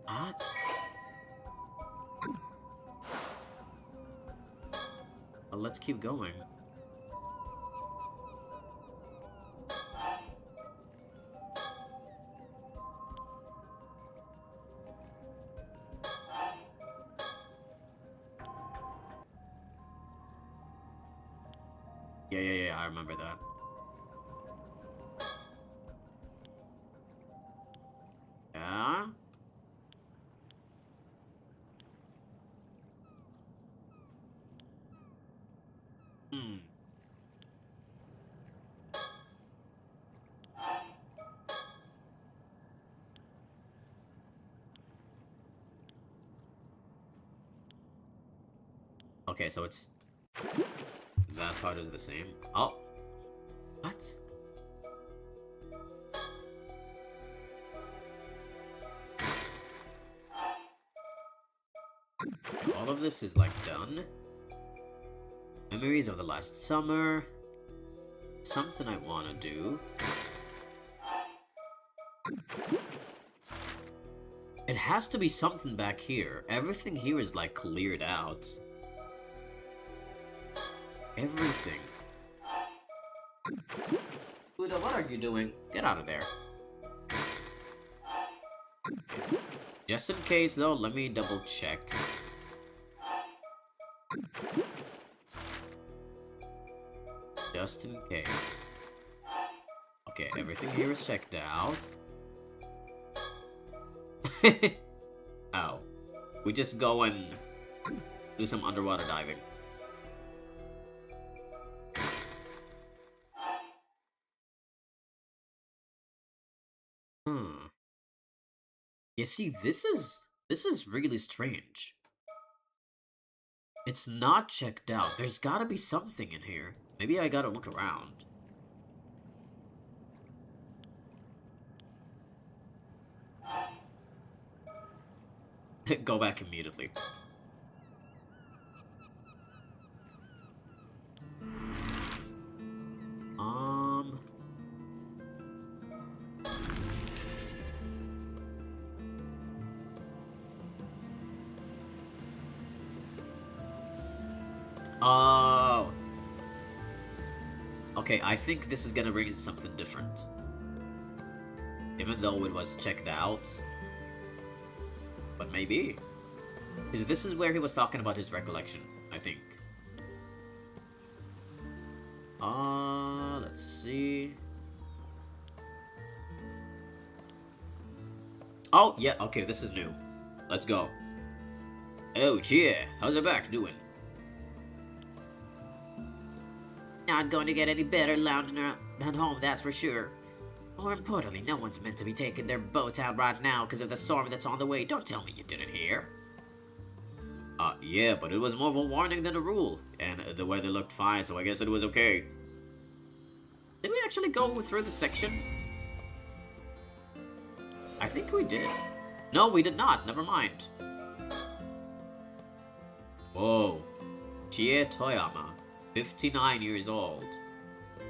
What? Well, let's keep going. Yeah, I remember that. Yeah? Hmm. Okay, so it's... that part is the same. Oh! What? All of this is, like, done. Memories of the last summer. Something I want to do. It has to be something back here. Everything here is, like, cleared out. Everything. Buddha, what are you doing? Get out of there. Just in case, though, let me double check. Just in case. Okay, everything here is checked out. Oh. We just go and do some underwater diving. You see, this is really strange. It's not checked out. There's gotta be something in here. Maybe I gotta look around. Go back immediately. Oh. Okay, I think this is gonna bring something different. Even though it was checked out. But maybe. Because this is where he was talking about his recollection, I think. Let's see. Oh, yeah, okay, this is new. Let's go. Oh, cheer. How's your back doing? Not going to get any better lounging at home, that's for sure. More importantly, no one's meant to be taking their boats out right now because of the storm that's on the way. Don't tell me you didn't hear. Yeah, but it was more of a warning than a rule. And the weather looked fine, so I guess it was okay. Did we actually go through the section? I think we did. No, we did not. Never mind. Whoa. Chie Toyama, 59 years old.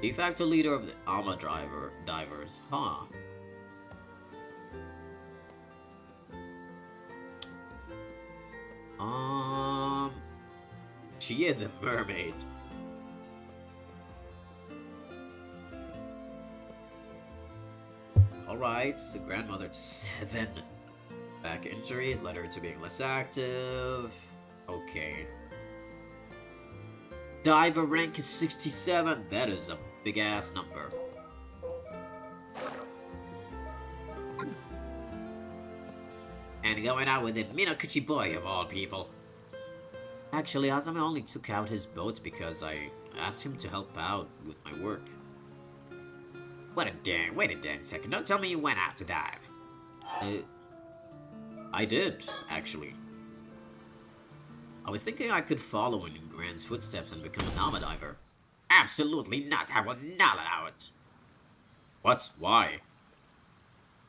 De facto leader of the Ama divers. Huh. She is a mermaid. Alright, so grandmother to 7. Back injuries led her to being less active. Okay. Diver rank is 67. That is a big ass number. And going out with the Minoguchi boy of all people. Actually, Azame only took out his boat because I asked him to help out with my work. Wait a dang second. Don't tell me you went out to dive. I did, actually. I was thinking I could follow in Grand's footsteps and become an Ama diver. Absolutely not. I will not allow it. What? Why?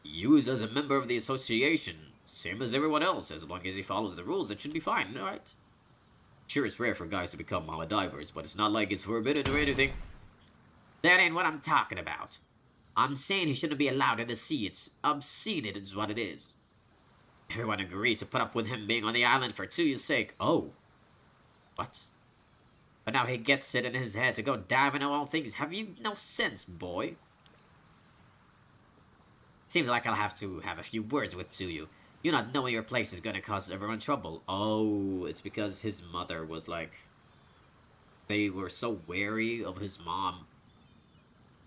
You is as a member of the association, same as everyone else. As long as he follows the rules, it should be fine, right? Sure, it's rare for guys to become Ama divers, but it's not like it's forbidden or anything. That ain't what I'm talking about. I'm saying he shouldn't be allowed in the sea. It's obscene, it is what it is. Everyone agreed to put up with him being on the island for Tsuyu's sake. Oh. What? But now he gets it in his head to go diving of all things. Have you no sense, boy? Seems like I'll have to have a few words with Tsuyu. You not knowing your place is gonna cause everyone trouble. Oh, it's because his mother was like... They were so wary of his mom.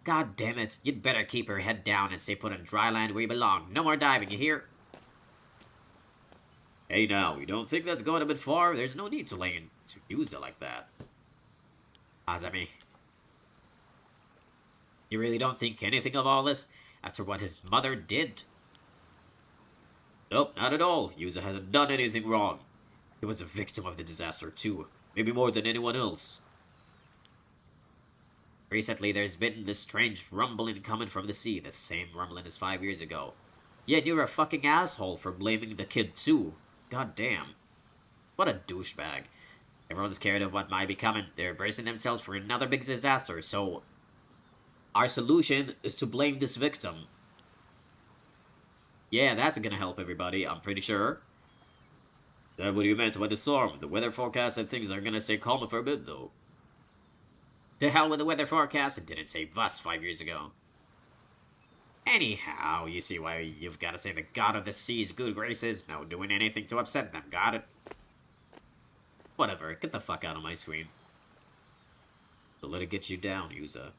God damn it, you'd better keep her head down and stay put on dry land where you belong. No more diving, you hear? Hey now, you don't think that's going a bit far? There's no need to lay into Yuza like that. Azami. You really don't think anything of all this after what his mother did? Nope, not at all. Yuza hasn't done anything wrong. He was a victim of the disaster too. Maybe more than anyone else. Recently, there's been this strange rumbling coming from the sea, the same rumbling as 5 years ago. Yet you're a fucking asshole for blaming the kid too. God damn. What a douchebag. Everyone's scared of what might be coming. They're bracing themselves for another big disaster, so... Our solution is to blame this victim. Yeah, that's gonna help everybody, I'm pretty sure. Is that what you meant by the storm? The weather forecast said things are gonna stay calm for a bit, though. To hell with the weather forecast, it didn't say bus 5 years ago. Anyhow, you see why you've gotta say the god of the sea's good graces, no doing anything to upset them, got it? Whatever, get the fuck out of my screen. Don't let it get you down, Yuza.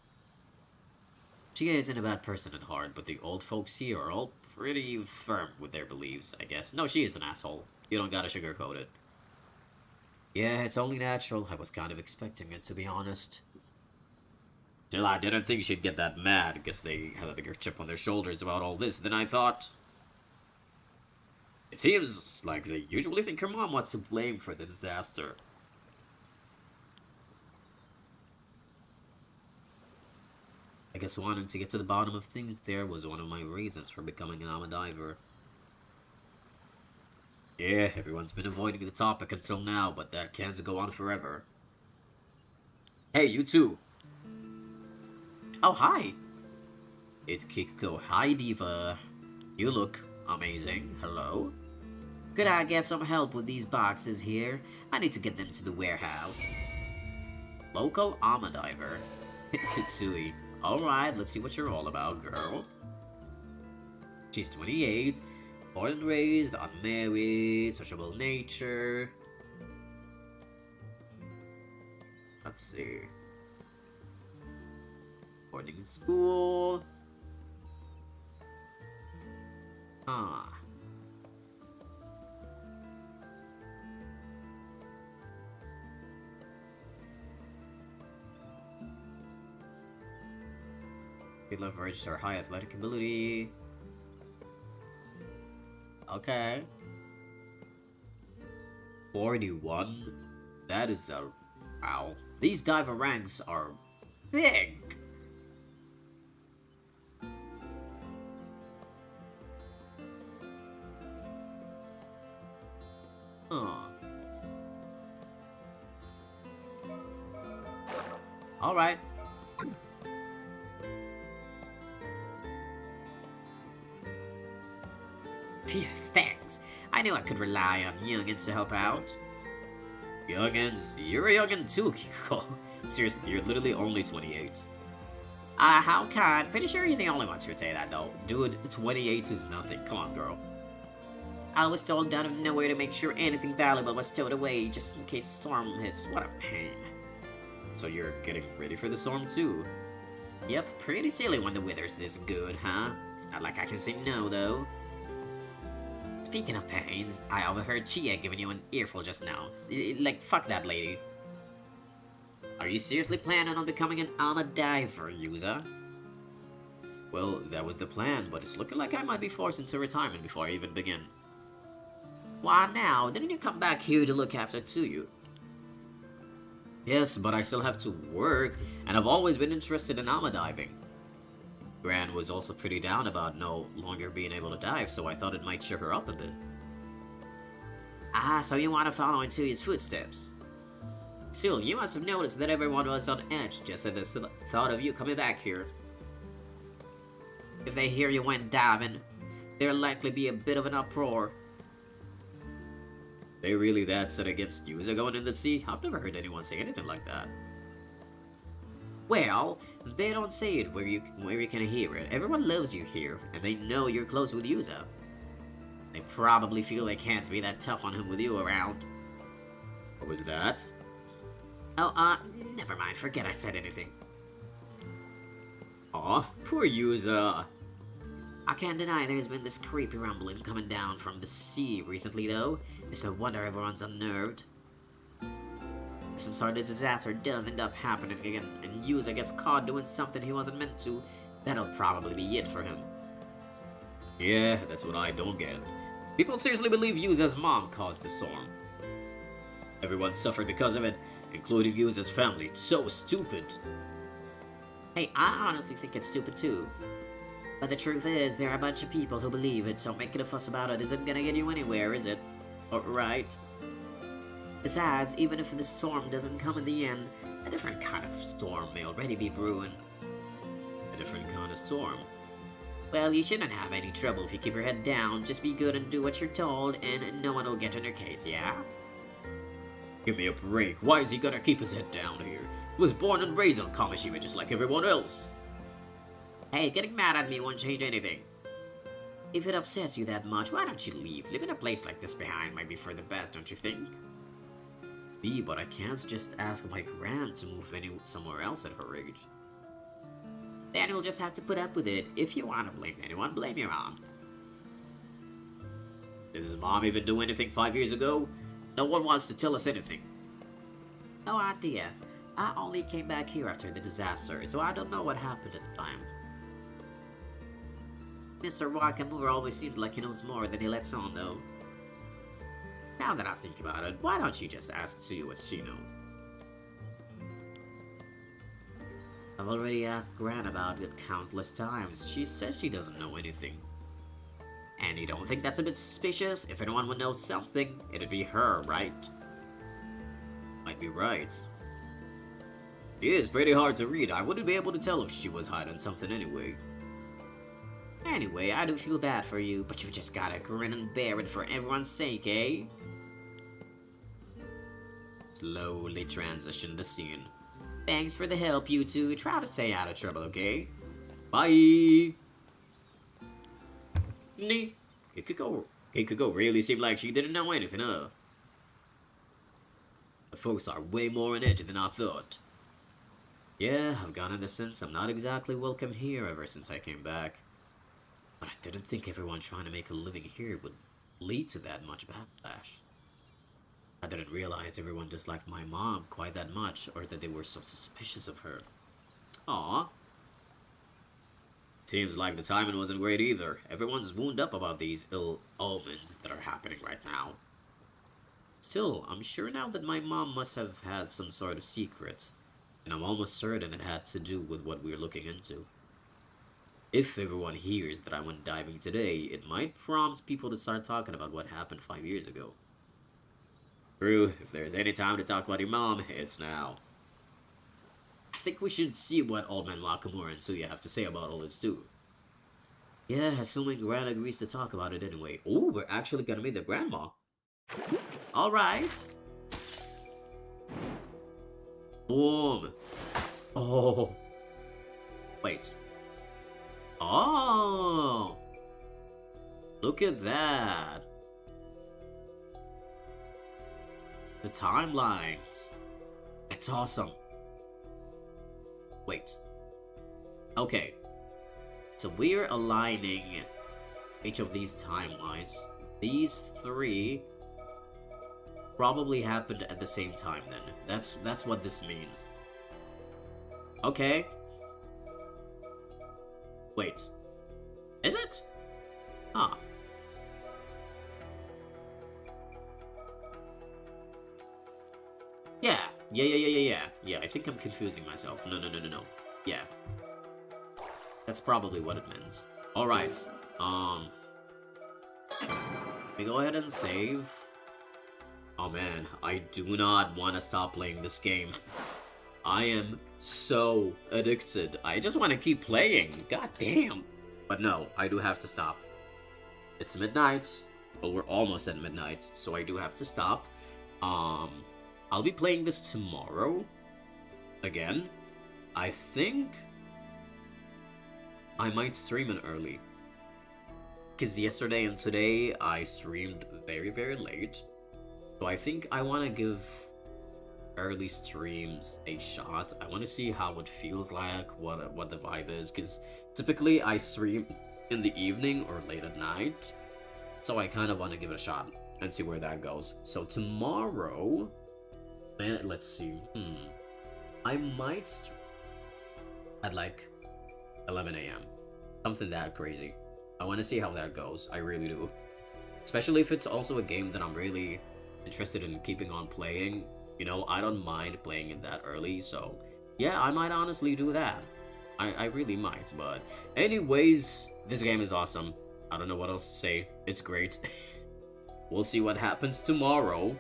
She isn't a bad person at heart, but the old folks here are all pretty firm with their beliefs, I guess. No, she is an asshole. You don't gotta sugarcoat it. Yeah, it's only natural. I was kind of expecting it, to be honest. Still, I didn't think she'd get that mad. Guess they have a bigger chip on their shoulders about all this than I thought. It seems like they usually think her mom wants to blame for the disaster. I guess wanting to get to the bottom of things there was one of my reasons for becoming an armor diver. Yeah, everyone's been avoiding the topic until now, but that can't go on forever. Hey, you too! Oh, hi! It's Kiko. Hi, Diva. You look amazing. Hello? Could I get some help with these boxes here? I need to get them to the warehouse. Local armor diver. Tsutsui. Alright, let's see what you're all about, girl. She's 28, born and raised, unmarried, sociable nature. Let's see. Boarding in school. Ah. We leveraged our high athletic ability. Okay. 41? That is a... Wow. These diver ranks are big! Huh. Alright. Phew, thanks. I knew I could rely on youngins to help out. Youngins? You're a youngin too, Kiko. Seriously, you're literally only 28. How kind. Pretty sure you're the only one to say that, though. Dude, 28 is nothing. Come on, girl. I was told out of nowhere to make sure anything valuable was stowed away, just in case the storm hits. What a pain. So you're getting ready for the storm, too? Yep, pretty silly when the weather's this good, huh? It's not like I can say no, though. Speaking of pains, I overheard Chia giving you an earful just now. Like, fuck that lady. Are you seriously planning on becoming an armor diver, Yuza? Well, that was the plan, but it's looking like I might be forced into retirement before I even begin. Why now? Didn't you come back here to look after Tsuyu? Yes, but I still have to work, and I've always been interested in armor diving. Gran was also pretty down about no longer being able to dive, so I thought it might cheer her up a bit. Ah, so you want to follow in Tsuyu's footsteps? Still, you must have noticed that everyone was on edge just at the thought of you coming back here. If they hear you went diving, there'll likely be a bit of an uproar. They really that set against Yuza going in the sea? I've never heard anyone say anything like that. Well, they don't say it where you can hear it. Everyone loves you here, and they know you're close with Yuza. They probably feel they can't be that tough on him with you around. What was that? Oh, never mind. Forget I said anything. Aw, poor Yuza. I can't deny there's been this creepy rumbling coming down from the sea recently, though. It's no wonder everyone's unnerved. If some sort of disaster does end up happening again, and Yuza gets caught doing something he wasn't meant to, that'll probably be it for him. Yeah, that's what I don't get. People seriously believe Yuza's mom caused the storm. Everyone suffered because of it, including Yuza's family. It's so stupid. Hey, I honestly think it's stupid too. But the truth is, there are a bunch of people who believe it, so making a fuss about it isn't gonna get you anywhere, is it? Right? Besides, even if the storm doesn't come in the end, a different kind of storm may already be brewing. A different kind of storm? Well, you shouldn't have any trouble if you keep your head down. Just be good and do what you're told, and no one will get on your case, yeah? Give me a break. Why is he gonna keep his head down here? He was born and raised on Kamishima just like everyone else. Hey, getting mad at me won't change anything. If it upsets you that much, why don't you leave? Leaving a place like this behind might be for the best, don't you think? But I can't just ask my gran to move somewhere else at her age. Then you'll just have to put up with it. If you want to blame anyone, blame your mom. Did his mom even do anything 5 years ago? No one wants to tell us anything. No idea. I only came back here after the disaster, so I don't know what happened at the time. Mr. Wakamura always seems like he knows more than he lets on, though. Now that I think about it, why don't you just ask Tsuyu what she knows? I've already asked Gran about it countless times. She says she doesn't know anything. And you don't think that's a bit suspicious? If anyone would know something, it'd be her, right? Might be right. It is pretty hard to read. I wouldn't be able to tell if she was hiding something anyway. Anyway, I do feel bad for you, but you've just gotta grin and bear it for everyone's sake, eh? Slowly transition the scene. Thanks for the help, you two. Try to stay out of trouble, okay? Bye! Kikuko really seemed like she didn't know anything, huh? The folks are way more on edge than I thought. Yeah, I've gotten the sense I'm not exactly welcome here ever since I came back. But I didn't think everyone trying to make a living here would lead to that much backlash. I didn't realize everyone disliked my mom quite that much, or that they were so suspicious of her. Aw. Seems like the timing wasn't great either. Everyone's wound up about these ill omens that are happening right now. Still, I'm sure now that my mom must have had some sort of secret, and I'm almost certain it had to do with what we're looking into. If everyone hears that I went diving today, it might prompt people to start talking about what happened 5 years ago. True, if there's any time to talk about your mom, it's now. I think we should see what Old Man Nakamura and Tsuya have to say about all this too. Yeah, assuming Gran agrees to talk about it anyway. Oh, we're actually gonna meet the grandma. Alright. Boom. Oh. Wait. Oh. Look at that. The timelines. It's awesome. Wait. Okay. So we're aligning each of these timelines. These three probably happened at the same time then. That's what this means. Okay. Wait. Is it? Huh. Yeah, I think I'm confusing myself. No. Yeah. That's probably what it means. Alright. Let me go ahead and save. Oh man, I do not want to stop playing this game. I am so addicted. I just want to keep playing. God damn. But no, I do have to stop. It's midnight. Well, we're almost at midnight, so I do have to stop. I'll be playing this tomorrow. Again. I think I might stream it early. Because yesterday and today I streamed very, very late. So I think I want to give early streams a shot. I want to see how it feels like, what the vibe is. Because typically I stream in the evening or late at night. So I kind of want to give it a shot and see where that goes. So tomorrow, man, let's see. I might stream at like 11 a.m. Something that crazy. I want to see how that goes. I really do. Especially if it's also a game that I'm really interested in keeping on playing. You know, I don't mind playing it that early. So, yeah, I might honestly do that. I really might. But anyways, this game is awesome. I don't know what else to say. It's great. We'll see what happens tomorrow.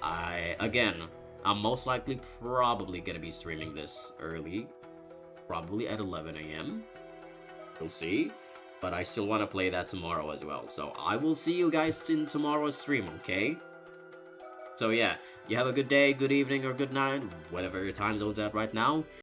I'm most likely probably going to be streaming this early. Probably at 11 a.m. We'll see. But I still want to play that tomorrow as well. So I will see you guys in tomorrow's stream, okay? So yeah, you have a good day, good evening, or good night, whatever your time zone's at right now.